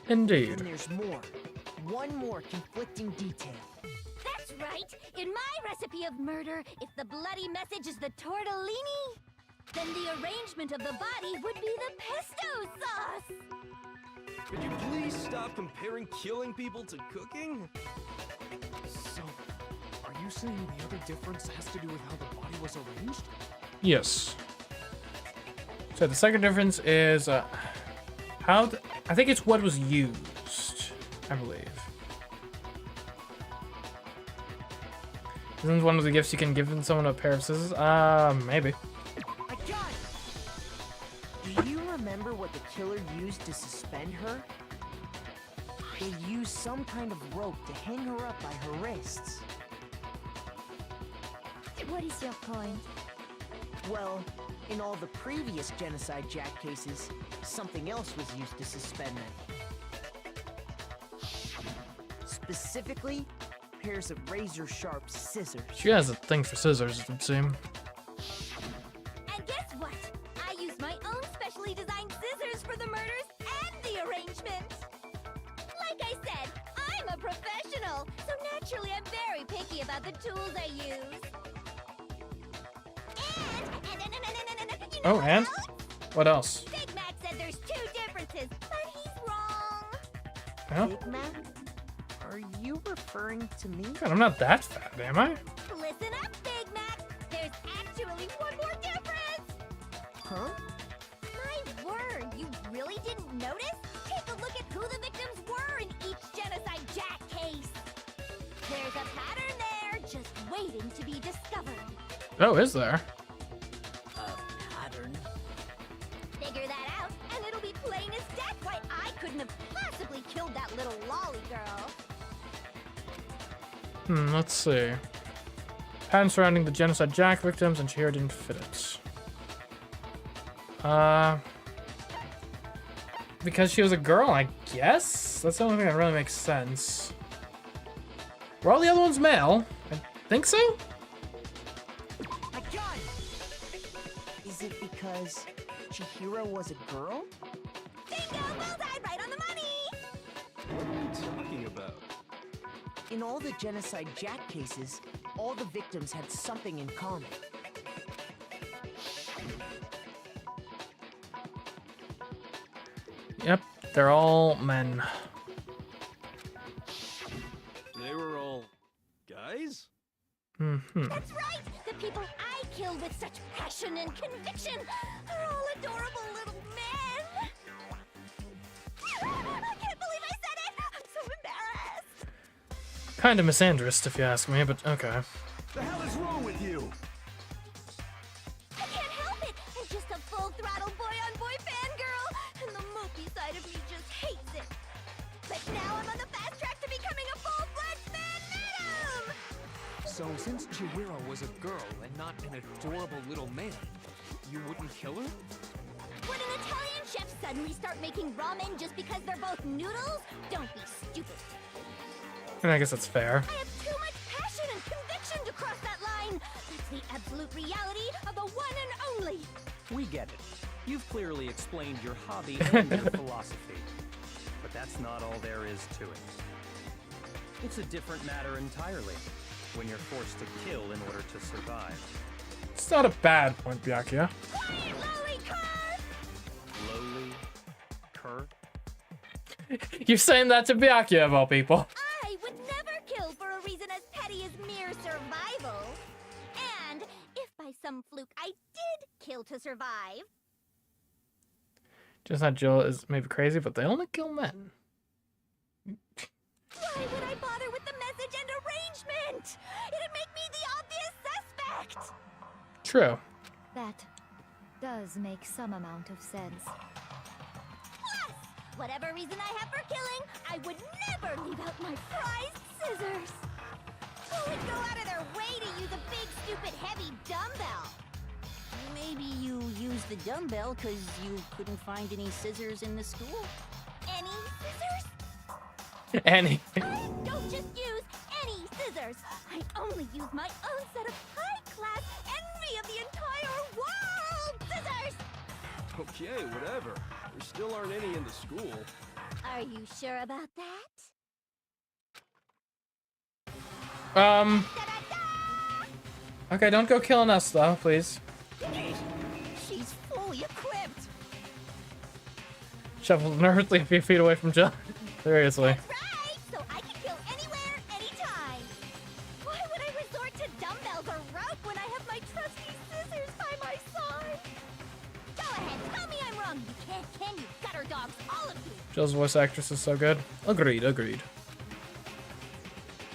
Indeed. And there's more. One more conflicting detail. That's right! In my recipe of murder, if the bloody message is the tortellini, then the arrangement of the body would be the pesto sauce! Could you please stop comparing killing people to cooking? So, are you saying the other difference has to do with how the body was arranged? Yes. So the second difference is I think it's what was used, I believe. Isn't one of the gifts you can give someone a pair of scissors? Maybe. I got it! Do you remember what the killer used to suspend her? They used some kind of rope to hang her up by her wrists. What is your point? Well, in all the previous Genocide Jack cases, something else was used to suspend them. Specifically, pairs of razor-sharp scissors. She has a thing for scissors, it would seem. And guess what? I use my own specially designed scissors for the murders and the arrangement. Like I said, I'm a professional, so naturally I'm very picky about the tools I use. And Oh, and? What else? Big Mac said there's two differences, but he's wrong. Well, Big Mac? Are you referring to me? God, I'm not that fat, am I? Listen up, Big Mac. There's actually one more difference. Huh? My word, you really didn't notice? Take a look at who the victims were in each Genocide Jack case. There's a pattern there, just waiting to be discovered. Oh, is there? Figure that out, and it'll be plain as death why I couldn't have possibly definitely killed that little lolly girl. Let's see. Pattern surrounding the genocide Jack victims, and Chihiro didn't fit it. Because she was a girl, I guess? That's the only thing that really makes sense. Were all the other ones male? I think so? My gun! Is it because Chihiro was a girl? Bingo! Bullseye! Right on the money! What are you talking about? In all the genocide Jack cases, all the victims had something in common. Yep, they're all men. They were all guys? That's right! The people I killed with such passion and conviction are all adorable little men! I can't believe I said it! I'm so embarrassed! Kind of misandrist, if you ask me, but okay. The hell is wrong with you? I can't help it! I'm just a full-throttle boy-on-boy fangirl, and the mopey side of me just hates it. But now I'm on the fast track to becoming a full-fledged fan madam! So since Chihiro was a girl and not an adorable little man, you wouldn't kill her? Would an Italian chef suddenly start making ramen just because they're both noodles? Don't be stupid. And I guess that's fair. I have too much passion and conviction to cross that line. That's the absolute reality of the one and only. We get it. You've clearly explained your hobby and your philosophy. But that's not all there is to it. It's a different matter entirely when you're forced to kill in order to survive. It's not a bad point, Byakuya. Quiet, lowly cur! Lowly cur? You're saying that to Byakuya, of all people. I would never kill for a reason as petty as mere survival. And if by some fluke I did kill to survive, Just not Jill is maybe crazy, but they only kill men. why would I bother with the message and arrangement? It'd make me the obvious suspect. True. That does make some amount of sense. Plus, whatever reason I have for killing, I would never leave out my prized scissors. Who would go out of their way to use a big, stupid, heavy dumbbell? Maybe you used the dumbbell because you couldn't find any scissors in the school? Any scissors? Any. I don't just use any scissors. I only use my own set of high-class envy of the entire world scissors. Okay, whatever. There still aren't any in the school. Are you sure about that? Okay, don't go killing us, though, please. She's fully equipped. Shuffle nervously a few feet away from Jill. Seriously. Right, so I can kill anywhere, anytime. Why would I resort to dumbbells or rope when I have my trusty scissors by my side? Go ahead, tell me I'm wrong. You can't, can you? Gutter dogs, all of you. Jill's voice actress is so good. Agreed, agreed.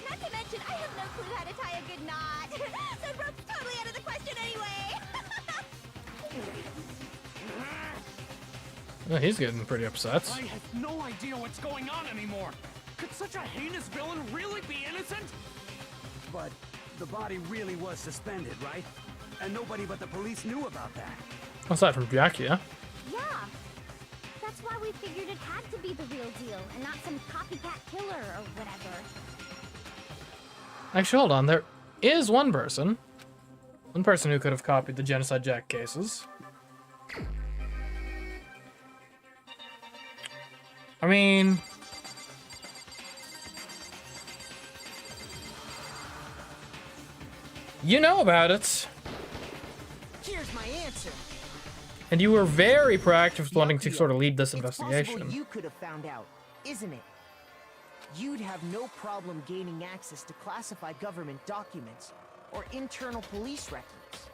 Not to mention, I have no clue how to tie a good knot. So rope's totally out of the question anyway. Oh, he's getting pretty upset. I have no idea what's going on anymore. Could such a heinous villain really be innocent? But the body really was suspended, right? And nobody but the police knew about that. Aside from Byakuya. Yeah. That's why we figured it had to be the real deal and not some copycat killer or whatever. Actually, hold on. There is one person who could have copied the Genocide Jack cases. I mean, you know about it. Here's my answer. And you were very proactive with wanting to Byakuya, sort of lead this it's investigation. possible you could have found out, isn't it? You'd have no problem gaining access to classified government documents or internal police records.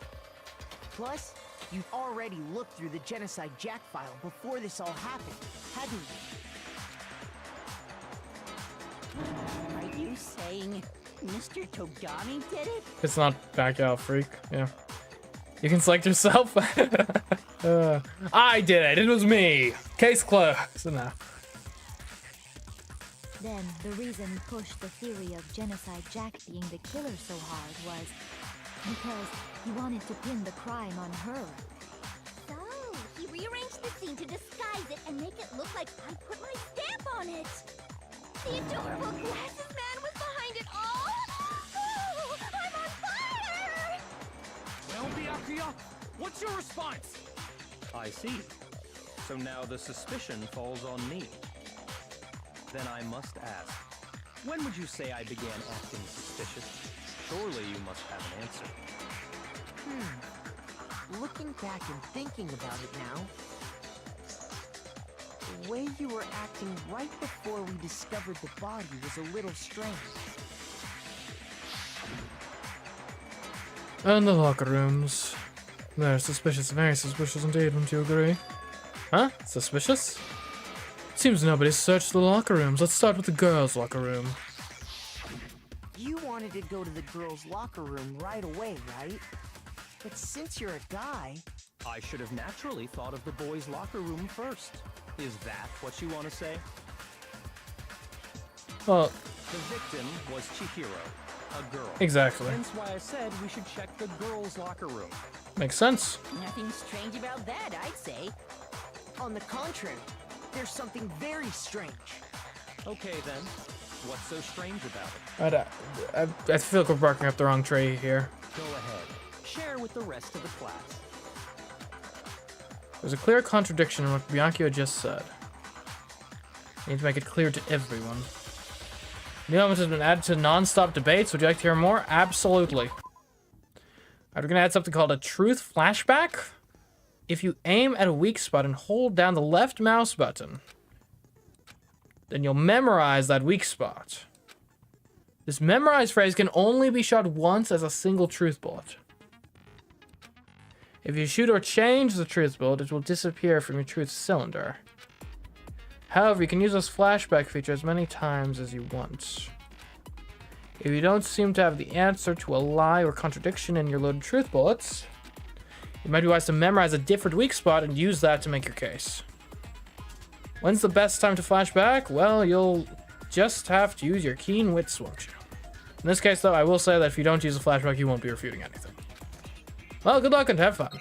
Plus, you'd already looked through the Genocide Jack file before this all happened, hadn't you? Are you saying Mr. Togami did it? It's not back out, freak. Yeah. You can select yourself. I did it. It was me. Case closed. No. Then the reason he pushed the theory of Genocide Jack being the killer so hard was because he wanted to pin the crime on her. So, he rearranged the scene to disguise it and make it look like I put my stamp on it. The adorable glasses man was behind it all. Oh, I'm on fire! Well, Byakuya, what's your response? I see. So now the suspicion falls on me. Then I must ask, when would you say I began acting suspicious? Surely you must have an answer. Looking back and thinking about it now, the way you were acting right before we discovered the body was a little strange. And the locker rooms. They're suspicious, very suspicious indeed, wouldn't you agree? Huh? Suspicious? Seems nobody's searched the locker rooms. Let's start with the girls' locker room. You wanted to go to the girls' locker room right away, right? But since you're a guy... I should have naturally thought of the boys' locker room first. Is that what you want to say? Well, the victim was Chihiro, a girl. Exactly. Hence why I said we should check the girls' locker room. Makes sense. Nothing strange about that, I'd say. On the contrary, there's something very strange. Okay then, what's so strange about it? I feel like we're barking up the wrong tree here. Go ahead, share with the rest of the class. There's a clear contradiction in what Byakuya just said. I need to make it clear to everyone. New elements have been added to non-stop debates. Would you like to hear more? Absolutely. We're going to add something called a truth flashback. If you aim at a weak spot and hold down the left mouse button, then you'll memorize that weak spot. This memorized phrase can only be shot once as a single truth bullet. If you shoot or change the truth bullet, it will disappear from your truth cylinder. However, you can use this flashback feature as many times as you want. If you don't seem to have the answer to a lie or contradiction in your loaded truth bullets, it might be wise to memorize a different weak spot and use that to make your case. When's the best time to flashback? Well, you'll just have to use your keen wits, won't you? In this case, though, I will say that if you don't use a flashback, you won't be refuting anything. Well, good luck and have fun.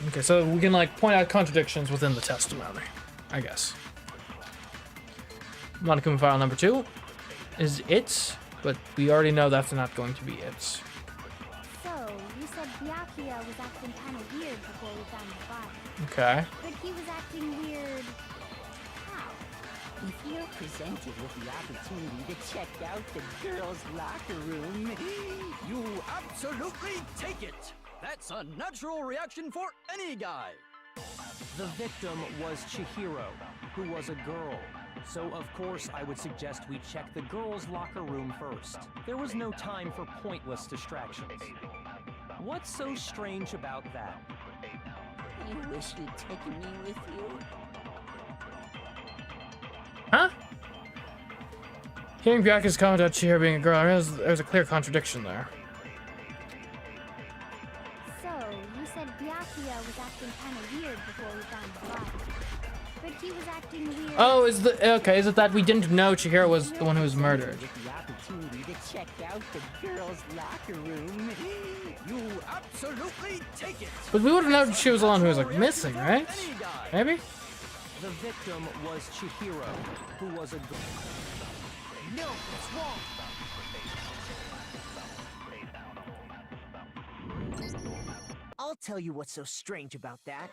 Okay, so we can, like, point out contradictions within the testimony, I guess. Monokuma file number 2 is it, but we already know that's not going to be it. So, you said Byakuya was acting kind of weird before we found the body. Okay. But he was acting weird... how? If you're presented with the opportunity to check out the girls' locker room, You absolutely take it! That's a natural reaction for any guy! The victim was Chihiro, who was a girl. So of course I would suggest we check the girls' locker room first. There was no time for pointless distractions. What's so strange about that? I wish you'd taken me with you. Huh? Hearing Byakuya's comment about Chihiro being a girl, I realized there's a clear contradiction there. So, you said Byakuya was acting kind of weird before we found the body. But he was acting weird... Oh, is it that we didn't know Chihiro was the one who was murdered? With the opportunity to check out the girls' locker room, You absolutely take it! But we would have known she was the one who was, like, missing, right? Maybe? The victim was Chihiro, who was a girl. No, it's wrong. I'll tell you what's so strange about that.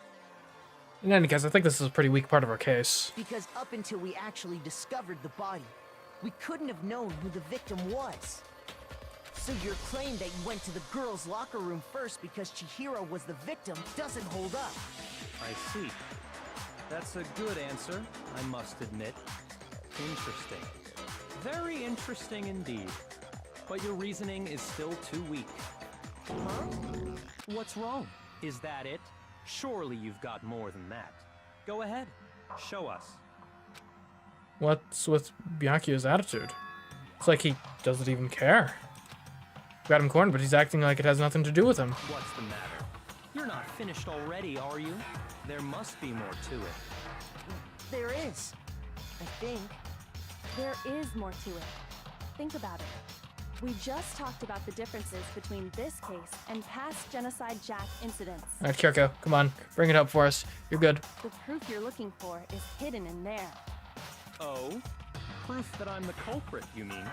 In any case, I think this is a pretty weak part of our case. Because up until we actually discovered the body, we couldn't have known who the victim was. So your claim that you went to the girls' locker room first because Chihiro was the victim doesn't hold up. I see. That's a good answer, I must admit. Interesting. Very interesting indeed. But your reasoning is still too weak. Huh? What's wrong? Is that it? Surely you've got more than that. Go ahead. Show us. What's with Byakuya's attitude? It's like he doesn't even care. Got him cornered, but he's acting like it has nothing to do with him. What's the matter? You're not finished already, are you? There must be more to it. There is, I think. There is more to it. Think about it. We just talked about the differences between this case and past Genocide Jack incidents. All right, Kirko, come on, bring it up for us. You're good. The proof you're looking for is hidden in there. Oh? Proof that I'm the culprit, you mean?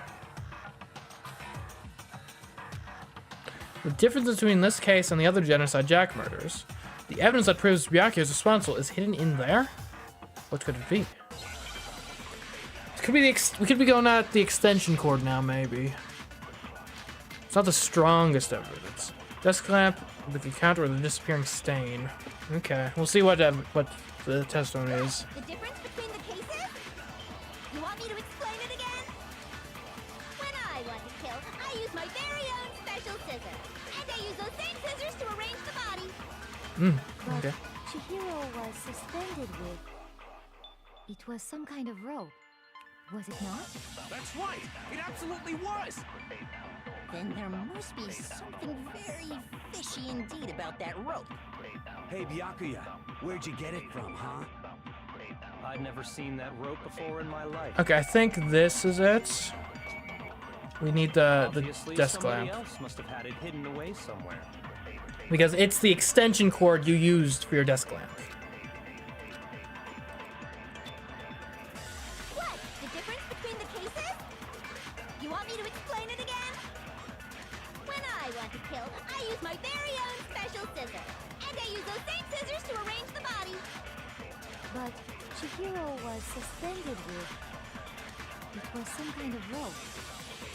The difference between this case and the other Genocide Jack murders, the evidence that proves Byakuya is responsible is hidden in there? What could it be? It could be we could be going at the extension cord now, maybe. It's not the strongest evidence. Desk lamp, the counter, or the disappearing stain. Okay, we'll see what the testimony is. The difference between the cases? You want me to explain it again? When I want to kill, I use my very own special scissors. And I use those same scissors to arrange the body. Okay. Chihiro was suspended with... It was some kind of rope. Was it not? That's right! It absolutely was! Then there must be something very fishy indeed about that rope. Hey, Byakuya, where'd you get it from, huh? I'd never seen that rope before in my life. Okay, I think this is it. We need the Obviously, desk somebody lamp. else must have had it hidden away somewhere. Because it's the extension cord you used for your desk lamp. What? The difference between the cases? You want me to explain it again? When I want to kill, I use my very own special scissors. And I use those same scissors to arrange the body. But Chihiro was suspended with... It was some kind of rope.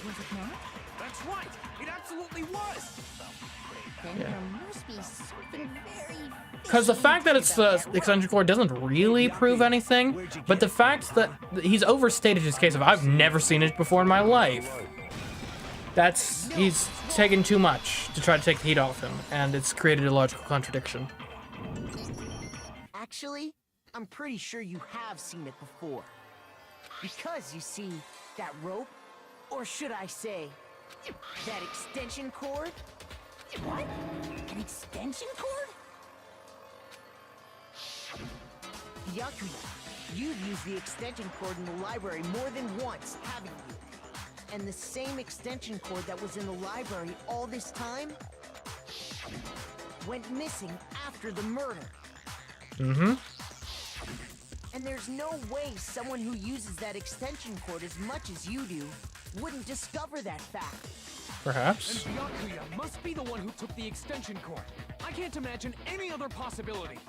Was it not? That's right! It absolutely was! Then there must be something very Because the fact that it's the extension cord doesn't really prove anything, but the fact that he's overstated his case of I've never seen it before in my life. He's taken too much to try to take the heat off him, and it's created a logical contradiction. Actually, I'm pretty sure you have seen it before. Because, you see, that rope, or should I say, that extension cord? What? An extension cord? Byakuya, you've used the extension cord in the library more than once, haven't you? And the same extension cord that was in the library all this time went missing after the murder. Mm-hmm. And there's no way someone who uses that extension cord as much as you do wouldn't discover that fact. Perhaps. And Byakuya must be the one who took the extension cord. I can't imagine any other possibility.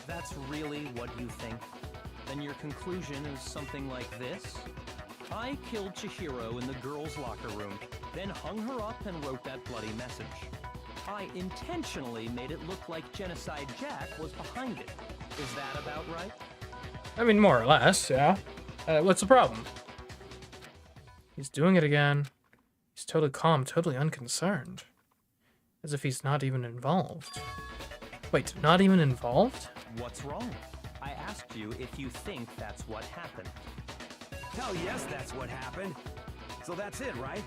That's really what you think? Then your conclusion is something like this? I killed Chihiro in the girls' locker room, then hung her up and wrote that bloody message. I intentionally made it look like Genocide Jack was behind it. Is that about right? I mean, more or less, yeah. What's the problem? He's doing it again. He's totally calm, totally unconcerned. As if he's not even involved. Wait, not even involved? What's wrong? I asked you if you think that's what happened. Hell yes, that's what happened. So that's it, right?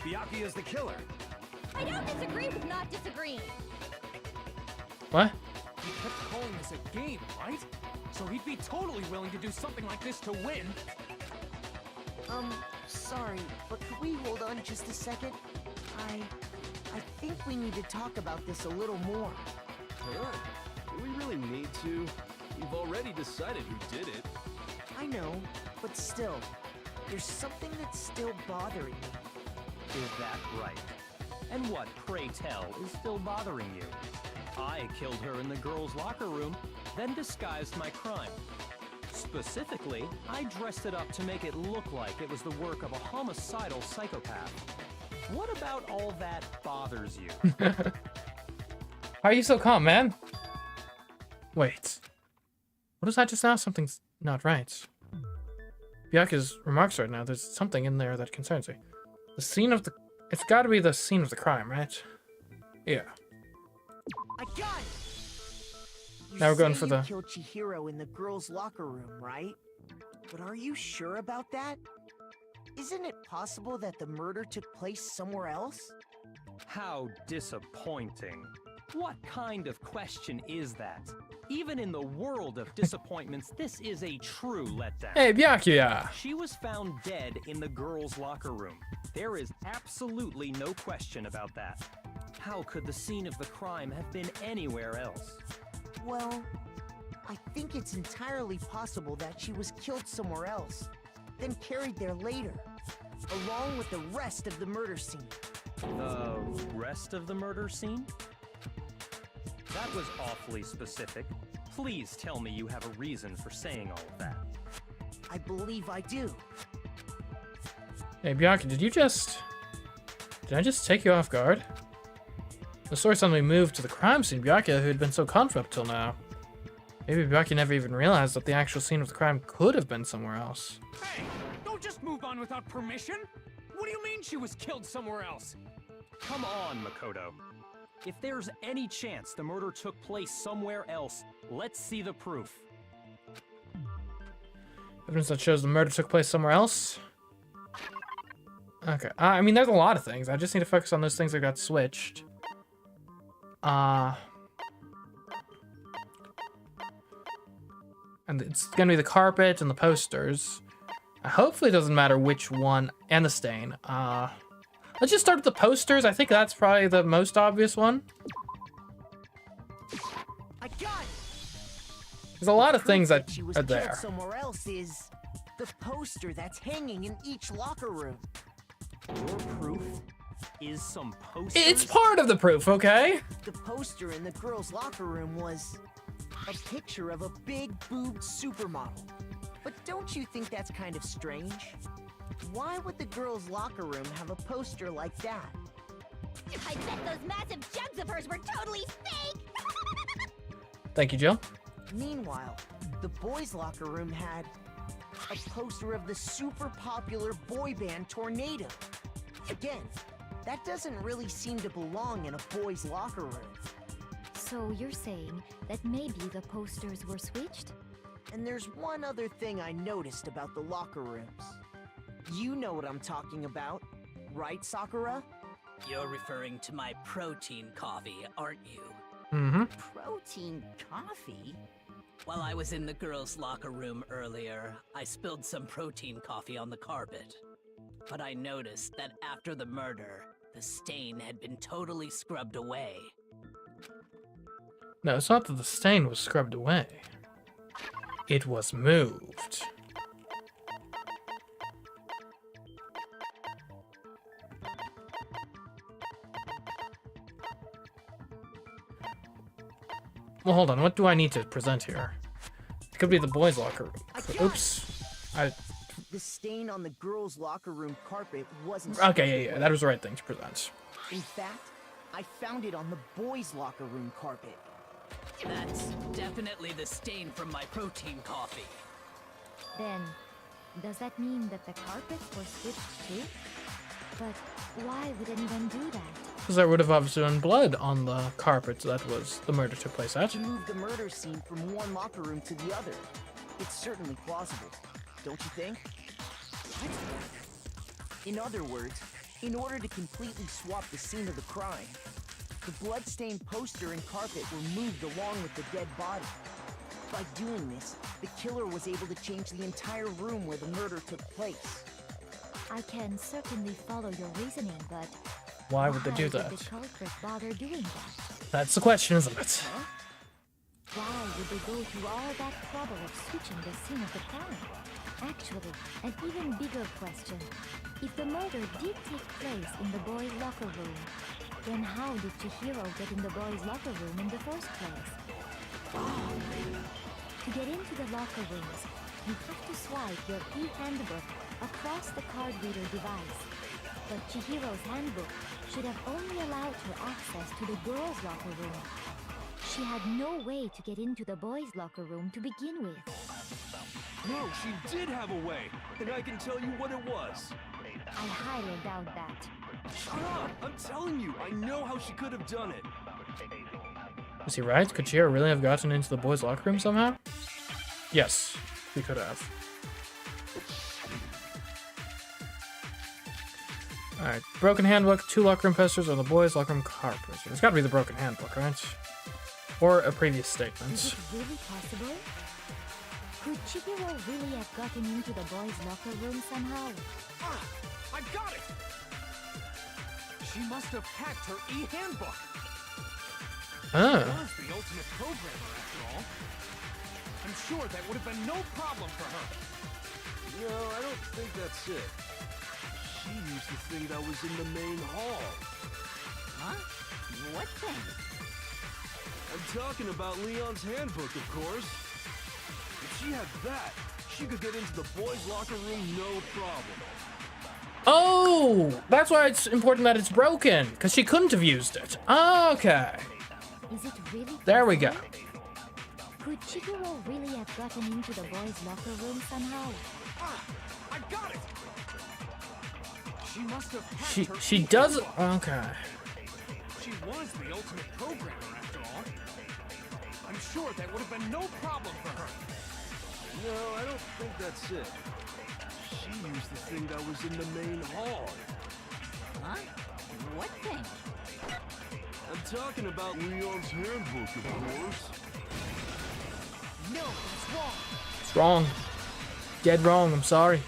Byakuya's the killer. I don't disagree with not disagreeing. What? He kept calling this a game, right? So he'd be totally willing to do something like this to win. Sorry, but could we hold on just a second? I think we need to talk about this a little more. Huh? Do we really need to? We've already decided who did it. I know, but still, there's something that's still bothering me. Is that right? And what, pray tell, is still bothering you? I killed her in the girls' locker room, then disguised my crime. Specifically, I dressed it up to make it look like it was the work of a homicidal psychopath. What about all that bothers you? Why are you so calm, man? Wait. What was that just now? Something's not right. Byakuya's remarks right now, there's something in there that concerns me. The scene of the... It's gotta be the scene of the crime, right? Yeah. I got it! You Now we're going say for you the... killed Chihiro in the girls' locker room, right? But are you sure about that? Isn't it possible that the murder took place somewhere else? How disappointing. What kind of question is that? Even in the world of disappointments, this is a true letdown. Hey, Byakuya! She was found dead in the girls' locker room. There is absolutely no question about that. How could the scene of the crime have been anywhere else? Well, I think it's entirely possible that she was killed somewhere else, then carried there later, along with the rest of the murder scene. The rest of the murder scene? That was awfully specific. Please tell me you have a reason for saying all of that. I believe I do. Hey, Byakuya, did I just take you off guard? The story suddenly moved to the crime scene, Byakuya, who had been so confident up till now. Maybe Byakuya never even realized that the actual scene of the crime could have been somewhere else. Hey, don't just move on without permission! What do you mean she was killed somewhere else? Come on, Makoto. If there's any chance the murder took place somewhere else, let's see the proof. Evidence that shows the murder took place somewhere else? Okay, I mean, there's a lot of things. I just need to focus on those things that got switched. And it's gonna be the carpet and the posters. Hopefully it doesn't matter which one, and the stain. Let's just start with the posters. I think that's probably the most obvious one. I got it. There's a lot of things that she was are killed there. somewhere else is the poster that's hanging in each locker room. Your proof is some posters? It's part of the proof, okay? The poster in the girls' locker room was a picture of a big boobed supermodel. But don't you think that's kind of strange? Why would the girls' locker room have a poster like that? I bet those massive jugs of hers were totally fake! Thank you, Jill. Meanwhile, the boys' locker room had a poster of the super popular boy band Tornado. Again, that doesn't really seem to belong in a boys' locker room. So you're saying that maybe the posters were switched? And there's one other thing I noticed about the locker rooms. You know what I'm talking about, right, Sakura? You're referring to my protein coffee, aren't you? Mm-hmm. Protein coffee? While I was in the girls' locker room earlier, I spilled some protein coffee on the carpet. But I noticed that after the murder, the stain had been totally scrubbed away. No, it's not that the stain was scrubbed away. It was moved. Well, hold on. What do I need to present here? It could be the boys' locker room. Oops. The stain on the girls' locker room carpet wasn't... Okay, yeah, that was the right thing to present. In fact, I found it on the boys' locker room carpet. That's definitely the stain from my protein coffee. Then, does that mean that the carpets were switched too? But why would anyone do that? Because there would have obviously been blood on the carpet that was the murder took place at. To move the murder scene from one locker room to the other. It's certainly plausible, don't you think? What? In other words, in order to completely swap the scene of the crime, the blood-stained poster and carpet were moved along with the dead body. By doing this, the killer was able to change the entire room where the murder took place. I can certainly follow your reasoning, but why would they do why that? would the culprit bother doing that? That's the question, isn't it? Huh? Why would they go through all that trouble of switching the scene of the crime? Actually, an even bigger question. If the murder did take place in the boys' locker room, then how did Chihiro get in the boys' locker room in the first place? To get into the locker rooms, you have to swipe your e-handbook across the card reader device. But Chihiro's handbook should have only allowed her access to the girls' locker room. She had no way to get into the boys' locker room to begin with. No, she did have a way, and I can tell you what it was. I highly doubt that. Shut up! I'm telling you, I know how she could have done it. Is he right? Could Chihiro really have gotten into the boys' locker room somehow? Yes, he could have. Alright, broken handbook, 2 locker room posters, or the boys' locker room car poster. It's gotta be the broken handbook, right? Or a previous statement. Is it really possible? Could Chihiro really have gotten into the boys' locker room somehow? Ah, I got it! She must have hacked her e-handbook. Oh. She was the ultimate programmer, after all. I'm sure that would have been no problem for her. No, I don't think that's it. She used the thing that was in the main hall. Huh? What thing? I'm talking about Leon's handbook, of course. If she had that, she could get into the boys' locker room no problem. Oh! That's why it's important that it's broken, because she couldn't have used it. Okay. Is it really There we go. possible? Could Chihiro really have gotten into the boys' locker room somehow? Ah, I got it! She must have hacked her She e-handbook. does. Okay. She was the ultimate programmer, after all. I'm sure that would have been no problem for her. No, I don't think that's it. She used the thing that was in the main hall. Huh? What thing? I'm talking about Leon's handbook, of course. No, it's wrong. It's wrong. Dead wrong. I'm sorry.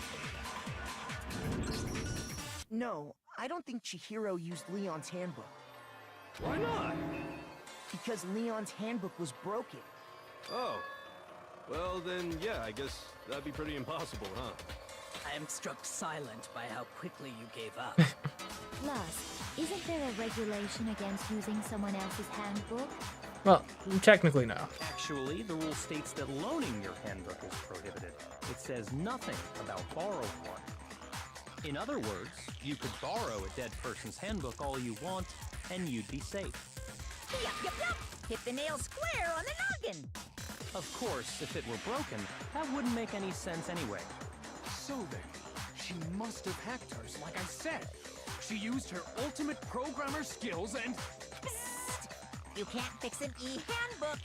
No, I don't think Chihiro used Leon's handbook. Why not? Because Leon's handbook was broken. Oh. Well, then, yeah, I guess that'd be pretty impossible, huh? I am struck silent by how quickly you gave up. Plus, isn't there a regulation against using someone else's handbook? Well, technically no. Actually, the rule states that loaning your handbook is prohibited. It says nothing about borrowing one. In other words, you could borrow a dead person's handbook all you want, and you'd be safe. Yup. Hit the nail square on the noggin. Of course, if it were broken, that wouldn't make any sense anyway. So then, she must have hacked hers, like I said. She used her ultimate programmer skills and... Psst. You can't fix an e-handbook.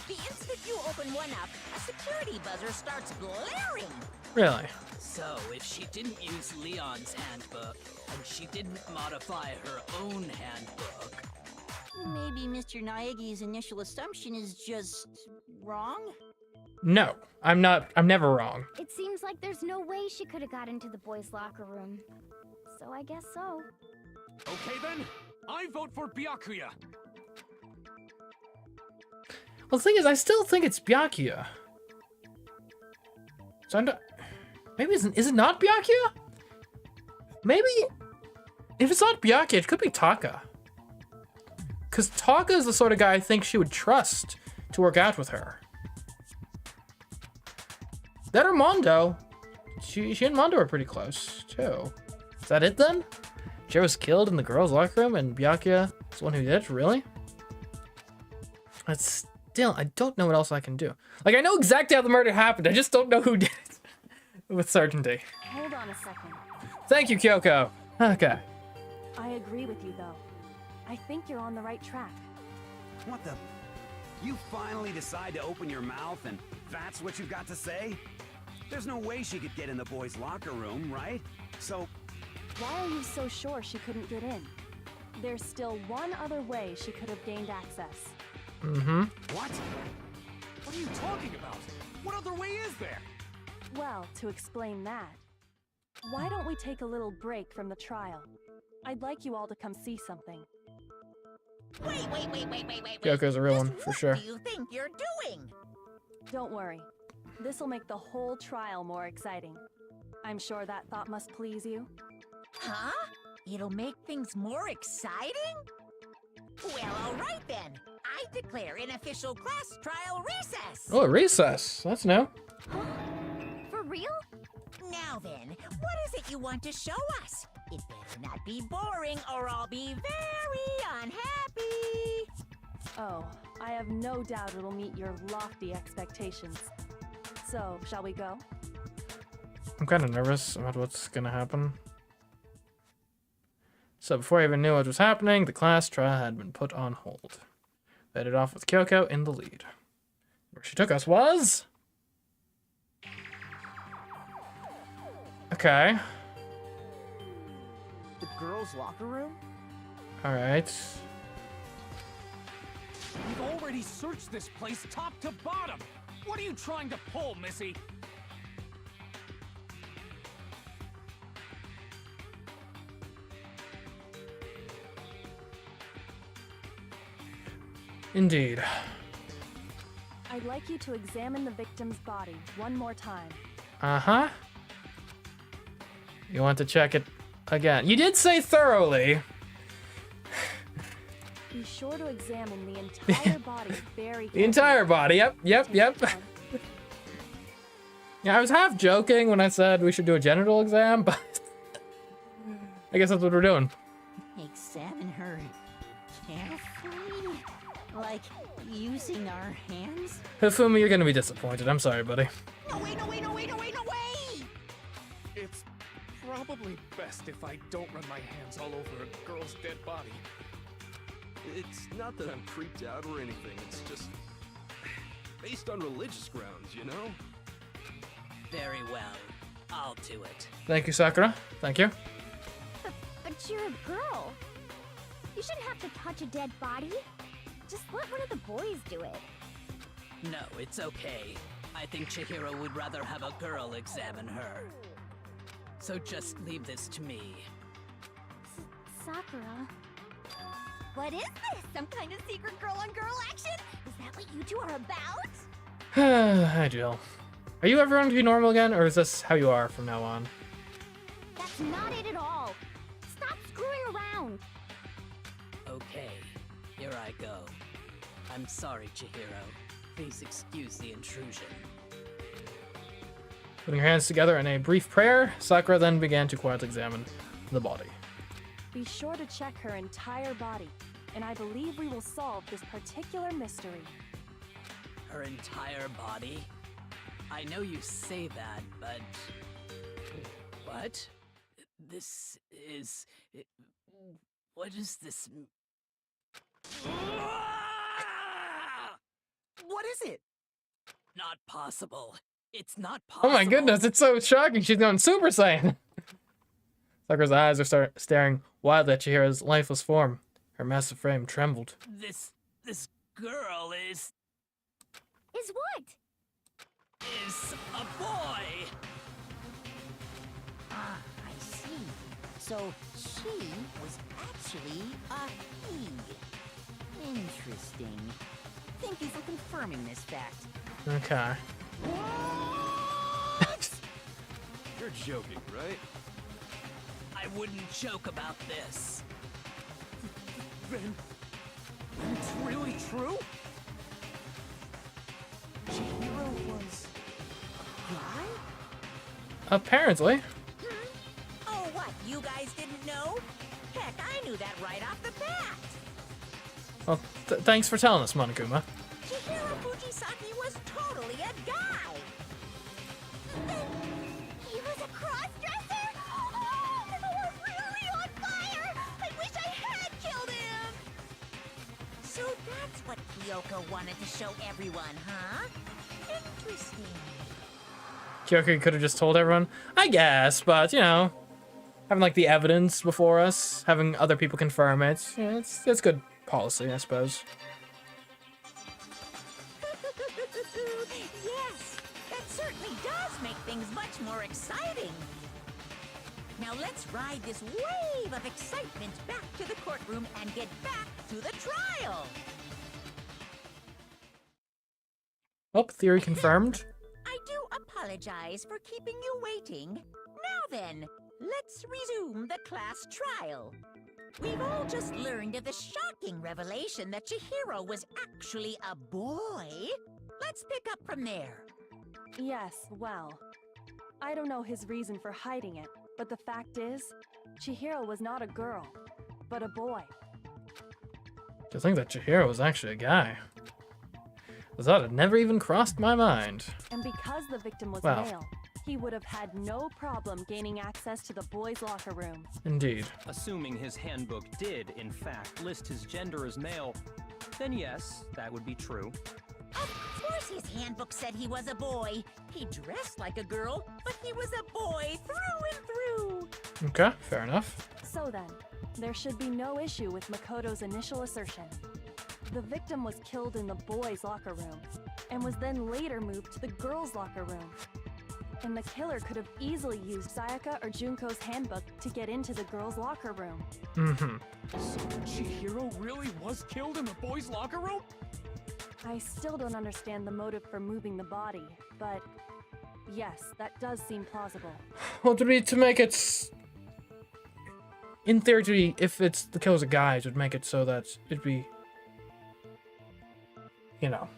The instant you open one up, a security buzzer starts blaring. Really? So, if she didn't use Leon's handbook, and she didn't modify her own handbook... Maybe Mr. Naegi's initial assumption is just wrong? No, I'm not. I'm never wrong. It seems like there's no way she could have got into the boys' locker room. So I guess so. Okay then, I vote for Byakuya. Well, the thing is, I still think it's Byakuya. So I'm not. Maybe is it not Byakuya? Maybe if it's not Byakuya, it could be Taka. Because Taka is the sort of guy I think she would trust to work out with her. That or Mondo. She and Mondo are pretty close, too. Is that it, then? Joe was killed in the girls' locker room, and Byakuya is the one who did it? Really? That's still... I don't know what else I can do. Like, I know exactly how the murder happened. I just don't know who did it. With certainty. Hold on a second. Thank you, Kyoko. Okay. I agree with you, though. I think you're on the right track. What the? You finally decide to open your mouth and that's what you've got to say? There's no way she could get in the boys' locker room, right? So... Why are you so sure she couldn't get in? There's still one other way she could have gained access. Mm-hmm. What? What are you talking about? What other way is there? Well, to explain that, why don't we take a little break from the trial? I'd like you all to come see something. Wait. Kyoko's a real one, for sure. What do you think you're doing? Don't worry. This'll make the whole trial more exciting. I'm sure that thought must please you. Huh? It'll make things more exciting? Well, all right then. I declare an official class trial recess. Oh, a recess. That's new. For real? Now then, what is it you want to show us? It better not be boring or I'll be very unhappy. Oh, I have no doubt it'll meet your lofty expectations. So, shall we go? I'm kind of nervous about what's gonna happen. So before I even knew what was happening, the class trial had been put on hold. We headed off with Kyoko in the lead. Where she took us was... Okay. The girls' locker room? Alright. We've already searched this place top to bottom. What are you trying to pull, Missy? Indeed. I'd like you to examine the victim's body one more time. Uh-huh. You want to check it again. You did say thoroughly. Be sure to examine the entire body very carefully. The entire body, yep. Yeah, I was half joking when I said we should do a genital exam, but I guess that's what we're doing. Examine her carefully? Like using our hands? Hifumi, you're gonna be disappointed. I'm sorry, buddy. No way, no way, no way, no way, no way! It's probably best if I don't run my hands all over a girl's dead body. It's not that I'm creeped out or anything, it's just based on religious grounds, you know? Very well. I'll do it. Thank you, Sakura. Thank you. But you're a girl. You shouldn't have to touch a dead body. Just let one of the boys do it. No, it's okay. I think Chihiro would rather have a girl examine her. So just leave this to me. Sakura. What is this? Some kind of secret girl-on-girl action? Is that what you two are about? Hi, Jill. Are you ever going to be normal again, or is this how you are from now on? That's not it at all. Stop screwing around. Okay, here I go. I'm sorry, Chihiro. Please excuse the intrusion. Putting her hands together in a brief prayer, Sakura then began to quietly examine the body. Be sure to check her entire body, and I believe we will solve this particular mystery. Her entire body? I know you say that, but... What? This is... What is this... What is it? Not possible. It's not possible. Oh my goodness, it's so shocking. She's going Super Saiyan. Sakura's eyes are staring wildly at Chihiro's lifeless form. Her massive frame trembled. This girl is what? Is a boy. Ah, I see. So she was actually a he. Interesting. Thank you for confirming this fact. Okay. You're joking, right? I wouldn't joke about this. Then it's really true? Chihiro was a guy? Apparently. Oh, what? You guys didn't know? Heck, I knew that right off the bat. Well, thanks for telling us, Monokuma. Chihiro Fujisaki was totally a guy. He was a cross-dresser? Oh, we're really on fire! I wish I had killed him! So that's what Kyoko wanted to show everyone, huh? Interesting. Kyoko could have just told everyone, I guess, but, you know, having, like, the evidence before us, having other people confirm it, yeah, it's good policy, I suppose. Yes, that certainly does make things much more exciting. Now let's ride this wave of excitement back to the courtroom and get back to the trial. Oh, theory confirmed. I do apologize for keeping you waiting. Now then, let's resume the class trial. We've all just learned of the shocking revelation that Chihiro was actually a boy. Let's pick up from there. Yes, well, I don't know his reason for hiding it, but the fact is, Chihiro was not a girl, but a boy. To think that Chihiro was actually a guy. The thought had never even crossed my mind. And because the victim was Wow. male, he would have had no problem gaining access to the boys' locker room. Indeed. Assuming his handbook did, in fact, list his gender as male, then yes, that would be true. Of course his handbook said he was a boy. He dressed like a girl, but he was a boy through and through. Okay, fair enough. So then, there should be no issue with Makoto's initial assertion. The victim was killed in the boys' locker room, and was then later moved to the girls' locker room. And the killer could have easily used Sayaka or Junko's handbook to get into the girls' locker room. Mm-hmm. So Chihiro really was killed in the boys' locker room? I still don't understand the motive for moving the body, but yes, that does seem plausible. Well, to make it... In theory, if it's the killer's a guy, it would make it so that it'd be... You know,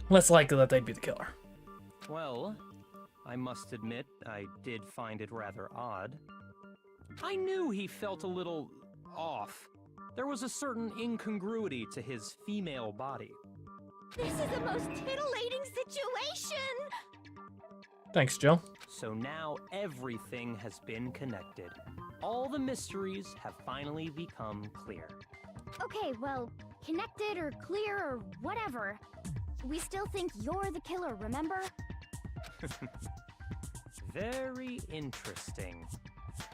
less likely that they'd be the killer. Well, I must admit, I did find it rather odd. I knew he felt a little off. There was a certain incongruity to his female body. This is the most titillating situation! Thanks, Jill. So now everything has been connected. All the mysteries have finally become clear. Okay, well, connected or clear or whatever. We still think you're the killer, remember? Very interesting.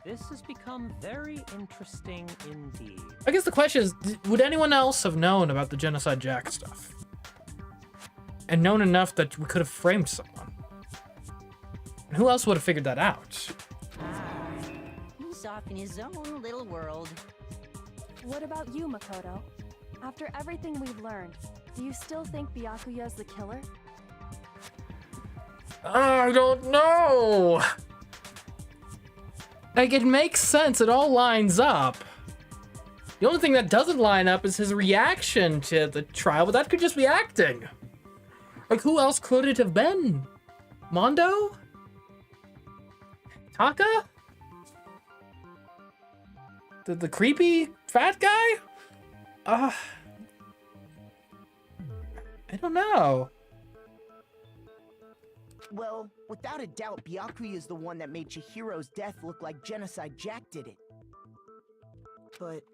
This has become very interesting indeed. I guess the question is, would anyone else have known about the Genocide Jack stuff? And known enough that we could have framed someone? And who else would have figured that out? He's off in his own little world. What about you, Makoto? After everything we've learned, do you still think Byakuya's the killer? I don't know! Like, it makes sense, it all lines up. The only thing that doesn't line up is his reaction to the trial, but that could just be acting. Like, who else could it have been? Mondo? Taka? The creepy fat guy? I don't know. Well, without a doubt, Byakuya is the one that made Chihiro's death look like Genocide Jack did it. But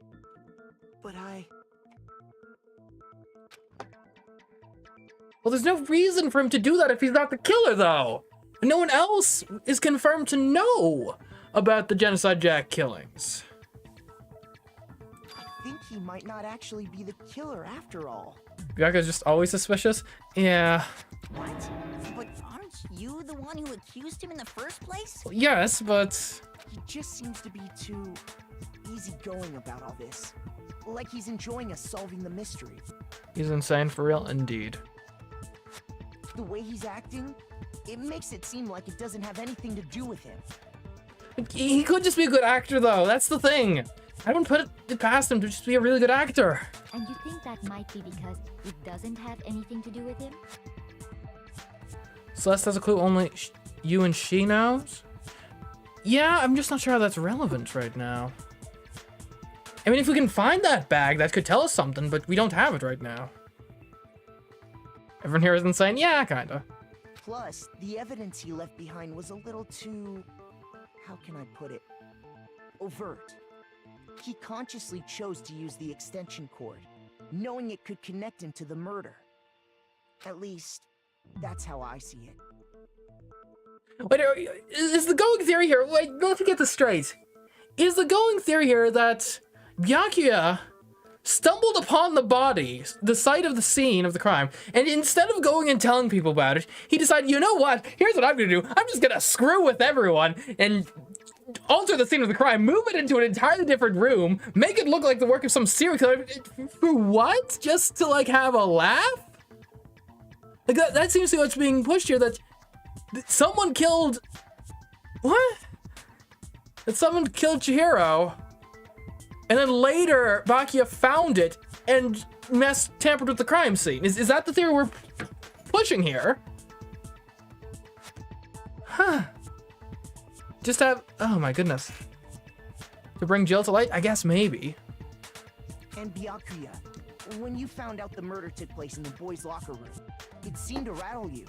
Well, there's no reason for him to do that if he's not the killer, though. And no one else is confirmed to know about the Genocide Jack killings. I think he might not actually be the killer after all. Byakuya's just always suspicious? Yeah. What? But aren't you the one who accused him in the first place? Yes, but... He just seems to be too easygoing about all this. Like he's enjoying us solving the mystery. He's insane for real, indeed. The way he's acting, it makes it seem like it doesn't have anything to do with him. He could just be a good actor, though. That's the thing. I don't put it past him to just be a really good actor. And you think that might be because it doesn't have anything to do with him? Celeste has a clue only you and she knows? Yeah, I'm just not sure how that's relevant right now. I mean, if we can find that bag, that could tell us something, but we don't have it right now. Everyone here is insane? Yeah, kinda. Plus, the evidence he left behind was a little too... how can I put it? Overt. He consciously chose to use the extension cord, knowing it could connect him to the murder. At least, that's how I see it. Wait, is the going theory here... Wait, let's get this straight. Is the going theory here that Byakuya stumbled upon the body, the site of the scene of the crime, and instead of going and telling people about it, he decided, you know what, here's what I'm gonna do. I'm just gonna screw with everyone and alter the scene of the crime, move it into an entirely different room, make it look like the work of some serial killer. For what? Just to, like, have a laugh? Like, that seems to be what's being pushed here, that someone killed... What? That someone killed Chihiro, and then later, Byakuya found it and tampered with the crime scene. Is that the theory we're pushing here? Huh. Just have... Oh my goodness. To bring Jill to light? I guess maybe. And Byakuya, when you found out the murder took place in the boys' locker room, it seemed to rattle you.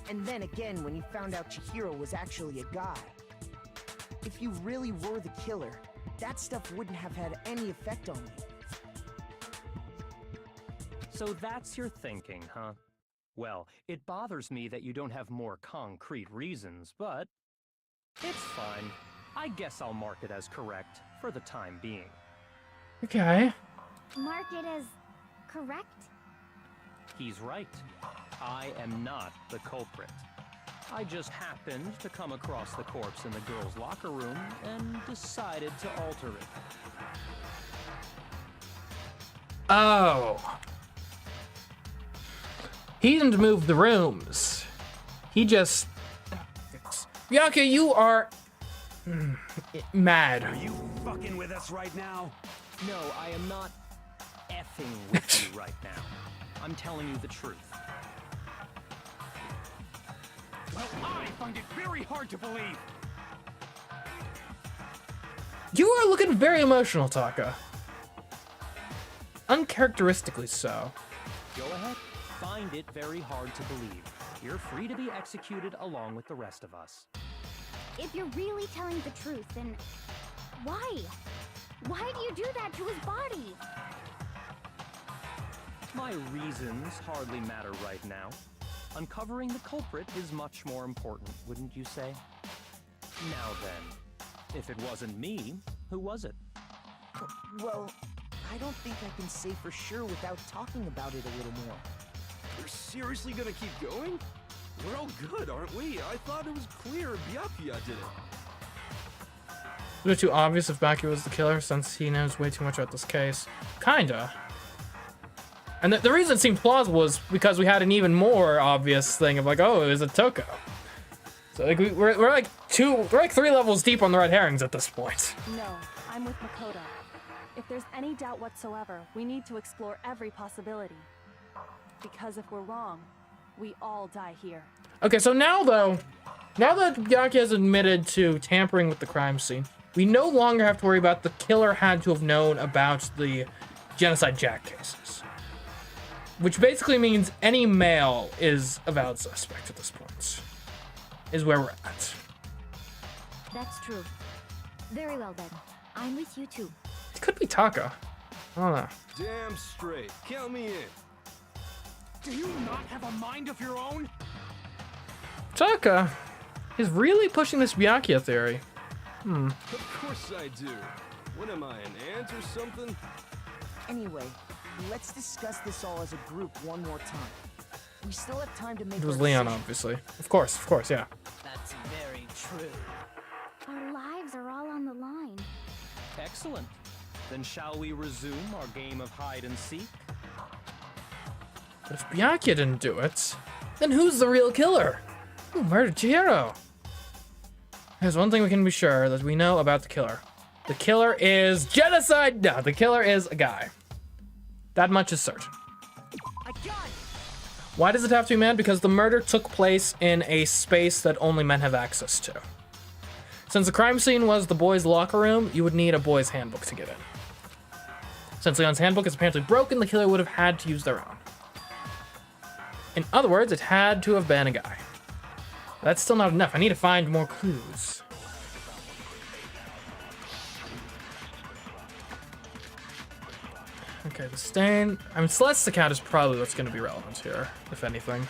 And then again, when you found out Chihiro was actually a guy. If you really were the killer, that stuff wouldn't have had any effect on you. So that's your thinking, huh? Well, it bothers me that you don't have more concrete reasons, but it's fine. I guess I'll mark it as correct for the time being. Okay. Mark it as correct? He's right. I am not the culprit. I just happened to come across the corpse in the girls' locker room and decided to alter it. Oh. He didn't move the rooms. He just... Bianca, you are... mad. Are you fucking with us right now? No, I am not effing with you right now. I'm telling you the truth. Well, I find it very hard to believe. You are looking very emotional, Taka. Uncharacteristically so. Go ahead. Find it very hard to believe. You're free to be executed along with the rest of us. If you're really telling the truth, then why? Why do you do that to his body? My reasons hardly matter right now. Uncovering the culprit is much more important, wouldn't you say? Now then, if it wasn't me, who was it? Well, I don't think I can say for sure without talking about it a little more. You're seriously gonna keep going? We're all good, aren't we? I thought it was clear Byakuya did it. Is it too obvious if Baki was the killer since he knows way too much about this case? Kinda. And the reason it seemed plausible was because we had an even more obvious thing of like, oh, it was a Toko. So like we're like 3 levels deep on the red herrings at this point. No, I'm with Makoto. If there's any doubt whatsoever, we need to explore every possibility. Because if we're wrong, we all die here. Okay, so now though, now that Byakuya has admitted to tampering with the crime scene, we no longer have to worry about the killer had to have known about the Genocide Jack cases. Which basically means any male is a valid suspect at this point. Is where we're at. That's true. Very well then. I'm with you too. It could be Taka. I don't know. Damn straight. Count me in. Do you not have a mind of your own? Taka is really pushing this Byakuya theory. Of course I do. What am I, an ant or something? Anyway, let's discuss this all as a group one more time. We still have time to make It was our Leon, decision. obviously. Of course, yeah. That's very true. Our lives are all on the line. Excellent. Then shall we resume our game of hide and seek? But if Byakuya didn't do it, then who's the real killer? Who murdered Chihiro? There's one thing we can be sure that we know about the killer. The killer is genocide. No, the killer is a guy. That much is certain. Why does it have to be men? Because the murder took place in a space that only men have access to. Since the crime scene was the boys' locker room, you would need a boys' handbook to get in. Since Leon's handbook is apparently broken, the killer would have had to use their own. In other words, it had to have been a guy. That's still not enough. I need to find more clues. Okay, the stain. I mean, Celeste's account is probably what's going to be relevant here, if anything.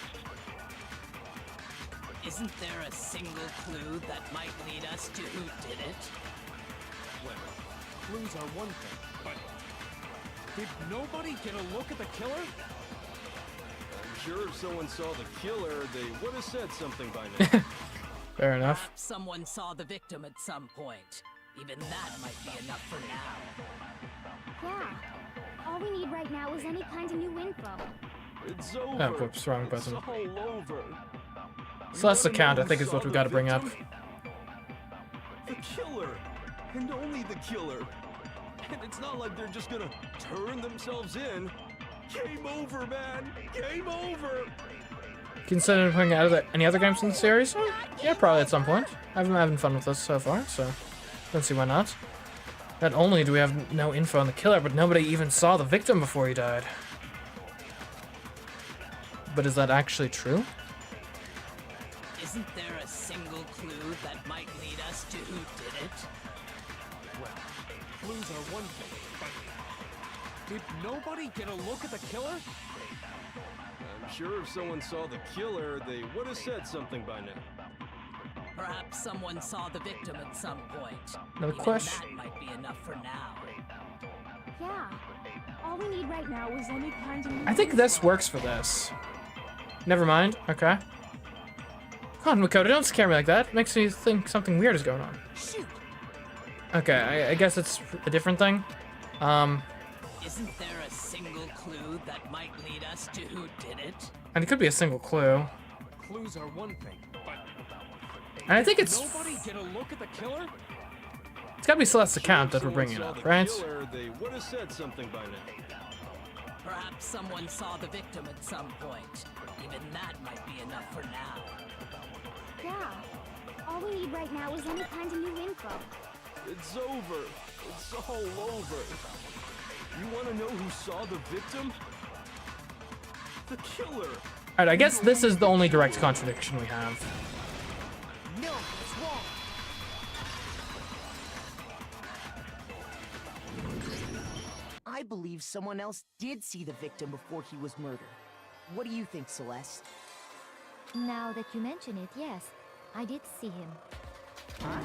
Isn't there a single clue that might lead us to who did it? Well, clues are one thing, but did nobody get a look at the killer? I'm sure if someone saw the killer, they would have said something by now. Fair enough. Perhaps someone saw the victim at some point. Even that might be enough for now. Yeah. All we need right now is any kind of new info. It's over. Oh, whoops, wrong button. It's all over. Celeste's account, I think, is what we got to bring up. The killer, and only the killer. And it's not like they're just gonna turn themselves in. Game over, man. Game over. Considering putting out any other games in the series? Yeah, probably at some point. I've been having fun with this so far, so don't see why not. Not only do we have no info on the killer, but nobody even saw the victim before he died. But is that actually true? Isn't there a single clue that might lead us to who did it? Well, clues are one thing, but did nobody get a look at the killer? I'm sure if someone saw the killer, they would have said something by now. Perhaps someone saw the victim at some point. No Even question. that might be enough for now. Yeah. All we need right now is any kind of... I think this works for this. Never mind. Okay. Come on, Makoto, don't scare me like that. It makes me think something weird is going on. Shoot! Okay, I guess it's a different thing. Isn't there a single clue that might lead us to who did it? And it could be a single clue. Clues are one thing, but And I think it's nobody get a look at the killer? it's gotta be Celeste's account that we're Someone bringing saw up, the right? killer, they would have said something by now. Perhaps someone saw the victim at some point. Even that might be enough for now. Yeah. All we need right now is any kind of new info. It's over. It's all over. You want to know who saw the victim? The killer. Alright, I guess this is the only direct contradiction we have. No, it's wrong. I believe someone else did see the victim before he was murdered. What do you think, Celeste? Now that you mention it, yes, I did see him. Huh?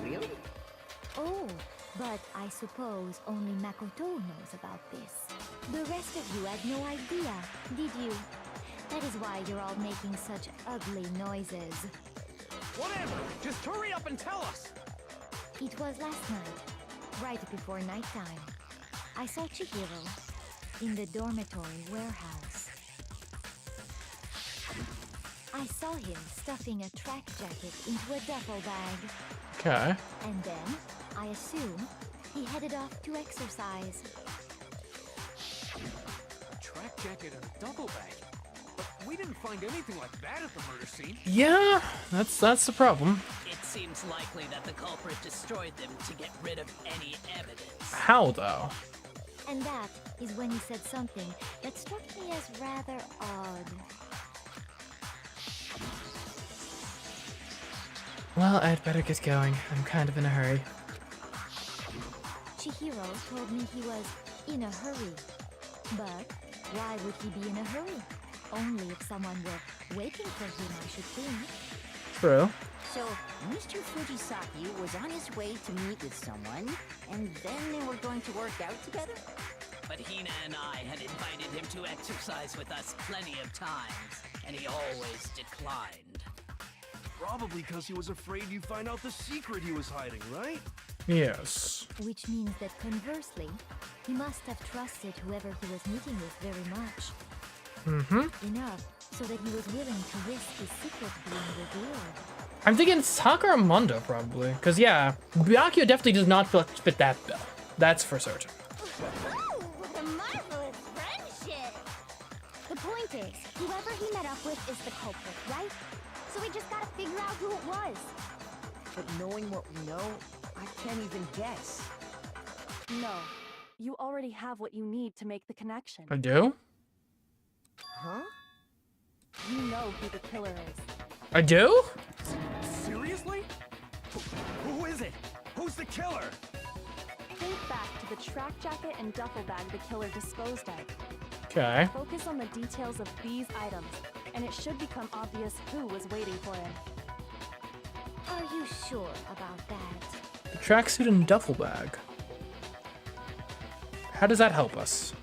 Really? Oh, but I suppose only Makoto knows about this. The rest of you had no idea, did you? That is why you're all making such ugly noises. Whatever! Just hurry up and tell us! It was last night, right before nighttime. I saw Chihiro in the dormitory warehouse. I saw him stuffing a track jacket into a duffel bag. Okay. And then, I assume, he headed off to exercise. A track jacket and a duffel bag. But we didn't find anything like that at the murder scene. Yeah, that's the problem. It seems likely that the culprit destroyed them to get rid of any evidence. How though? And that is when he said something that struck me as rather odd. Well, I'd better get going. I'm kind of in a hurry. Chihiro told me he was in a hurry. But why would he be in a hurry? Only if someone were waiting for him, I should think. True. So, Mr. Fujisaki was on his way to meet with someone, and then they were going to work out together? But Hina and I had invited him to exercise with us plenty of times, and he always declined. Probably because he was afraid you'd find out the secret he was hiding, right? Yes. Which means that conversely, he must have trusted whoever he was meeting with very much. Mm-hmm. Enough so that he was willing to risk his secret being revealed. I'm thinking Sakura Mondo probably. Because yeah, Byakuya definitely does not fit that bill. That's for certain. Oh, what a marvelous friendship! The point is, whoever he met up with is the culprit, right? So we just gotta figure out who it was. But knowing what we know, I can't even guess. No. You already have what you need to make the connection. I do? Huh? You know who the killer is. I do? Seriously? Who is it? Who's the killer? Think back to the track jacket and duffel bag the killer disposed of. Okay. Focus on the details of these items, and it should become obvious who was waiting for him. Are you sure about that? The tracksuit and duffel bag. How does that help us?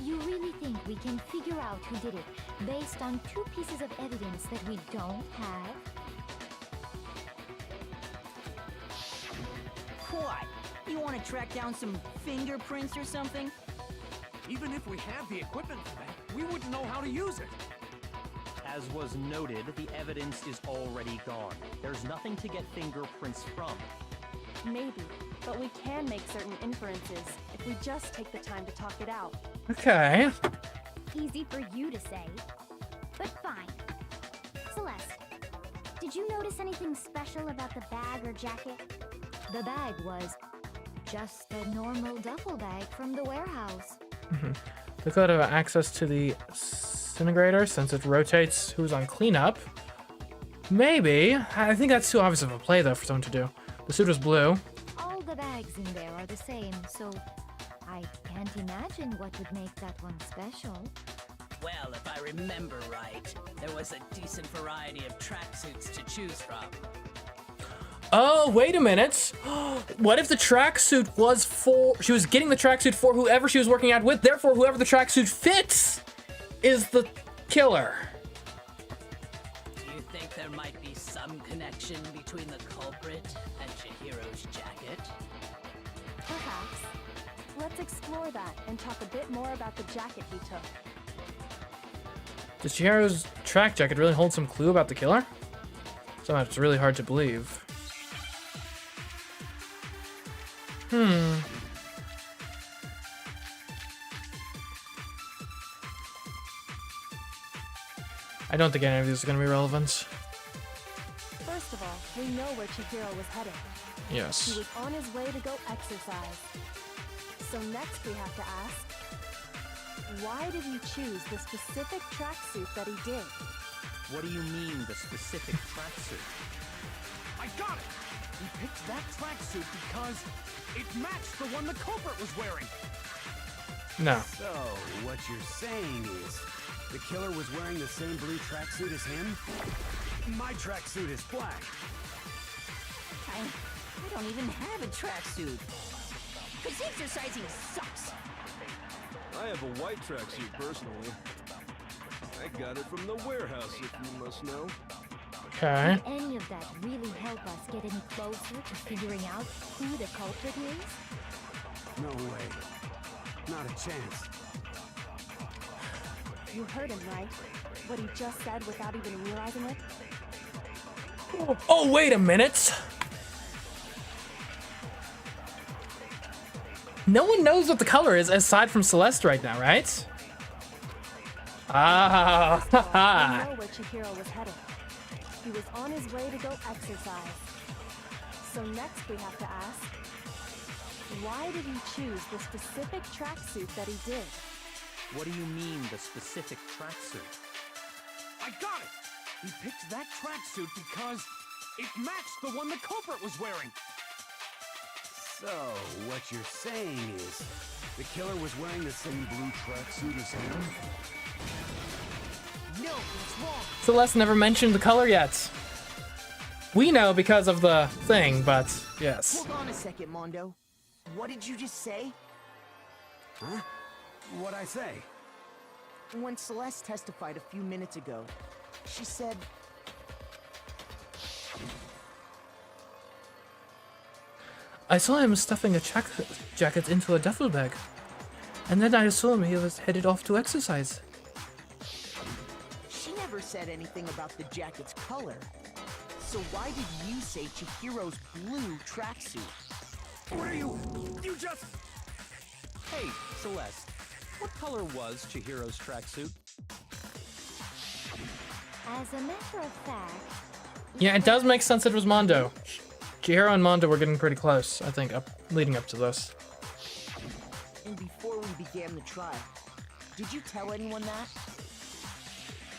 You really think we can figure out who did it based on two pieces of evidence that we don't have? What? You want to track down some fingerprints or something? Even if we had the equipment for that, we wouldn't know how to use it. As was noted, the evidence is already gone. There's nothing to get fingerprints from. Maybe, but we can make certain inferences if we just take the time to talk it out. Okay. Easy for you to say, but fine. Celeste, did you notice anything special about the bag or jacket? The bag was just a normal duffel bag from the warehouse. They could have access to the disintegrator since it rotates who's on cleanup. Maybe. I think that's too obvious of a play though for someone to do. The suit was blue. All the bags in there are the same, so I can't imagine what would make that one special. Well, if I remember right, there was a decent variety of tracksuits to choose from. Oh, wait a minute. What if the tracksuit was for... She was getting the tracksuit for whoever she was working out with, therefore whoever the tracksuit fits is the killer. Do you think there might be some connection between the culprit and Chihiro's jacket? Perhaps. Let's explore that and talk a bit more about the jacket he took. Does Chihiro's track jacket really hold some clue about the killer? Somehow it's really hard to believe. I don't think any of these are going to be relevant. First of all, we know where Chihiro was headed. Yes. He was on his way to go exercise. So next we have to ask, why did he choose the specific tracksuit that he did? What do you mean, the specific tracksuit? I got it! He picked that tracksuit because it matched the one the culprit was wearing. No. So, what you're saying is, the killer was wearing the same blue tracksuit as him? My tracksuit is black. I don't even have a tracksuit. Because exercising sucks. I have a white tracksuit personally. I got it from the warehouse, if you must know. Okay. Did any of that really help us get any closer to figuring out who the culprit is? No way. Not a chance. You heard him, right? What he just said without even realizing it? Oh, wait a minute. No one knows what the color is aside from Celeste right now, right? Ah, We know where Chihiro was headed. He was on his way to go exercise. So next we have to ask, why did he choose the specific tracksuit that he did? What do you mean, the specific tracksuit? I got it! He picked that tracksuit because it matched the one the culprit was wearing. So, what you're saying is, the killer was wearing the same blue tracksuit as him? No, it's wrong. Celeste never mentioned the color yet. We know because of the thing, but yes. Hold on a second, Mondo. What did you just say? Huh? What'd I say? When Celeste testified a few minutes ago, she said... I saw him stuffing a jacket into a duffel bag. And then I assumed he was headed off to exercise. She never said anything about the jacket's color. So why did you say Chihiro's blue tracksuit? What are you... You just... Hey, Celeste, what color was Chihiro's tracksuit? As a matter of fact... Yeah, it does make sense it was Mondo. Chihiro and Mondo were getting pretty close, I think, leading up to this. And before we began the trial, did you tell anyone that?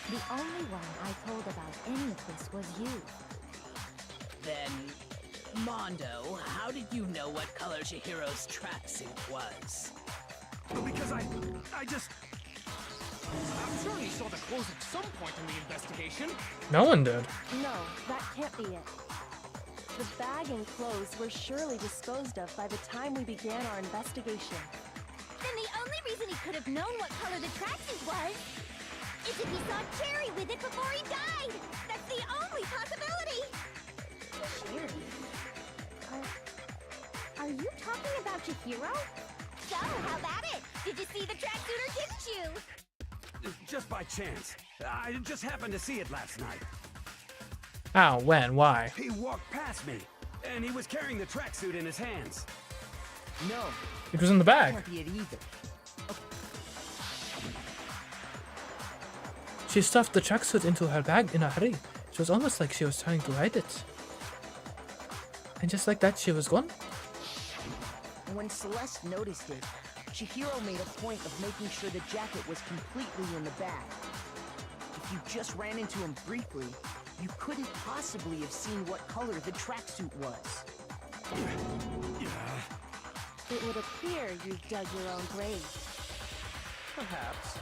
The only one I told about any of this was you. Then, Mondo, how did you know what color Chihiro's tracksuit was? Because I just... I'm sure he saw the clothes at some point in the investigation. No one did. No, that can't be it. The bag and clothes were surely disposed of by the time we began our investigation. Then the only reason he could have known what color the tracksuit was is if he saw Cherry with it before he died. That's the only possibility. Cherry? Are you talking about Chihiro? So, how about it? Did you see the tracksuit or didn't you? Just by chance. I just happened to see it last night. How? When? Why? He walked past me, and he was carrying the tracksuit in his hands. No. It was in the bag. Can't be it either. She stuffed the tracksuit into her bag in a hurry. It was almost like she was trying to hide it. And just like that, she was gone. When Celeste noticed it, Chihiro made a point of making sure the jacket was completely in the bag. If you just ran into him briefly, you couldn't possibly have seen what color the tracksuit was. It would appear you've dug your own grave. Perhaps.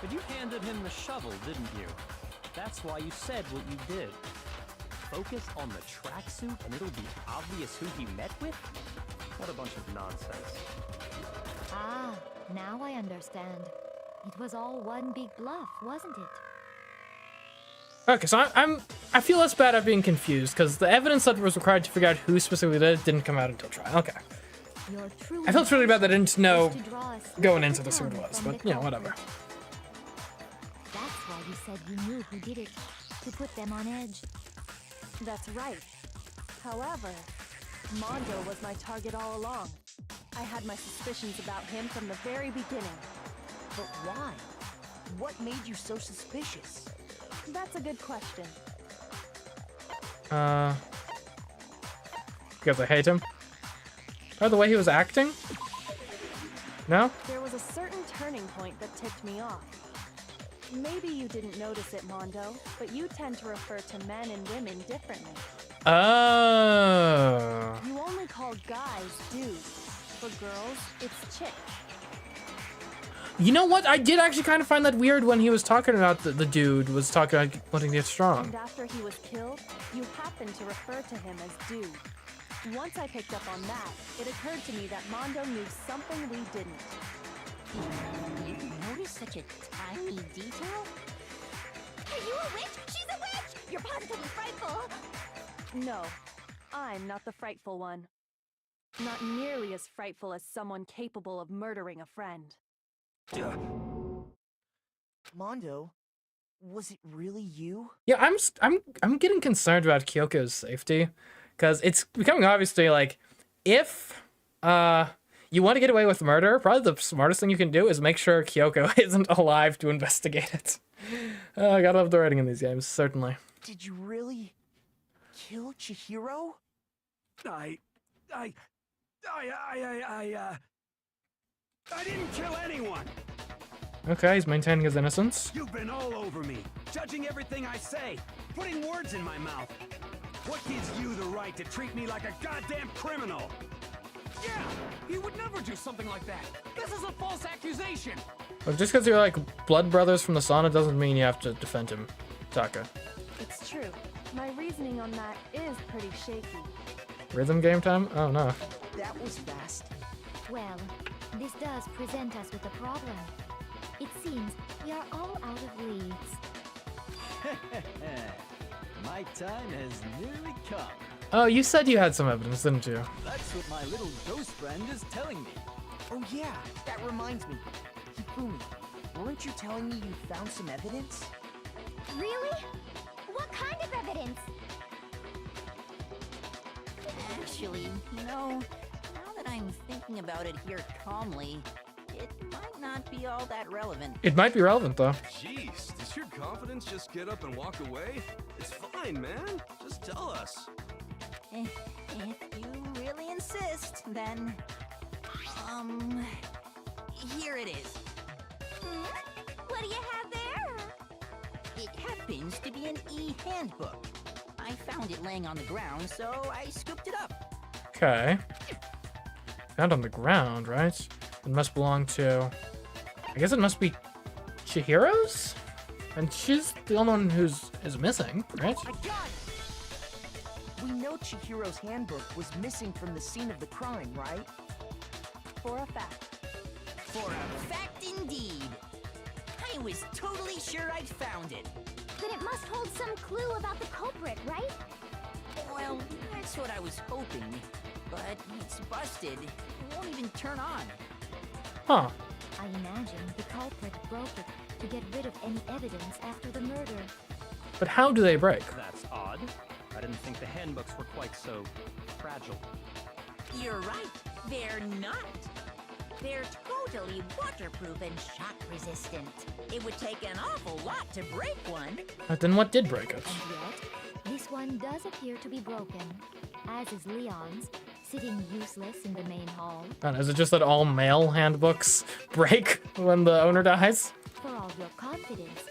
But you handed him the shovel, didn't you? That's why you said what you did. Focus on the tracksuit and it'll be obvious who he met with? What a bunch of nonsense. Ah, now I understand. It was all one big bluff, wasn't it? Okay, so I feel less bad at being confused because the evidence that was required to figure out who specifically did it didn't come out until trial. Okay. I felt really bad that I didn't know going into this who it was, but you know, whatever. That's why you said you knew who did it, to put them on edge. That's right. However, Mondo was my target all along. I had my suspicions about him from the very beginning. But why? What made you so suspicious? That's a good question. Because I hate him. Or the way he was acting? No? There was a certain turning point that tipped me off. Maybe you didn't notice it, Mondo, but you tend to refer to men and women differently. Oh. You only call guys dudes. For girls, it's chick. You know what? I did actually kind of find that weird when he was talking about the dude was talking about wanting to get strong. And after he was killed, you happened to refer to him as dude. Once I picked up on that, it occurred to me that Mondo knew something we didn't. You noticed such a tiny detail? Are you a witch? She's a witch! You're positively frightful! No, I'm not the frightful one. Not nearly as frightful as someone capable of murdering a friend. Mondo, was it really you? Yeah, I'm getting concerned about Kyoko's safety, because it's becoming obviously like if you want to get away with murder, probably the smartest thing you can do is make sure Kyoko isn't alive to investigate it. I gotta love the writing in these games, certainly. Did you really kill Chihiro? I didn't kill anyone! Okay, he's maintaining his innocence. You've been all over me, judging everything I say, putting words in my mouth. What gives you the right to treat me like a goddamn criminal? Yeah, he would never do something like that. This is a false accusation. Look, just because you're like blood brothers from the sauna doesn't mean you have to defend him, Taka. It's true. My reasoning on that is pretty shaky. Rhythm game time? Oh no. That was fast. Well, this does present us with a problem. It seems we are all out of leads. My time has nearly come. Oh, you said you had some evidence, didn't you? That's what my little ghost friend is telling me. Oh yeah, that reminds me. Hifumi, weren't you telling me you found some evidence? Really? What kind of evidence? Actually, you know, now that I'm thinking about it here calmly, it might not be all that relevant. It might be relevant though. Jeez, does your confidence just get up and walk away? It's fine, man. Just tell us. If you really insist, then... here it is. What do you have there? It happens to be an e-handbook. I found it laying on the ground, so I scooped it up. Okay. Found on the ground, right? It must belong to... I guess it must be Chihiro's? And she's the only one who's missing, right? I got it! We know Chihiro's handbook was missing from the scene of the crime, right? For a fact. For a fact indeed. I was totally sure I'd found it. Then it must hold some clue about the culprit, right? Well, that's what I was hoping. But it's busted. It won't even turn on. Huh. I imagine the culprit broke it to get rid of any evidence after the murder. But how do they break? That's odd. I didn't think the handbooks were quite so fragile. You're right. They're not. They're totally waterproof and shock resistant. It would take an awful lot to break one. Then what did break it? And yet, this one does appear to be broken, as is Leon's, sitting useless in the main hall. And is it just that all male handbooks break when the owner dies? For all your confidence,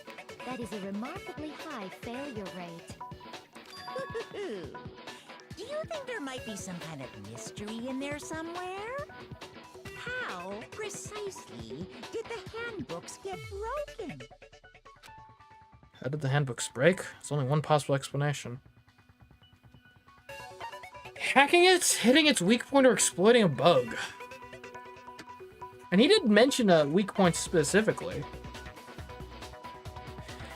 that is a remarkably high failure rate. Do you think there might be some kind of mystery in there somewhere? How precisely did the handbooks get broken? How did the handbooks break? There's only one possible explanation. Hacking it, hitting its weak point, or exploiting a bug. And he did mention a weak point specifically.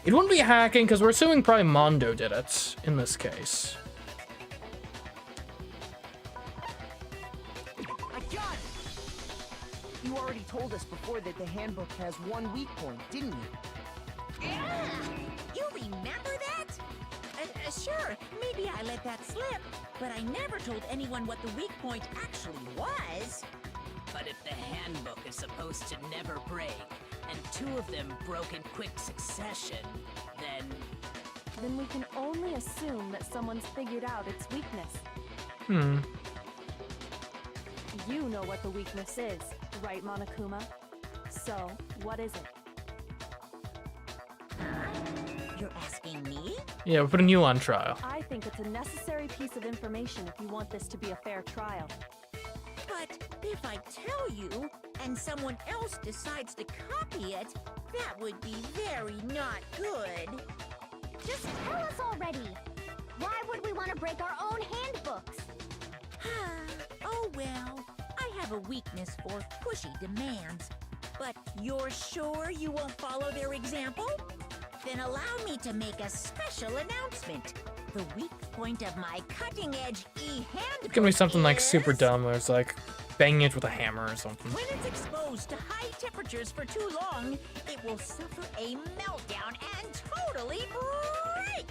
It wouldn't be hacking, because we're assuming probably Mondo did it in this case. I got it! You already told us before that the handbook has one weak point, didn't you? Yeah, you remember that? Sure, maybe I let that slip, but I never told anyone what the weak point actually was. But if the handbook is supposed to never break, and two of them broke in quick succession, then we can only assume that someone's figured out its weakness. You know what the weakness is, right, Monokuma? So, what is it? You're asking me? Yeah, we're putting you on trial. I think it's a necessary piece of information if you want this to be a fair trial. But if I tell you, and someone else decides to copy it, that would be very not good. Just tell us already. Why would we want to break our own handbooks? Oh well, I have a weakness for pushy demands. But you're sure you won't follow their example? Then allow me to make a special announcement. The weak point of my cutting-edge e-handbook It's gonna be something like is... super dumb, where it's like banging it with a hammer or something. When it's exposed to high temperatures for too long, it will suffer a meltdown and totally break!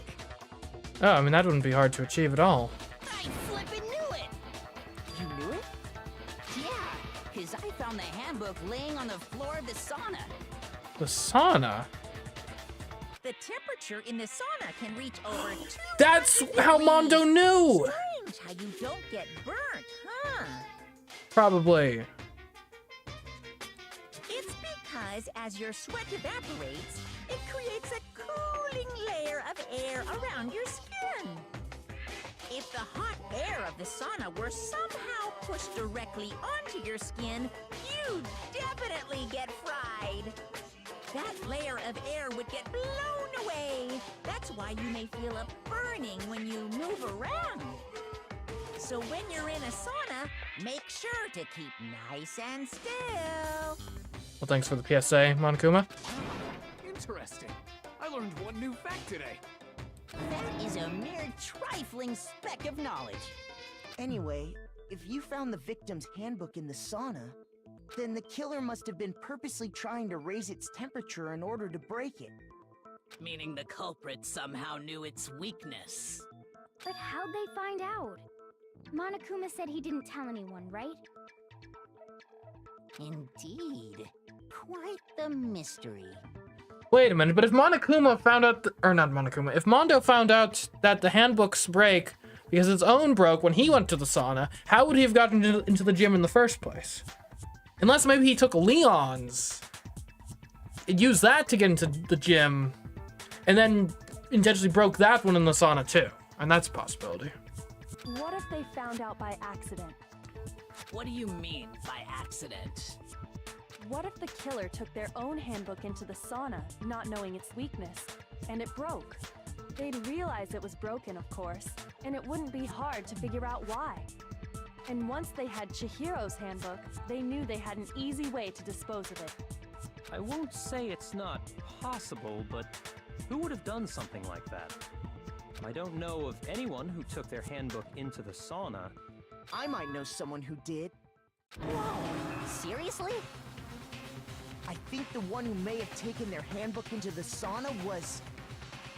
Oh, I mean, that wouldn't be hard to achieve at all. I flippin' knew it! You knew it? Yeah, because I found the handbook laying on the floor of the sauna. The sauna? The temperature in the sauna can reach over 200 That's how Mondo knew! Strange how you don't get burnt, huh? Probably. It's because as your sweat evaporates, it creates a cooling layer of air around your skin. If the hot air of the sauna were somehow pushed directly onto your skin, you'd definitely get fried. That layer of air would get blown away. That's why you may feel a burning when you move around. So when you're in a sauna, make sure to keep nice and still. Well, thanks for the PSA, Monokuma. Interesting. I learned one new fact today. That is a mere trifling speck of knowledge. Anyway, if you found the victim's handbook in the sauna, then the killer must have been purposely trying to raise its temperature in order to break it. Meaning the culprit somehow knew its weakness. But how'd they find out? Monokuma said he didn't tell anyone, right? Indeed. Quite the mystery. Wait a minute, but if Monokuma found out, or not Monokuma, if Mondo found out that the handbooks break because its own broke when he went to the sauna, how would he have gotten into the gym in the first place? Unless maybe he took Leon's, used that to get into the gym, and then intentionally broke that one in the sauna too. And that's a possibility. What if they found out by accident? What do you mean by accident? What if the killer took their own handbook into the sauna, not knowing its weakness, and it broke? They'd realize it was broken, of course, and it wouldn't be hard to figure out why. And once they had Chihiro's handbook, they knew they had an easy way to dispose of it. I won't say it's not possible, but who would have done something like that? I don't know of anyone who took their handbook into the sauna. I might know someone who did. Whoa, seriously? I think the one who may have taken their handbook into the sauna was...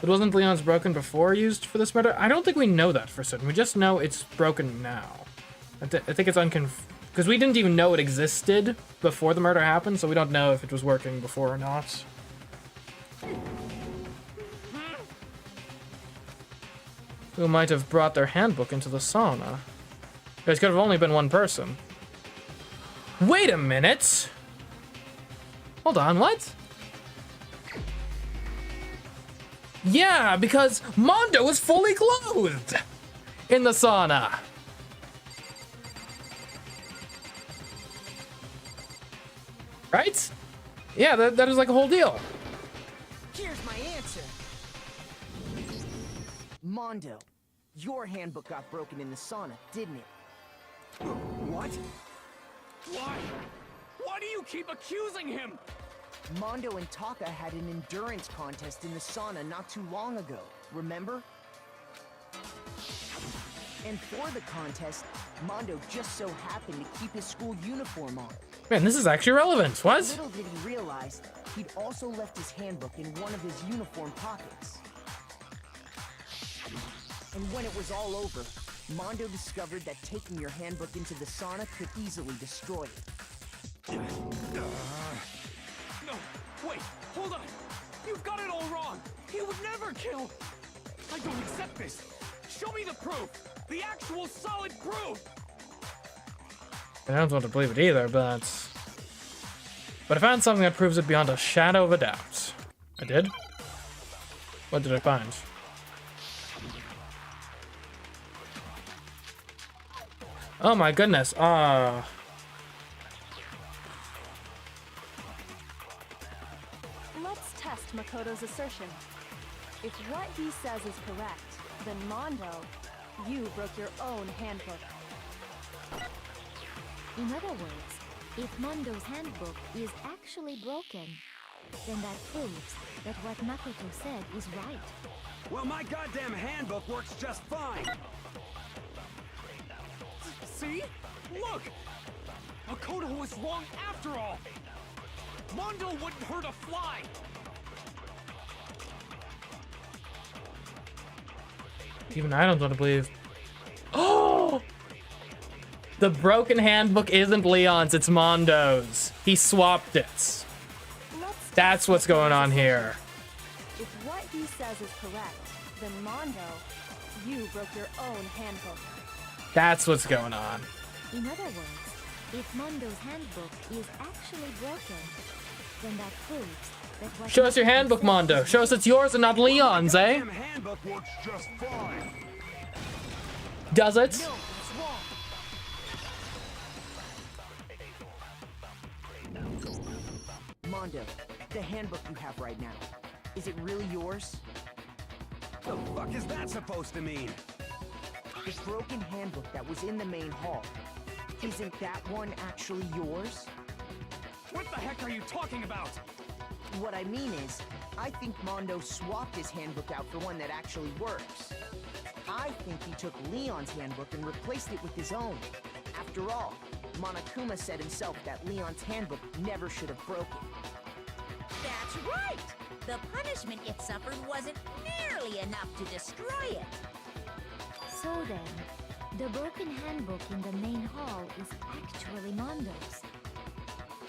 But wasn't Leon's broken before used for this murder? I don't think we know that for certain. We just know it's broken now. I think it's because we didn't even know it existed before the murder happened, so we don't know if it was working before or not. Who might have brought their handbook into the sauna? It could have only been one person. Wait a minute! Hold on, what? Yeah, because Mondo was fully clothed in the sauna. Right? Yeah, that is like a whole deal. Here's my answer. Mondo, your handbook got broken in the sauna, didn't it? What? Why? Why do you keep accusing him? Mondo and Taka had an endurance contest in the sauna not too long ago, remember? And for the contest, Mondo just so happened to keep his school uniform on. Man, this is actually relevant. What? Little did he realize, he'd also left his handbook in one of his uniform pockets. And when it was all over, Mondo discovered that taking your handbook into the sauna could easily destroy it. No, wait, hold on. You've got it all wrong. He would never kill. I don't accept this. Show me the proof. The actual solid proof. I don't want to believe it either, but I found something that proves it beyond a shadow of a doubt. I did? What did I find? Oh my goodness. Let's test Makoto's assertion. If what he says is correct, then Mondo, you broke your own handbook. In other words, if Mondo's handbook is actually broken, then that proves that what Makoto said is right. Well, my goddamn handbook works just fine. See? Look! Makoto was wrong after all! Mondo wouldn't hurt a fly! Even I don't want to believe. Oh! The broken handbook isn't Leon's, it's Mondo's. He swapped it. That's what's going on here. If what he says is correct, then Mondo, you broke your own handbook. That's what's going on. In other words, if Mondo's handbook is actually broken, then that proves that what Show us your handbook, Mondo. Show us it's yours and not Leon's, eh? Damn handbook works just fine. Does it? No, it's wrong. Mondo, the handbook you have right now, is it really yours? The fuck is that supposed to mean? The broken handbook that was in the main hall, isn't that one actually yours? What the heck are you talking about? What I mean is, I think Mondo swapped his handbook out for one that actually works. I think he took Leon's handbook and replaced it with his own. After all, Monokuma said himself that Leon's handbook never should have broken. That's right! The punishment it suffered wasn't nearly enough to destroy it. So then, the broken handbook in the main hall is actually Mondo's.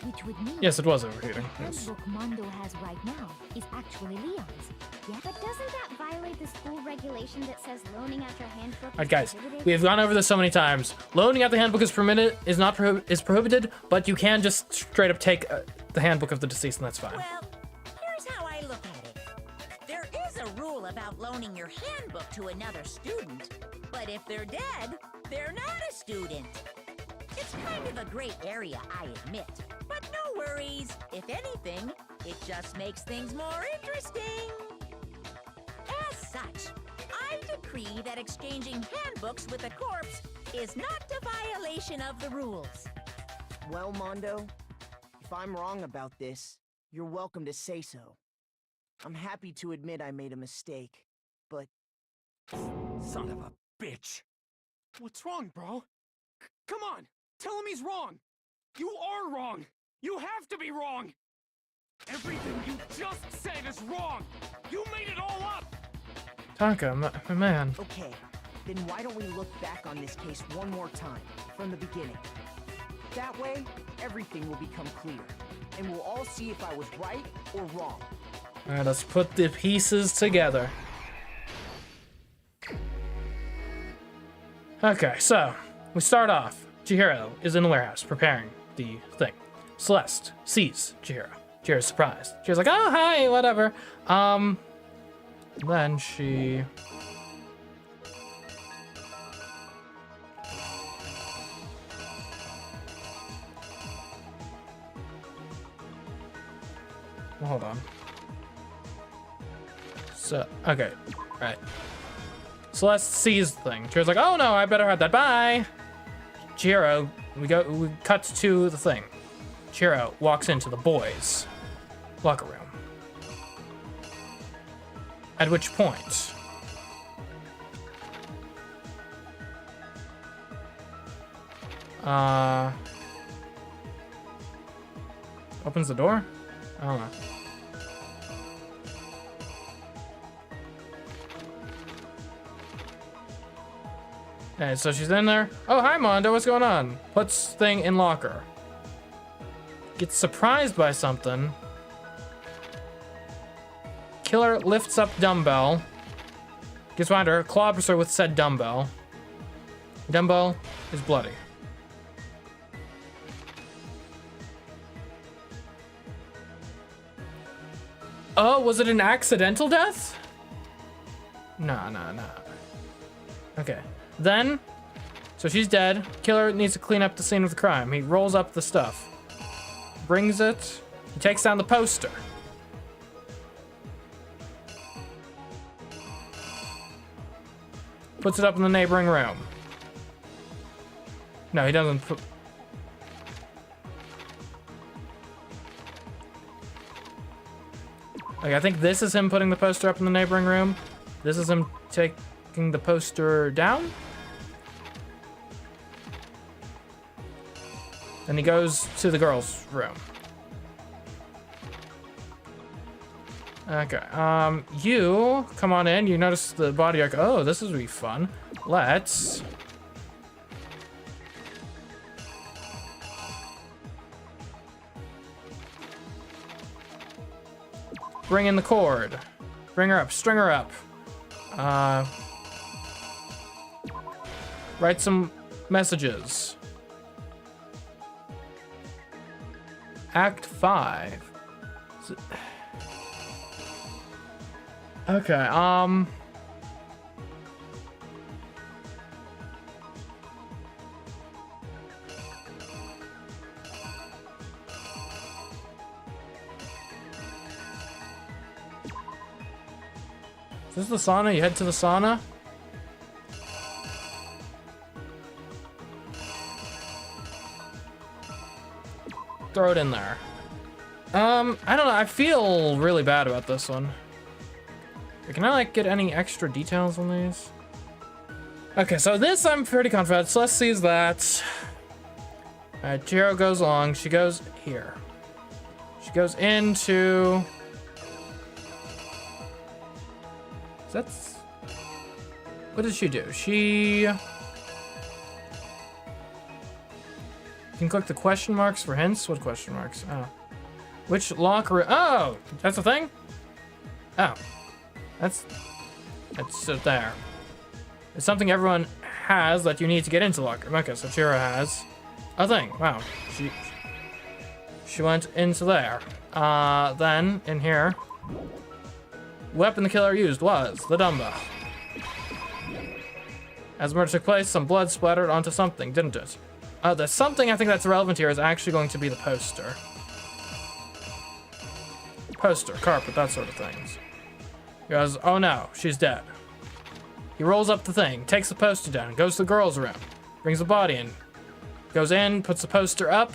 Which would mean Yes, it was that overheating. the Yes. handbook Mondo has right now is actually Leon's. Yeah, but doesn't that violate the school regulation that says loaning out your handbook Alright, is guys, prohibited? we have gone over this so many times. Loaning out the handbook is prohibited, but you can just straight up take the handbook of the deceased, and that's fine. Well, here's how I look at it. There is a rule about loaning your handbook to another student, but if they're dead, they're not a student. It's kind of a gray area, I admit. But no worries. If anything, it just makes things more interesting. As such, I decree that exchanging handbooks with a corpse is not a violation of the rules. Well, Mondo, if I'm wrong about this, you're welcome to say so. I'm happy to admit I made a mistake, but... Son of a bitch. What's wrong, bro? Come on, tell him he's wrong. You are wrong. You have to be wrong. Everything you just said is wrong. You made it all up. Taka, my man. Okay, then why don't we look back on this case one more time, from the beginning? That way, everything will become clear, and we'll all see if I was right or wrong. Alright, let's put the pieces together. Okay, so we start off. Chihiro is in the warehouse preparing the thing. Celeste sees Chihiro. Chihiro's surprised. Chihiro's like, oh, hi, whatever. Then she... Well, hold on. So, okay. Right. Celeste sees the thing. Chihoro's like, oh no, I better have that. Bye! Chihiro, we cut to the thing. Chihiro walks into the boys' locker room. At which point... opens the door? I don't know. Okay, so she's in there. Oh, hi, Mondo. What's going on? Puts thing in locker. Gets surprised by something. Killer lifts up dumbbell. Gets behind her. Clobbers her with said dumbbell. Dumbbell is bloody. Oh, was it an accidental death? No. Okay. Then, so she's dead. Killer needs to clean up the scene of the crime. He rolls up the stuff. Brings it. He takes down the poster. Puts it up in the neighboring room. No, he doesn't put... Okay, I think this is him putting the poster up in the neighboring room. This is him taking the poster down. Then he goes to the girls' room. Okay, you come on in. You notice the body arc. Oh, this is really fun. Let's... bring in the cord. Bring her up. String her up. Write some messages. Act 5. Okay, is this the sauna? You head to the sauna? Throw it in there. I don't know. I feel really bad about this one. Can I, like, get any extra details on these? Okay, so this I'm pretty confident. Celeste sees that. Alright, Chihiro goes along. She goes here. She goes into... That's... What does she do? She... You can click the question marks for hints. What question marks? Oh. Which locker room? Oh! That's the thing? Oh. That's there. It's something everyone has that you need to get into the locker room. Okay, so Chihiro has a thing. Wow. She went into there. Then, in here... Weapon the killer used was the dumbbell. As the murder took place, some blood splattered onto something, didn't it? The something I think that's relevant here is actually going to be the poster. Poster, carpet, that sort of things. He goes, oh no, she's dead. He rolls up the thing, takes the poster down, goes to the girls' room, brings the body in, goes in, puts the poster up.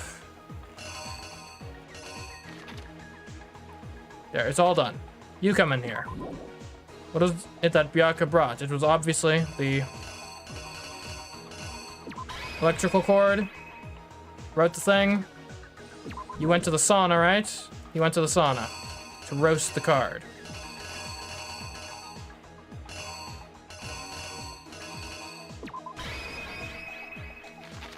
There, it's all done. You come in here. What is it that Byakuya brought? It was obviously the electrical cord. Wrote the thing. You went to the sauna, right? You went to the sauna to roast the card.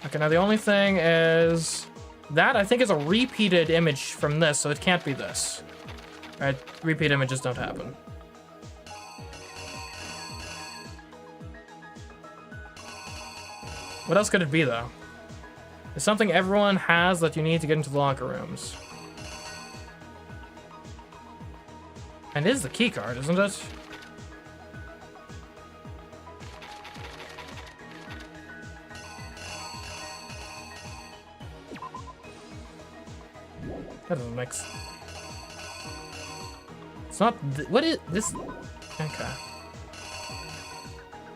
Okay, now the only thing is that I think is a repeated image from this, so it can't be this. Alright, repeat images don't happen. What else could it be, though? It's something everyone has that you need to get into the locker rooms. And it is the key card, isn't it? That doesn't make sense. It's not. What is this? Okay.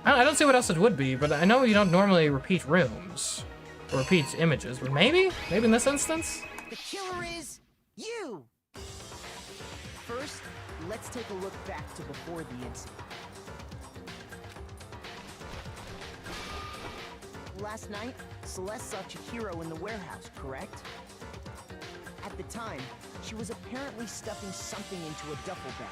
I don't see what else it would be, but I know you don't normally repeat rooms or repeat images. But maybe in this instance. The killer is you! First, let's take a look back to before the incident. Last night, Celeste saw Chihiro in the warehouse, correct? At the time, she was apparently stuffing something into a duffel bag.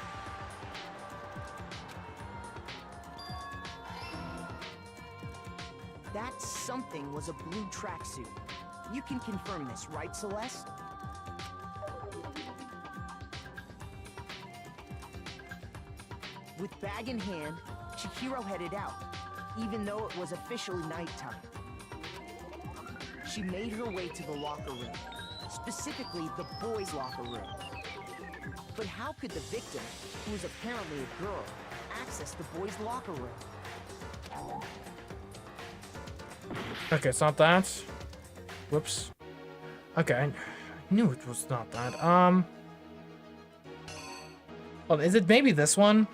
That something was a blue tracksuit. You can confirm this, right, Celeste? With bag in hand, Chihiro headed out, even though it was officially nighttime. She made her way to the locker room, specifically the boys' locker room. But how could the victim, who was apparently a girl, access the boys' locker room? Okay, it's not that. Whoops. Okay, I knew it was not that. Well, is it maybe this one?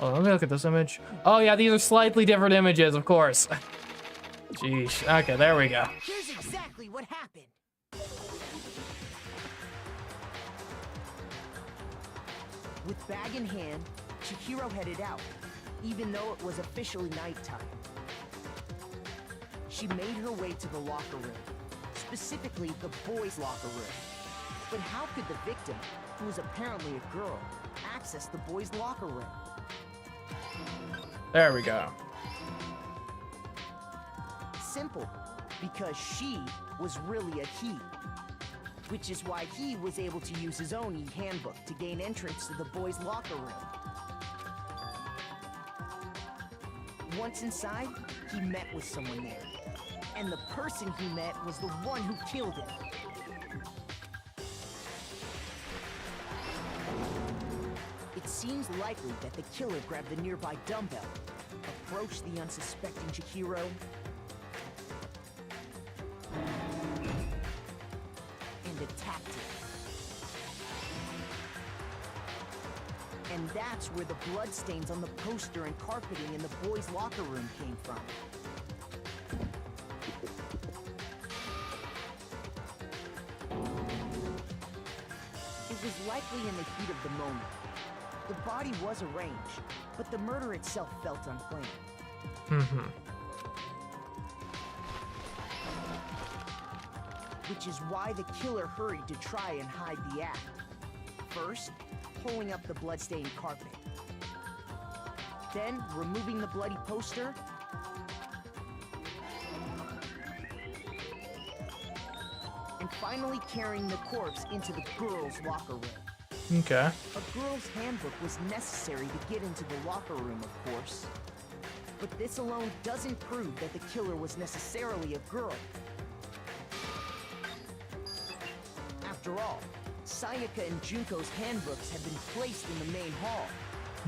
Oh, let me look at this image. Oh yeah, these are slightly different images, of course. Jeez. Okay, there we go. Here's exactly what happened. With bag in hand, Chihiro headed out, even though it was officially nighttime. She made her way to the locker room, specifically the boys' locker room. But how could the victim, who was apparently a girl, access the boys' locker room? There we go. Simple, because she was really a he. Which is why he was able to use his own e-handbook to gain entrance to the boys' locker room. Once inside, he met with someone there. And the person he met was the one who killed him. It seems likely that the killer grabbed the nearby dumbbell, approached the unsuspecting Chihiro, and attacked him. And that's where the bloodstains on the poster and carpeting in the boys' locker room came from. It was likely in the heat of the moment. The body was arranged, but the murder itself felt unplanned. Which is why the killer hurried to try and hide the act. First, pulling up the bloodstained carpet. Then, removing the bloody poster. And finally carrying the corpse into the girls' locker room. Okay. A girl's handbook was necessary to get into the locker room, of course. But this alone doesn't prove that the killer was necessarily a girl. After all, Sayaka and Junko's handbooks had been placed in the main hall.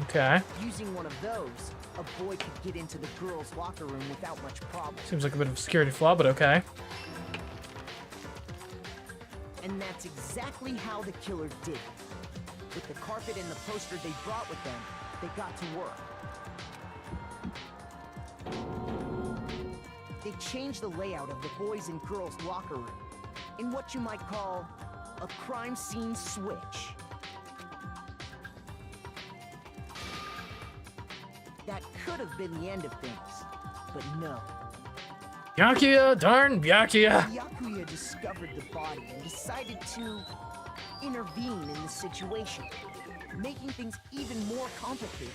Okay. Using one of those, a boy could get into the girls' locker room without much problem. Seems like a bit of a security flaw, but okay. And that's exactly how the killer did it. With the carpet and the poster they brought with them, they got to work. They changed the layout of the boys' and girls' locker room in what you might call a crime scene switch. That could have been the end of things, but no. Byakuya, darn Byakuya. Byakuya discovered the body and decided to intervene in the situation, making things even more complicated.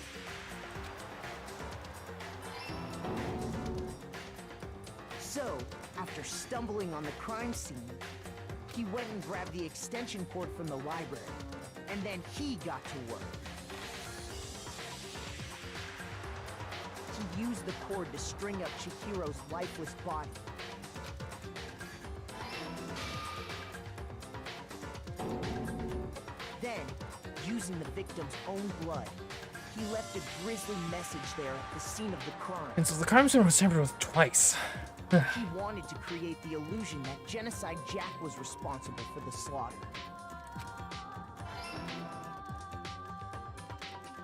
So, after stumbling on the crime scene, he went and grabbed the extension cord from the library, and then he got to work. He used the cord to string up Chihiro's lifeless body. Then, using the victim's own blood, he left a grisly message there at the scene of the crime. And so the crime scene was tampered with twice. He wanted to create the illusion that Genocide Jack was responsible for the slaughter.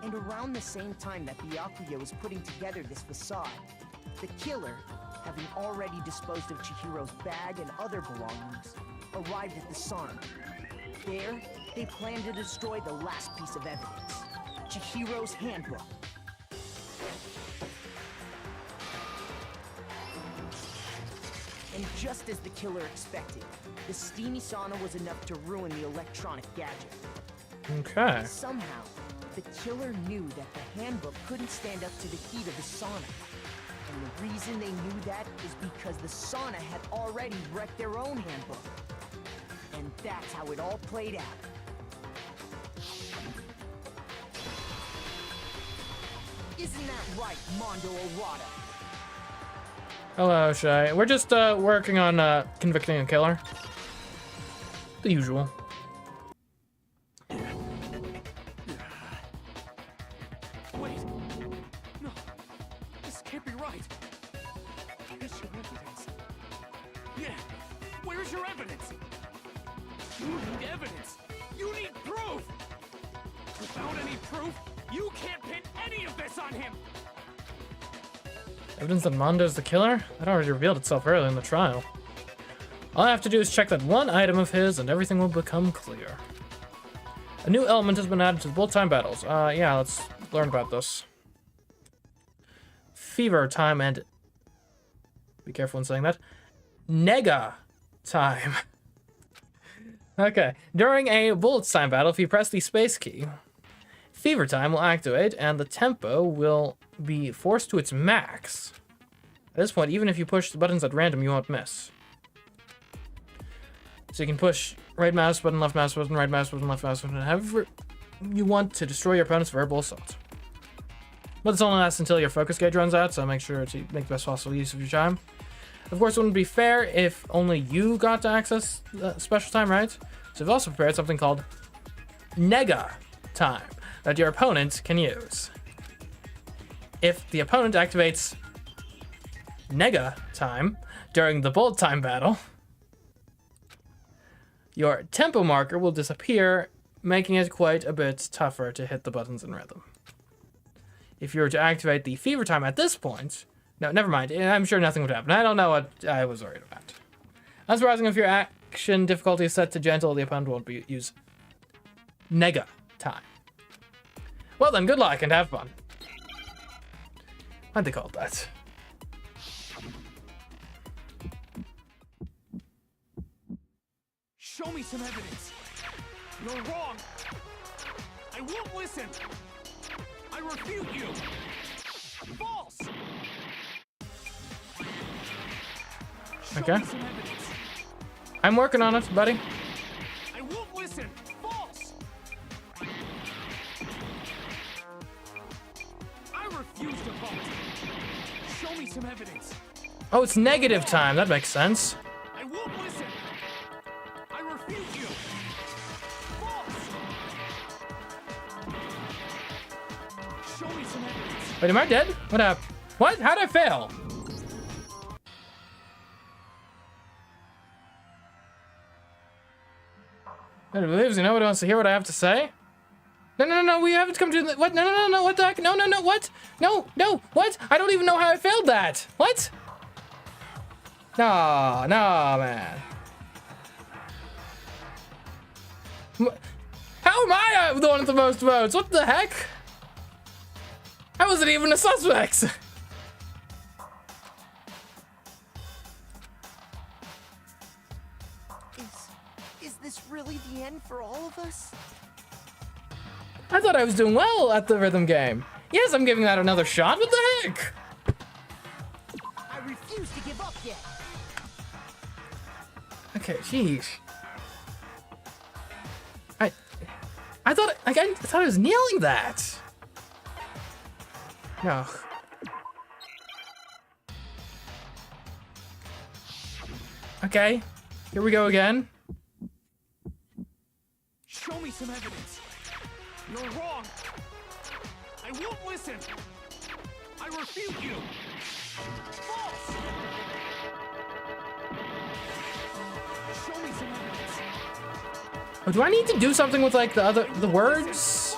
And around the same time that Byakuya was putting together this facade, the killer, having already disposed of Chihiro's bag and other belongings, arrived at the sauna. There, they planned to destroy the last piece of evidence, Chihiro's handbook. And just as the killer expected, the steamy sauna was enough to ruin the electronic gadget. Okay. Somehow, the killer knew that the handbook couldn't stand up to the heat of the sauna. And the reason they knew that is because the sauna had already wrecked their own handbook. And that's how it all played out. Isn't that right, Mondo Arata? Hello, Shay. We're just working on convicting a killer. The usual. Wait. No. This can't be right. Where's your evidence? Yeah. Where's your evidence? You need evidence. You need proof. Without any proof, you can't pin any of this on him. Evidence that Mondo's the killer? That already revealed itself early in the trial. All I have to do is check that one item of his and everything will become clear. A new element has been added to the bullet time battles. Yeah, let's learn about this. Fever time and... Be careful when saying that. Nega time. Okay. During a bullet time battle, if you press the space key, Fever time will activate and the tempo will be forced to its max. At this point, even if you push the buttons at random, you won't miss. So you can push right mouse button, left mouse button, right mouse button, left mouse button, however you want to destroy your opponent's verbal assault. But this only lasts until your focus gauge runs out, so make sure to make the best possible use of your time. Of course, it wouldn't be fair if only you got to access special time, right? So we've also prepared something called Nega time that your opponent can use. If the opponent activates Nega time during the bullet time battle, your tempo marker will disappear, making it quite a bit tougher to hit the buttons in rhythm. If you were to activate the fever time at this point, no, never mind, I'm sure nothing would happen. I don't know what I was worried about. Unsurprising, if your action difficulty is set to gentle, the opponent won't use Nega time. Well then, good luck and have fun. Why'd they call it that? Show me some evidence. You're wrong. I won't listen. I refute you. False. Show Okay. me some evidence. I'm working on it, buddy. I won't listen. False. I refuse to vote. Show me some evidence. Oh, it's negative time. That makes sense. I won't listen. I refute you. False. Show me some evidence. Wait, am I dead? What happened? What? How'd I fail? Nobody believes you. Nobody wants to hear what I have to say. No, we haven't come to the... What? No, what the heck? No, what? No, what? I don't even know how I failed that. What? No, man. How am I the one with the most votes? What the heck? I wasn't even a suspect. Is this really the end for all of us? I thought I was doing well at the rhythm game. Yes, I'm giving that another shot. What the heck? I refuse to give up yet. Okay, jeez. I thought I was nailing that. No. Okay, here we go again. Show me some evidence. You're wrong. I won't listen. I refute you. False. Show me some evidence. Oh, do I need to do something with like the words?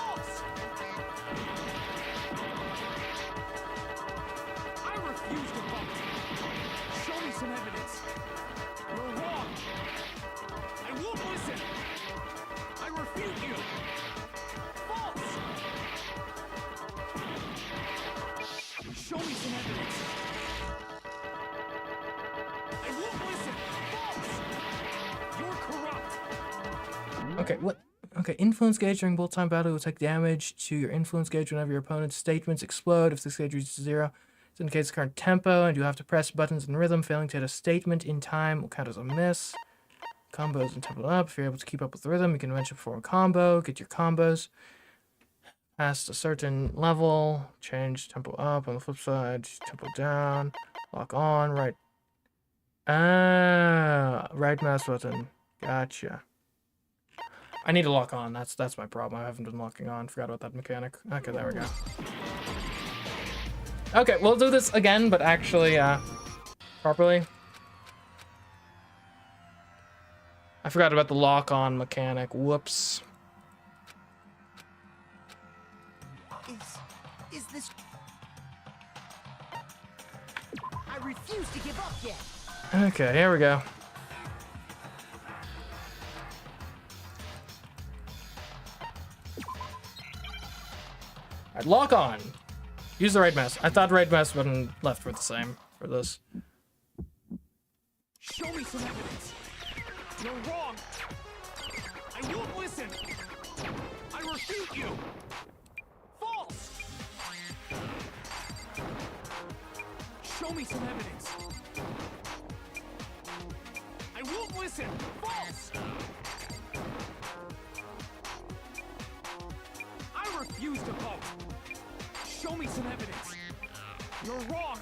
Okay, what? Okay, influence gauge during bolt time battle will take damage to your influence gauge whenever your opponent's statements explode. If this gauge reaches 0, it indicates the current tempo, and you have to press buttons in rhythm. Failing to hit a statement in time will count as a miss. Combos and tempo up. If you're able to keep up with the rhythm, you can eventually perform a combo. Get your combos past a certain level. Change tempo up. On the flip side, tempo down. Lock on. Right. Right mouse button. Gotcha. I need to lock on. That's my problem. I haven't been locking on. Forgot about that mechanic. Okay, there we go. Okay, we'll do this again, but actually, properly. I forgot about the lock-on mechanic. Whoops. Is this... I refuse to give up yet. Okay, here we go. Alright, lock on. Use the right mouse. I thought right mouse button left were the same for this. Show me some evidence. You're wrong. I won't listen. I refute you. False. Show me some evidence. I won't listen. False. I refuse to vote. Show me some evidence. You're wrong.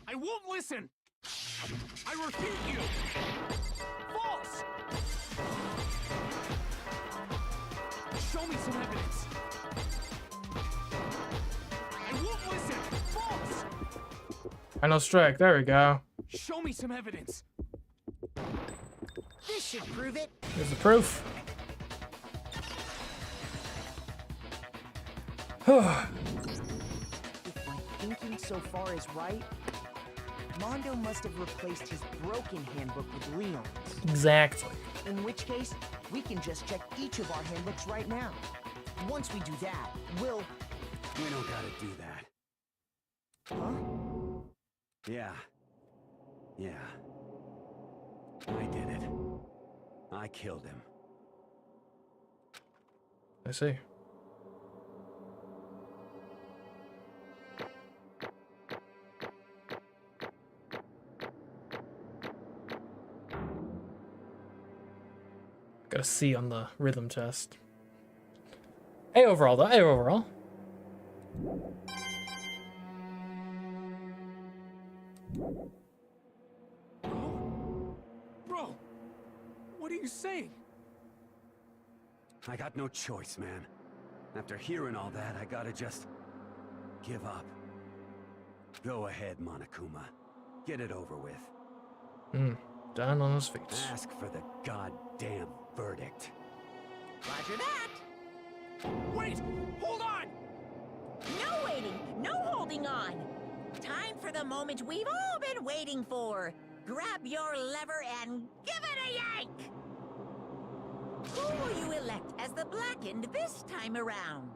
I won't listen. I refute you. False. Show me some evidence. I won't listen. False. Final strike. There we go. Show me some evidence. This should prove it. Here's the proof. If my thinking so far is right, Mondo must have replaced his broken handbook with Leon's. Exactly. In which case, we can just check each of our handbooks right now. Once we do that, we'll... We don't gotta do that. Huh? Yeah. I did it. I killed him. I see. Got a C on the rhythm test. A overall, though. A overall. Bro, what are you saying? I got no choice, man. After hearing all that, I gotta just... give up. Go ahead, Monokuma. Get it over with. Down on his feet. Ask for the goddamn verdict. Roger that. Wait! Hold on! No waiting, no holding on. Time for the moment we've all been waiting for. Grab your lever and give it a yank! Who will you elect as the Blackened this time around?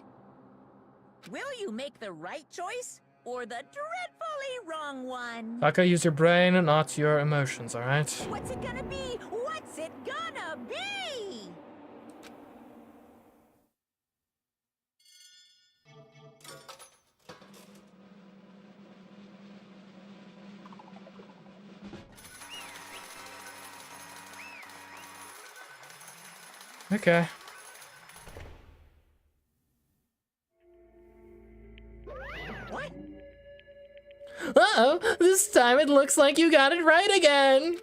Will you make the right choice or the dreadfully wrong one? Taka, use your brain and not your emotions, alright? What's it gonna be? What's it gonna be? Okay. What? Uh-oh, this time it looks like you got it right again.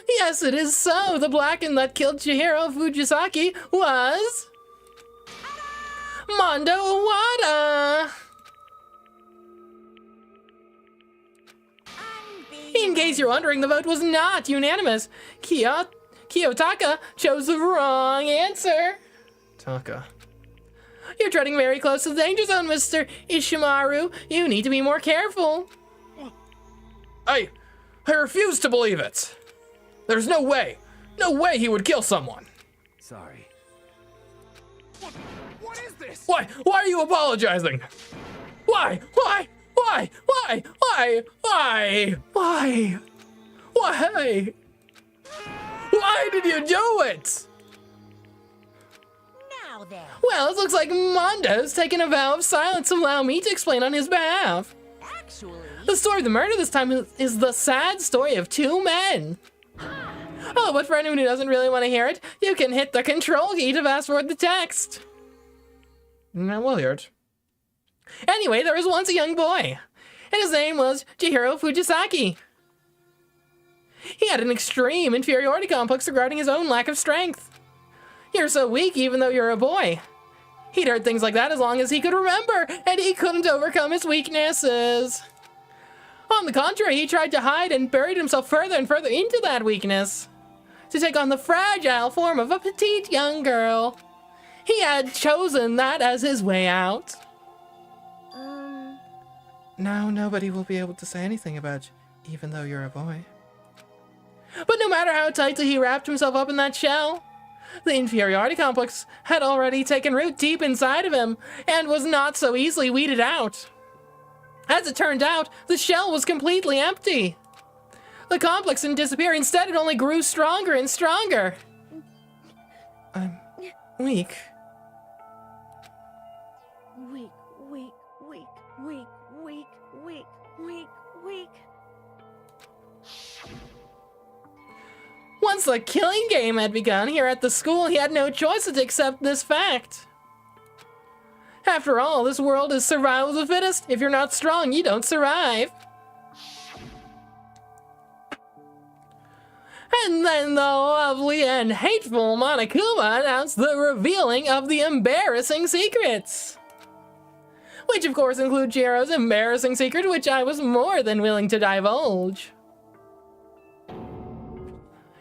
Yes, it is so. The Blackened that killed Chihiro Fujisaki was... Mondo Iwata. In case you're wondering, the vote was not unanimous. Kiyotaka chose the wrong answer. Taka. You're treading very close to the danger zone, Mr. Ishimaru. You need to be more careful. I refuse to believe it. There's no way he would kill someone. Sorry. What is this? Why are you apologizing? Why did you do it? Now then. Well, it looks like Mondo's taken a vow of silence, so allow me to explain on his behalf. Actually... The story of the murder this time is the sad story of two men. Oh, but for anyone who doesn't really want to hear it, you can hit the control key to fast forward the text. No, we'll hear it. Anyway, there was once a young boy, and his name was Chihiro Fujisaki. He had an extreme inferiority complex regarding his own lack of strength. You're so weak even though you're a boy. He'd heard things like that as long as he could remember, and he couldn't overcome his weaknesses. On the contrary, he tried to hide and buried himself further and further into that weakness, to take on the fragile form of a petite young girl. He had chosen that as his way out. Now nobody will be able to say anything about you, even though you're a boy. But no matter how tightly he wrapped himself up in that shell, the inferiority complex had already taken root deep inside of him and was not so easily weeded out. As it turned out, the shell was completely empty. The complex didn't disappear. Instead, it only grew stronger and stronger. I'm weak. Weak, weak, weak, weak, weak, weak, weak, weak. Once the killing game had begun here at the school, he had no choice but to accept this fact. After all, this world is survival of the fittest. If you're not strong, you don't survive. And then the lovely and hateful Monokuma announced the revealing of the embarrassing secrets. Which of course include Chihiro's embarrassing secret, which I was more than willing to divulge.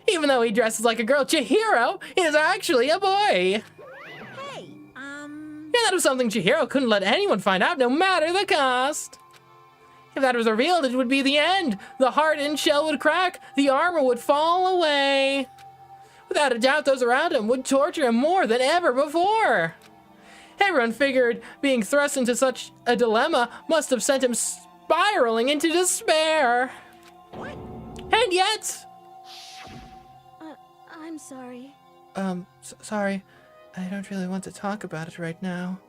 Even though he dresses like a girl, Chihiro is actually a boy. And that was something Chihiro couldn't let anyone find out, no matter the cost. If that was revealed, it would be the end. The hardened shell would crack, the armor would fall away. Without a doubt, those around him would torture him more than ever before. Everyone figured being thrust into such a dilemma must have sent him spiraling into despair. What? And yet... I'm sorry. Sorry. I don't really want to talk about it right now.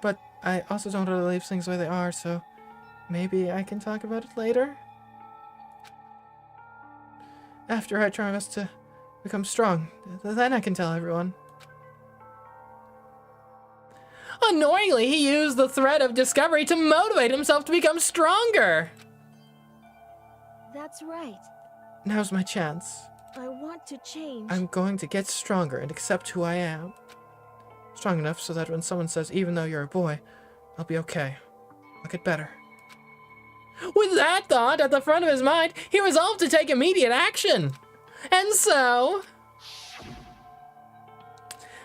But I also don't want to leave things the way they are, so maybe I can talk about it later? After I try us to become strong, then I can tell everyone. Annoyingly, he used the thread of discovery to motivate himself to become stronger. That's right. Now's my chance. I want to change. I'm going to get stronger and accept who I am. Strong enough so that when someone says, even though you're a boy, I'll be okay. I'll get better. With that thought at the front of his mind, he resolved to take immediate action. And so...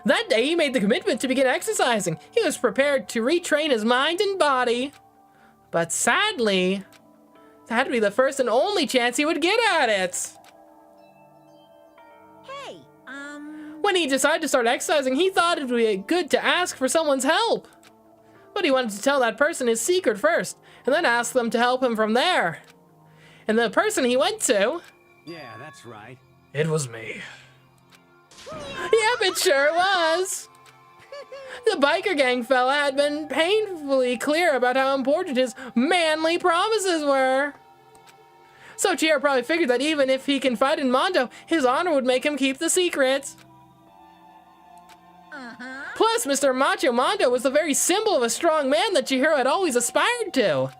that day he made the commitment to begin exercising. He was prepared to retrain his mind and body. But sadly, that would be the first and only chance he would get at it. When he decided to start exercising, he thought it would be good to ask for someone's help. But he wanted to tell that person his secret first, and then ask them to help him from there. And the person he went to... Yeah, that's right. It was me. Yep, it sure was. The biker gang fella had been painfully clear about how important his manly promises were. So Chihiro probably figured that even if he confided in Mondo, his honor would make him keep the secret. Plus, Mr. Macho Mondo was the very symbol of a strong man that Chihiro had always aspired to.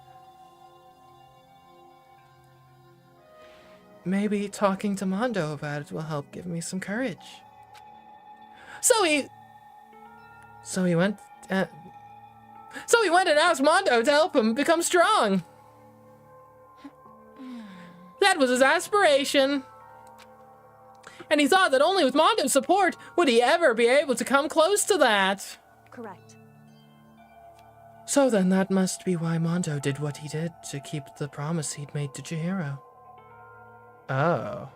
Maybe talking to Mondo about it will help give me some courage. So he went and asked Mondo to help him become strong. That was his aspiration. And he thought that only with Mondo's support would he ever be able to come close to that. Correct. So then that must be why Mondo did what he did to keep the promise he'd made to Chihiro. Oh.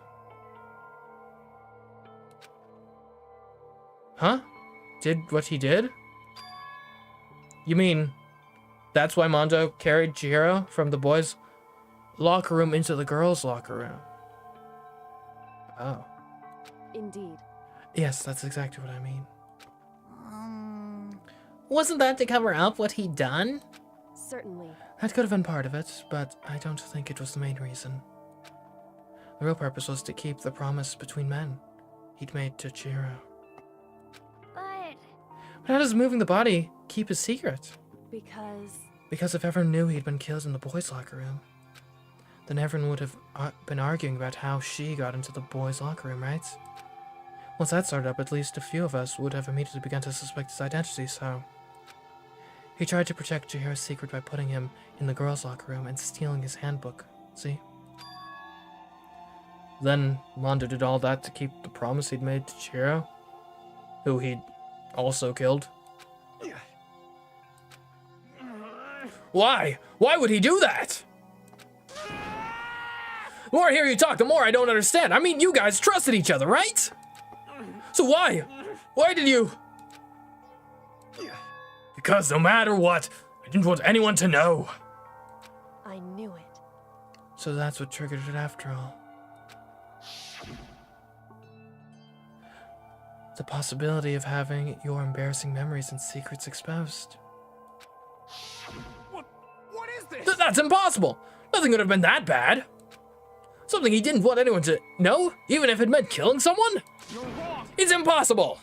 Huh? Did what he did? You mean that's why Mondo carried Chihiro from the boys' locker room into the girls' locker room? Oh. Indeed. Yes, that's exactly what I mean. Wasn't that to cover up what he'd done? Certainly. That could have been part of it, but I don't think it was the main reason. The real purpose was to keep the promise between men he'd made to Chihiro. But How does moving the body keep his secret? Because if everyone knew he'd been killed in the boys' locker room, then everyone would have been arguing about how she got into the boys' locker room, right? Once that started up, at least a few of us would have immediately begun to suspect his identity, so... He tried to protect Chihiro's secret by putting him in the girls' locker room and stealing his handbook, see? Then Mondo did all that to keep the promise he'd made to Chihiro, who he'd also killed. Why? Why would he do that? The more I hear you talk, the more I don't understand. I mean, you guys trusted each other, right? So why? Why did you? Because no matter what, I didn't want anyone to know. I knew it. So that's what triggered it after all. The possibility of having your embarrassing memories and secrets exposed. What is this? That's impossible! Nothing could have been that bad. Something he didn't want anyone to know, even if it meant killing someone? You're wrong. It's impossible!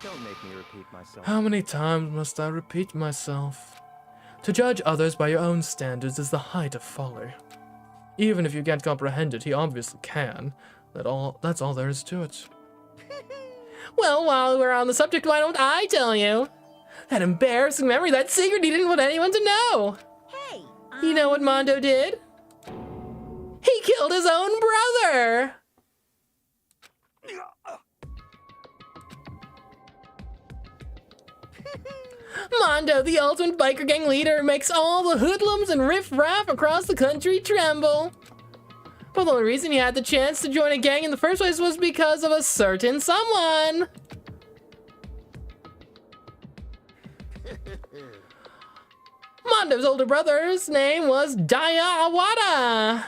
Don't make me repeat myself. How many times must I repeat myself? To judge others by your own standards is the height of folly. Even if you can't comprehend it, he obviously can. That's all there is to it. Well, while we're on the subject, why don't I tell you? That embarrassing memory, that secret he didn't want anyone to know. Hey, You know what Mondo did? He killed his own brother! Mondo, the ultimate biker gang leader, makes all the hoodlums and riff-raff across the country tremble. But the only reason he had the chance to join a gang in the first place was because of a certain someone. Mondo's older brother's name was Daya Awada.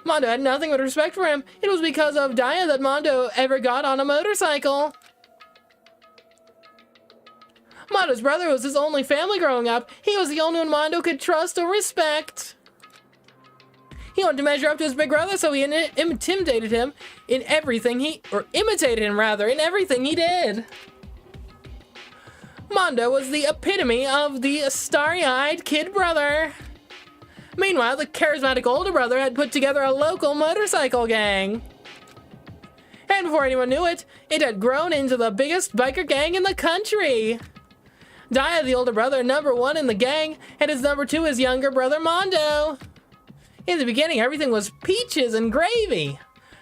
Mondo had nothing but respect for him. It was because of Daya that Mondo ever got on a motorcycle. Mondo's brother was his only family growing up. He was the only one Mondo could trust or respect. He wanted to measure up to his big brother, so he intimidated him in everything imitated him rather, in everything he did. Mondo was the epitome of the starry-eyed kid brother. Meanwhile, the charismatic older brother had put together a local motorcycle gang. And before anyone knew it, it had grown into the biggest biker gang in the country. Daya, the older brother, #1 in the gang, and his #2 his younger brother Mondo. In the beginning, everything was peaches and gravy.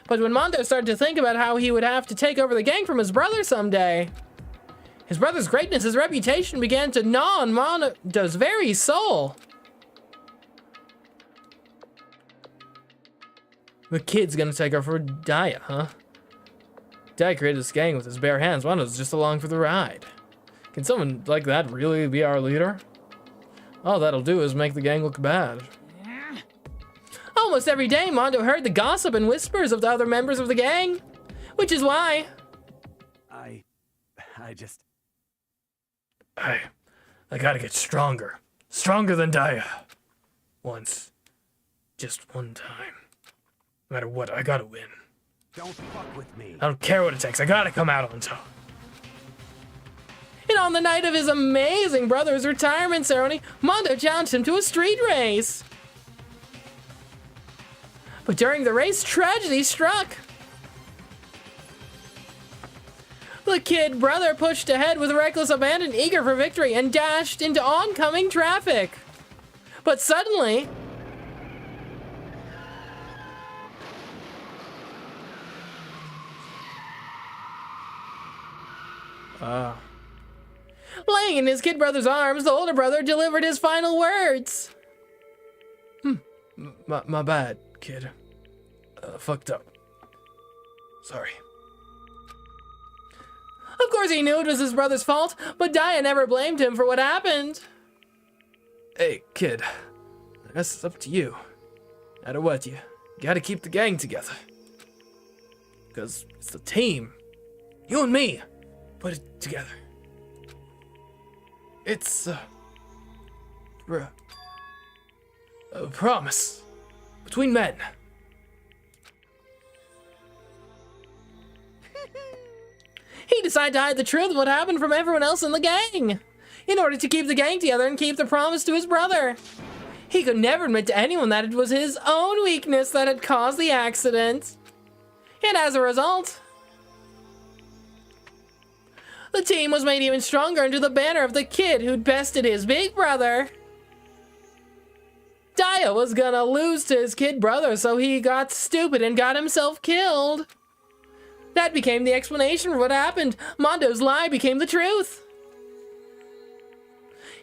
But when Mondo started to think about how he would have to take over the gang from his brother someday, his brother's greatness, his reputation began to gnaw on Mondo's very soul. The kid's gonna take over for Daya, huh? Daya created this gang with his bare hands. Mondo's just along for the ride. Can someone like that really be our leader? All that'll do is make the gang look bad. Almost every day, Mondo heard the gossip and whispers of the other members of the gang. Which is why... I gotta get stronger. Stronger than Daya. Once. Just one time. No matter what, I gotta win. Don't fuck with me. I don't care what it takes, I gotta come out on top. And on the night of his amazing brother's retirement ceremony, Mondo challenged him to a street race. But during the race, tragedy struck. The kid brother pushed ahead with reckless abandon, eager for victory, and dashed into oncoming traffic. But suddenly... laying in his kid brother's arms, the older brother delivered his final words. My bad, kid. Fucked up. Sorry. Of course he knew it was his brother's fault, but Daya never blamed him for what happened. Hey, kid. That's up to you. No matter what, you gotta keep the gang together. Because it's the team. You and me. Put it together. It's a promise between men. He decided to hide the truth of what happened from everyone else in the gang, in order to keep the gang together and keep the promise to his brother. He could never admit to anyone that it was his own weakness that had caused the accident. And as a result, the team was made even stronger under the banner of the kid who'd bested his big brother. Dio was gonna lose to his kid brother, so he got stupid and got himself killed. That became the explanation for what happened. Mondo's lie became the truth.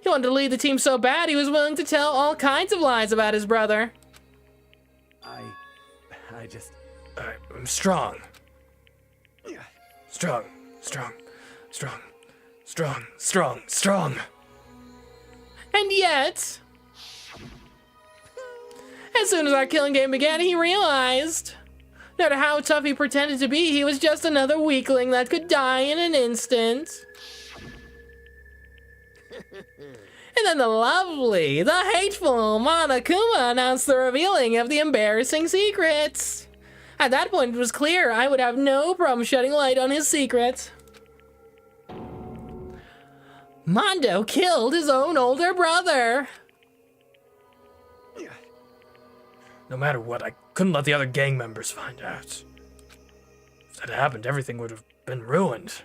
He wanted to lead the team so bad he was willing to tell all kinds of lies about his brother. I'm strong. Strong. And yet, as soon as our killing game began, he realized, no matter how tough he pretended to be, he was just another weakling that could die in an instant. And then the lovely, the hateful Monokuma announced the revealing of the embarrassing secrets. At that point, it was clear I would have no problem shedding light on his secret. Mondo killed his own older brother. No matter what, I couldn't let the other gang members find out. If that happened, everything would have been ruined.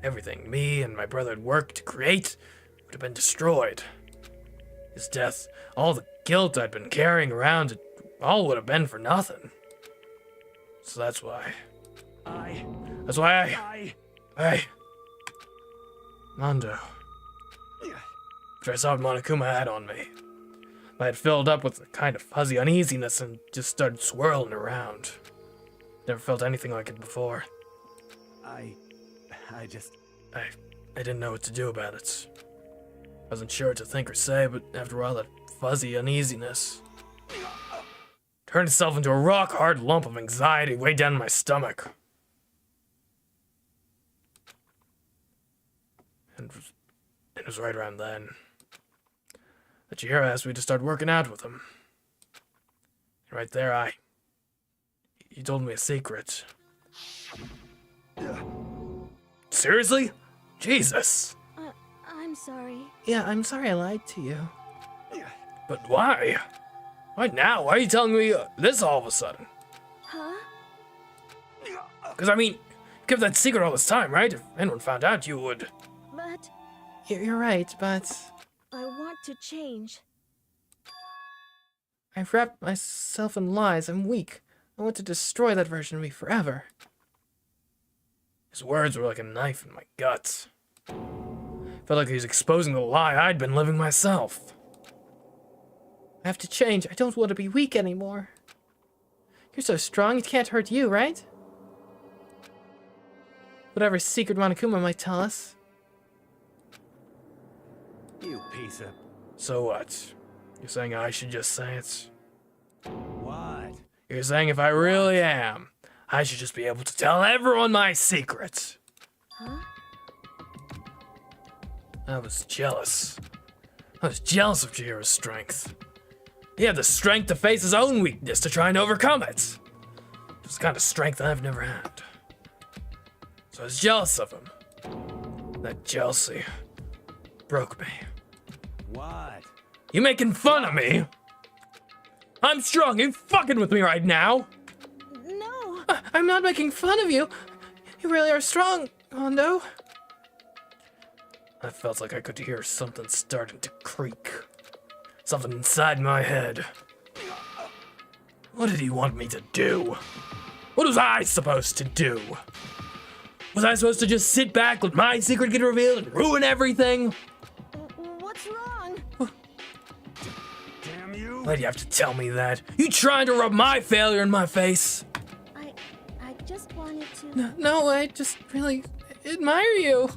Everything me and my brother had worked to create would have been destroyed. His death, all the guilt I'd been carrying around, it all would have been for nothing. So that's why Mondo. After I saw what Monokuma had on me, I had filled up with a kind of fuzzy uneasiness and just started swirling around. Never felt anything like it before. I didn't know what to do about it. I wasn't sure what to think or say, but after a while that fuzzy uneasiness turned itself into a rock-hard lump of anxiety way down in my stomach. And it was right around then that Chihiro asked me to start working out with him. And right there, he told me a secret. Seriously? Jesus. I'm sorry. Yeah, I'm sorry I lied to you. But why? Why now? Why are you telling me this all of a sudden? Huh? Because, I mean, you kept that secret all this time, right? If anyone found out, you would. But You're right, but I want to change. I've wrapped myself in lies. I'm weak. I want to destroy that version of me forever. His words were like a knife in my guts. Felt like he was exposing the lie I'd been living myself. I have to change. I don't want to be weak anymore. You're so strong, it can't hurt you, right? Whatever secret Monokuma might tell us. You piece of... So what? You're saying I should just say it? What? You're saying if I really am, I should just be able to tell everyone my secrets. Huh? I was jealous. I was jealous of Chihiro's strength. He had the strength to face his own weakness to try and overcome it. It was the kind of strength I've never had. So I was jealous of him. That jealousy broke me. What? You making fun of me? I'm strong. You fucking with me right now? No. I'm not making fun of you. You really are strong, Mondo. I felt like I could hear something starting to creak. Something inside my head. What did he want me to do? What was I supposed to do? Was I supposed to just sit back, let my secret get revealed, and ruin everything? What's wrong? Damn you! Why'd you have to tell me that? You trying to rub my failure in my face? I just wanted to... No, I just really admire you.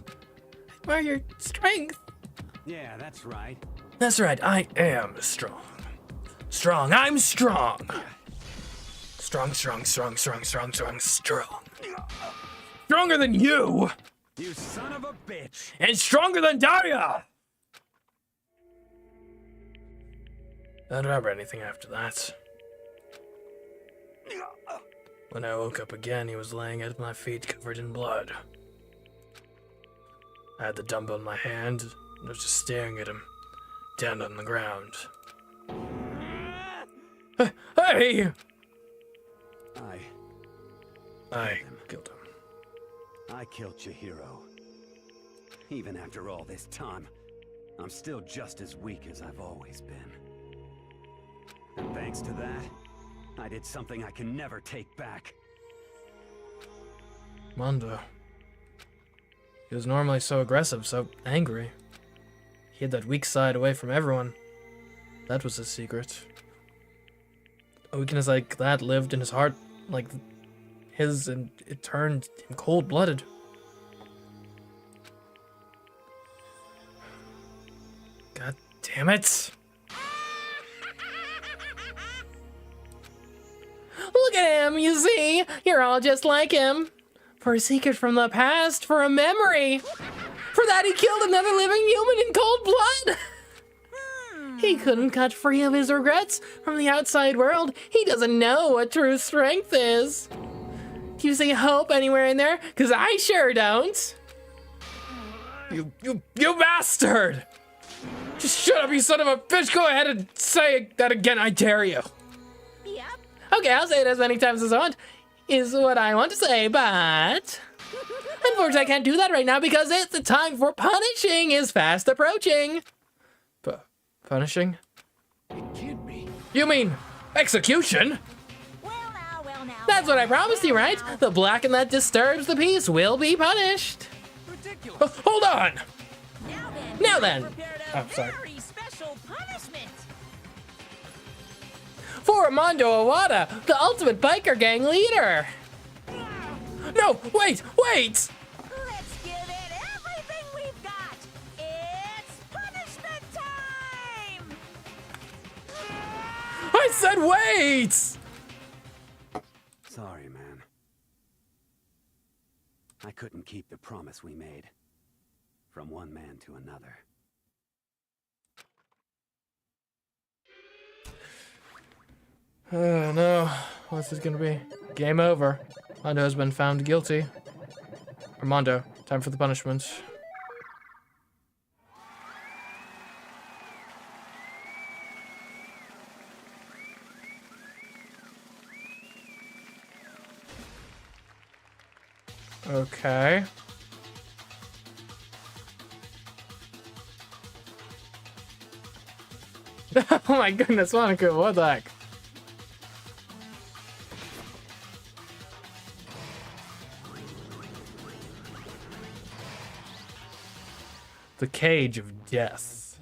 I admire your strength. Yeah, that's right. That's right, I am strong. Strong, I'm strong. Strong. Stronger than you! You son of a bitch! And stronger than Daria! I don't remember anything after that. When I woke up again, he was laying at my feet covered in blood. I had the dumbbell in my hand and was just staring at him, down on the ground. Hey! I killed him. I killed Chihiro. Even after all this time, I'm still just as weak as I've always been. And thanks to that, I did something I can never take back. Mondo. He was normally so aggressive, so angry. He hid that weak side away from everyone. That was his secret. A weakness like that lived in his heart, like his, and it turned him cold-blooded. God damn it! Look at him, you see? You're all just like him. For a secret from the past, for a memory. For that he killed another living human in cold blood. He couldn't cut free of his regrets from the outside world. He doesn't know what true strength is. Do you see hope anywhere in there? 'Cause I sure don't. You bastard! Just shut up, you son of a bitch! Go ahead and say that again, I dare you. Yep. Okay, I'll say it as many times as I want, is what I want to say, but unfortunately I can't do that right now because it's the time for punishing is fast approaching. Punishing? It can't be. You mean execution? Well now. That's what I promised you, right? The blackened that disturbs the peace will be punished. Ridiculous. Hold on. Now then. Prepared Oh, a sorry. very special punishment. For Armando Awada, the ultimate biker gang leader. No, wait! Let's give it everything we've got. It's punishment time. I said wait! Sorry, man. I couldn't keep the promise we made. From one man to another. Oh no, what's this gonna be? Game over. Armando has been found guilty. Armando, time for the punishment. Okay. Oh my goodness, Monica, what the heck? The cage of death.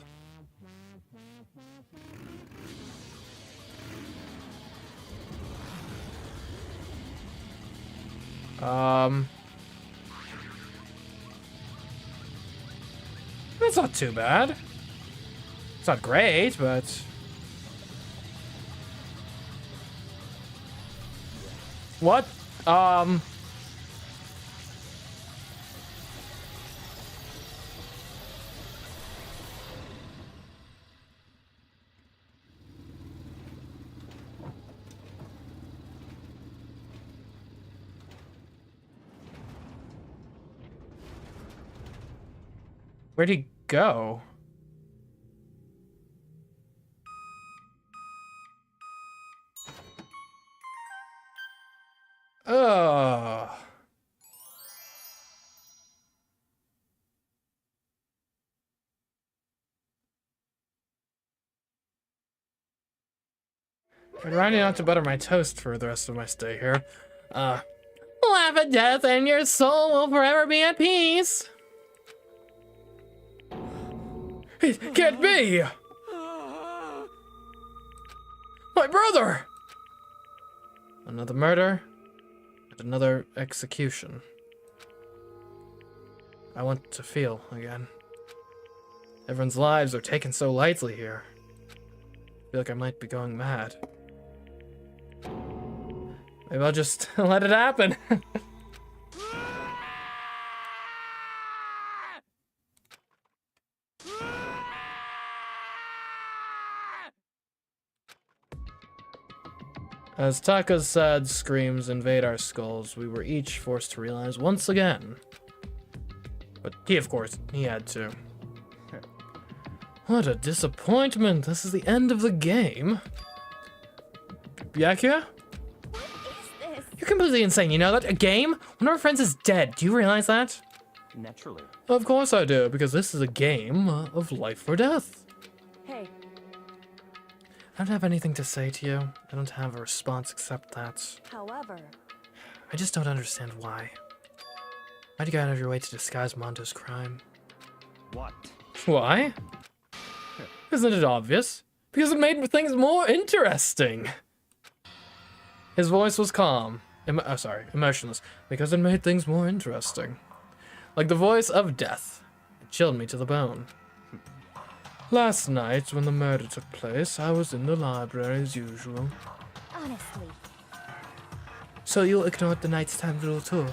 That's not too bad. It's not great, but what? Where'd he go? Oh. I'm trying not to butter my toast for the rest of my stay here. Laugh at death and your soul will forever be at peace. It can't be! My brother! Another murder, and another execution. I want to feel again. Everyone's lives are taken so lightly here. I feel like I might be going mad. Maybe I'll just let it happen. As Taka's sad screams invade our skulls, we were each forced to realize once again. But he, of course, he had to. What a disappointment. This is the end of the game. Byakuya? What is this? You're completely insane, you know that? A game? One of our friends is dead. Do you realize that? Naturally. Of course I do, because this is a game of life or death. Hey, I don't have anything to say to you. I don't have a response except that. however, I just don't understand why. Why'd you go out of your way to disguise Mondo's crime? What? Why? Isn't it obvious? Because it made things more interesting. His voice was calm. Emotionless. Because it made things more interesting. Like the voice of death. It chilled me to the bone. Last night, when the murder took place, I was in the library as usual. Honestly. So you ignored the nighttime rule too?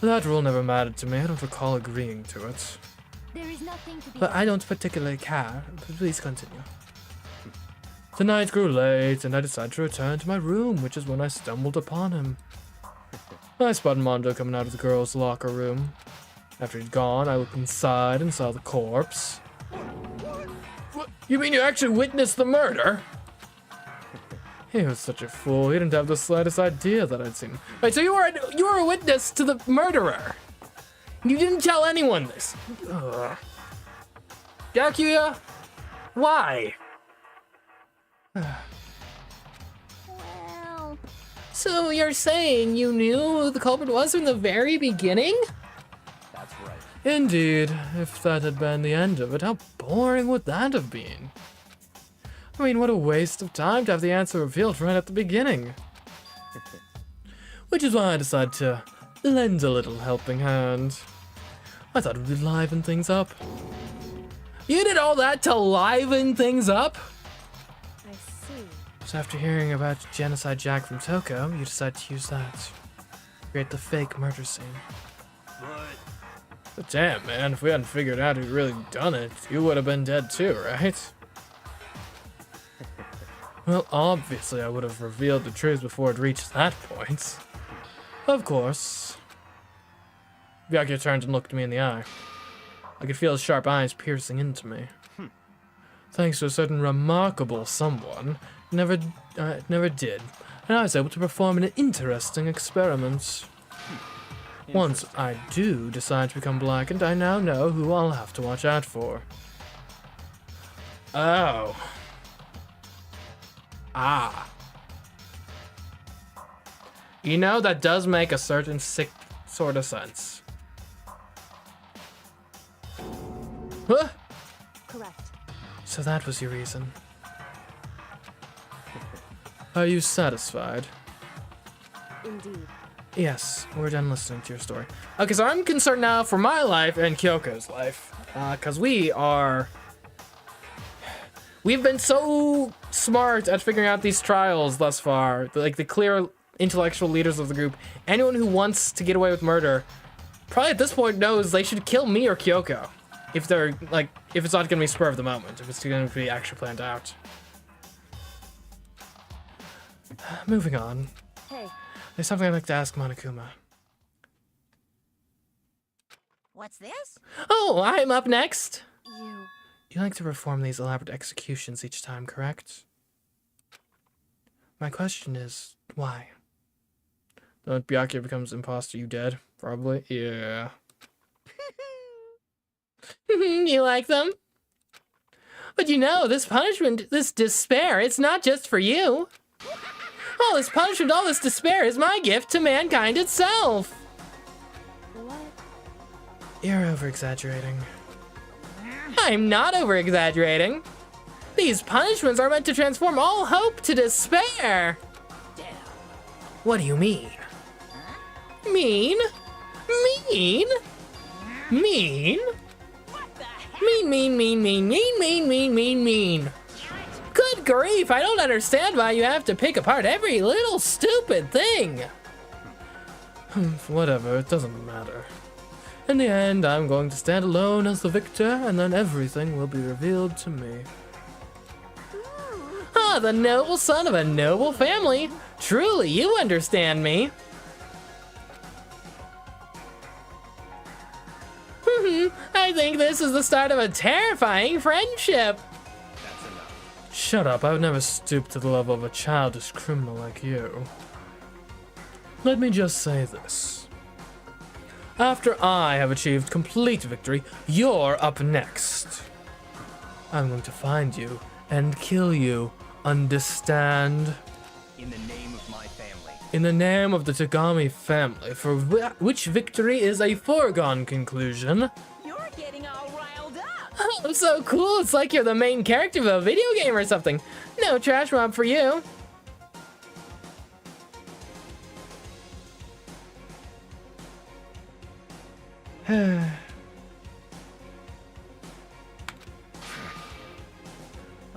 That rule never mattered to me. I don't recall agreeing to it. There is nothing to be. But I don't particularly care. Please continue. The night grew late, and I decided to return to my room, which is when I stumbled upon him. I spotted Mondo coming out of the girls' locker room. After he'd gone, I looked inside and saw the corpse. What? You mean you actually witnessed the murder? He was such a fool. He didn't have the slightest idea that I'd seen him. Wait, so you were a witness to the murderer? You didn't tell anyone this. Ugh. Byakuya? Why? Well, So you're saying you knew who the culprit was from the very beginning? That's right. Indeed. If that had been the end of it, how boring would that have been? I mean, what a waste of time to have the answer revealed right at the beginning. Which is why I decided to lend a little helping hand. I thought it would liven things up. You did all that to liven things up? I see. So after hearing about Genocide Jack from Toko, you decided to use that to create the fake murder scene. But damn, man, if we hadn't figured out who'd really done it, you would have been dead too, right? Well, obviously I would have revealed the truth before it reached that point. Of course. Byakuya turned and looked me in the eye. I could feel his sharp eyes piercing into me. Thanks to a certain remarkable someone, it never did, and I was able to perform an interesting experiment. Once I do decide to become blackened, I now know who I'll have to watch out for. Oh. Ah. You know, that does make a certain sick sort of sense. Huh? Correct. So that was your reason. Are you satisfied? Indeed. Yes, we're done listening to your story. Okay, so I'm concerned now for my life and Kyoko's life. Because we've been so smart at figuring out these trials thus far. Like, the clear intellectual leaders of the group. Anyone who wants to get away with murder probably at this point knows they should kill me or Kyoko. If they're, like, if it's not gonna be spur of the moment. If it's gonna be actually planned out. Moving on. Hey, There's something I'd like to ask Monokuma. What's this? Oh, I'm up next! you. You like to perform these elaborate executions each time, correct? My question is, why? Don't Byakuya becomes imposter, you dead? Probably. Yeah. You like them? But you know, this punishment, this despair, it's not just for you. All this punishment, all this despair is my gift to mankind itself. What? You're over-exaggerating. I'm not over-exaggerating. These punishments are meant to transform all hope to despair. Damn. What do you mean? Mean? Mean? Mean? What the heck? Mean. Good grief, I don't understand why you have to pick apart every little stupid thing. Whatever, it doesn't matter. In the end, I'm going to stand alone as the victor, and then everything will be revealed to me. Ah, the noble son of a noble family. Truly, you understand me. I think this is the start of a terrifying friendship. That's enough. Shut up, I would never stoop to the level of a childish criminal like you. Let me just say this. After I have achieved complete victory, you're up next. I'm going to find you and kill you. Understand? In the name of my family. In the name of the Tagami family, for which victory is a foregone conclusion. You're getting all riled up. Oh, so cool. It's like you're the main character of a video game or something. No trash mob for you.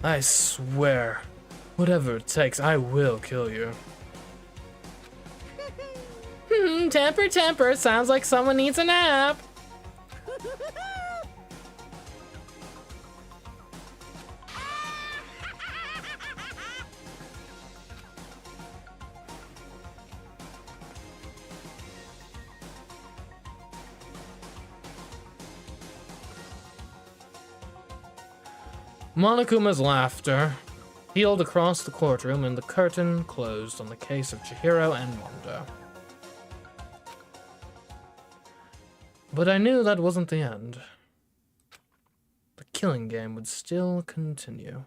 I swear, whatever it takes, I will kill you. Temper, temper. Sounds like someone needs a nap. Monokuma's laughter peeled across the courtroom and the curtain closed on the case of Chihiro and Mondo. But I knew that wasn't the end. The killing game would still continue,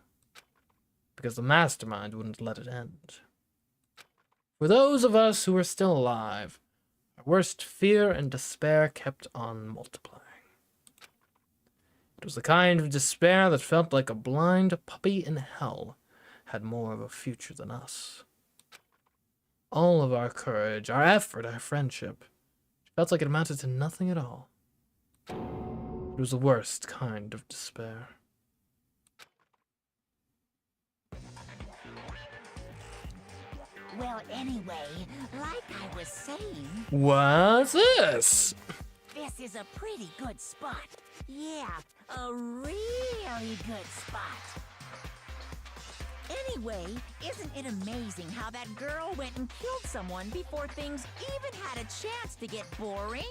because the mastermind wouldn't let it end. For those of us who were still alive, our worst fear and despair kept on multiplying. It was the kind of despair that felt like a blind puppy in hell had more of a future than us. All of our courage, our effort, our friendship, felt like it amounted to nothing at all. It was the worst kind of despair. Well, anyway, like I was saying, What's this? this is a pretty good spot. Yeah, a really good spot. Anyway, isn't it amazing how that girl went and killed someone before things even had a chance to get boring?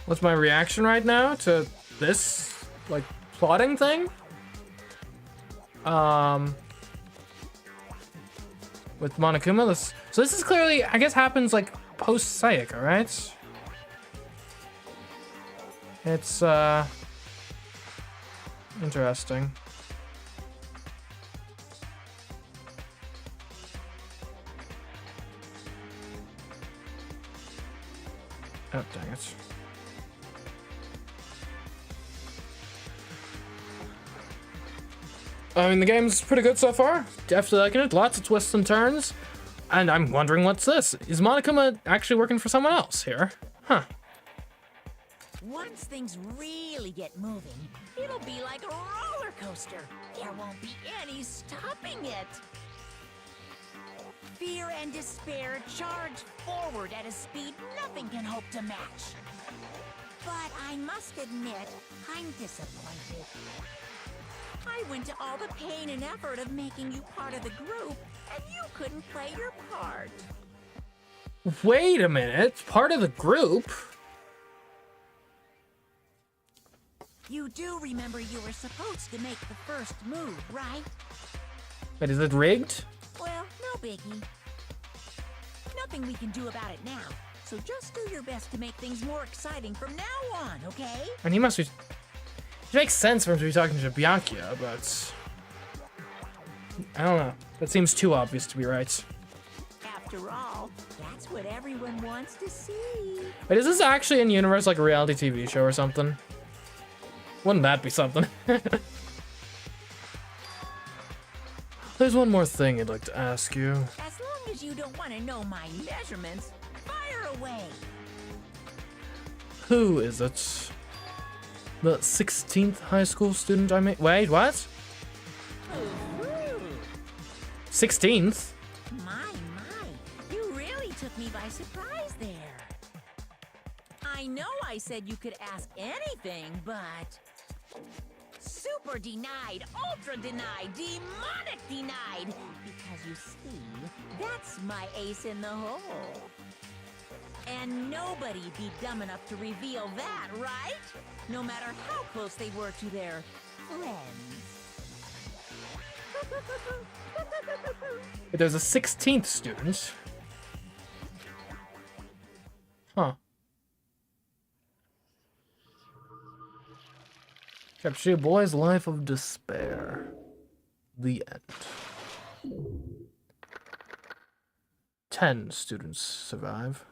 What's my reaction right now to this, like, plotting thing? With Monokuma, so this is clearly, I guess, happens, like, post-Sayaka, right? It's, interesting. Oh, dang it. I mean, the game's pretty good so far. Definitely liking it. Lots of twists and turns. And I'm wondering what's this? Is Monokuma actually working for someone else here? Huh. Once things really get moving, it'll be like a roller coaster. There won't be any stopping it. Fear and despair charge forward at a speed nothing can hope to match. But I must admit, I'm disappointed. I went to all the pain and effort of making you part of the group, and you couldn't play your part. Wait a minute. Part of the group? You do remember you were supposed to make the first move, right? Wait, is it rigged? Well, no biggie. Nothing we can do about it now, so just do your best to make things more exciting from now on, okay? And he must be... It makes sense for him to be talking to Byakuya, but... I don't know. That seems too obvious to be right. After all, that's what everyone wants to see. Wait, is this actually in universe like a reality TV show or something? Wouldn't that be something? There's one more thing I'd like to ask you. As long as you don't want to know my measurements, fire away. Who is it? The 16th high school student I made? Wait, what? 16th? My, you really took me by surprise there. I know I said you could ask anything, but... Super denied, ultra denied, demonic denied. Because you see, that's my ace in the hole. And nobody be dumb enough to reveal that, right? No matter how close they were to their friends. But there's a 16th student. Huh. Chapter 2, Boy's Life of Despair. The end. 10 students survive.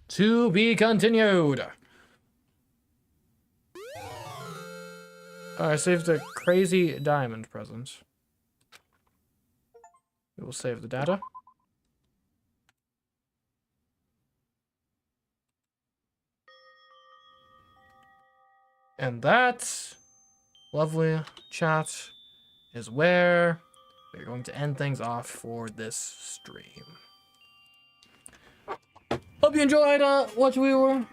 To be continued. I saved a crazy diamond present. We will save the data. And that, lovely chat, is where we're going to end things off for this stream. Hope you enjoyed what we were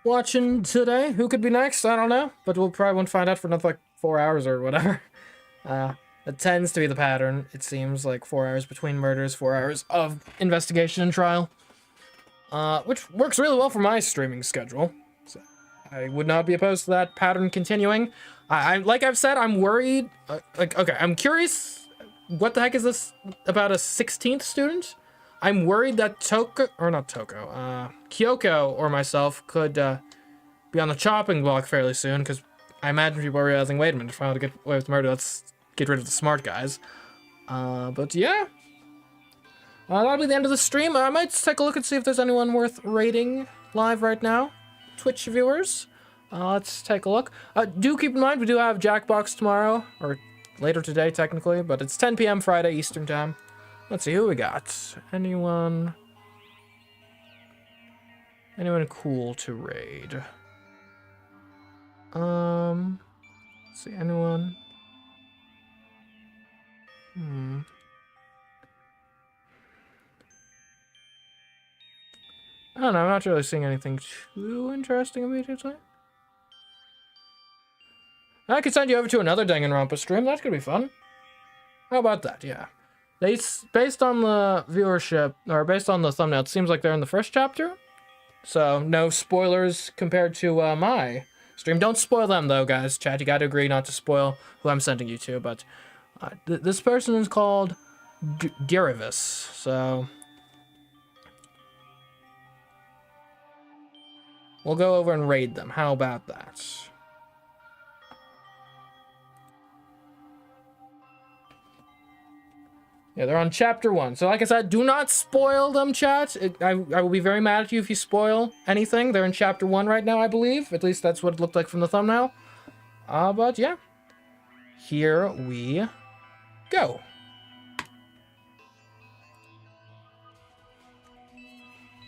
watching today. Who could be next? I don't know, but we'll probably won't find out for another like 4 hours or whatever. It tends to be the pattern. It seems like 4 hours between murders, 4 hours of investigation and trial, which works really well for my streaming schedule. So I would not be opposed to that pattern continuing. I like I've said, I'm worried. Okay, I'm curious. What the heck is this about a 16th student? I'm worried that Kyoko or myself could be on the chopping block fairly soon, because I imagine people are realizing, wait a minute, if I want to get away with murder, let's get rid of the smart guys. But yeah. That'll be the end of the stream. I might take a look and see if there's anyone worth rating live right now. Twitch viewers. Let's take a look. Do keep in mind, we do have Jackbox tomorrow, or later today technically, but it's 10 p.m. Friday Eastern time. Let's see who we got. Anyone cool to raid? Let's see, anyone? I don't know, I'm not really seeing anything too interesting immediately. I could send you over to another Danganronpa stream, that could be fun. How about that, yeah. Based on the viewership, or based on the thumbnail, it seems like they're in the first chapter. So, no spoilers compared to my stream. Don't spoil them, though, guys. Chat, you gotta agree not to spoil who I'm sending you to. But this person is called Derivis, so we'll go over and raid them. How about that? Yeah, they're on chapter 1. So like I said, do not spoil them, chat. I will be very mad at you if you spoil anything. They're in chapter 1 right now, I believe. At least that's what it looked like from the thumbnail. But yeah. Here we go.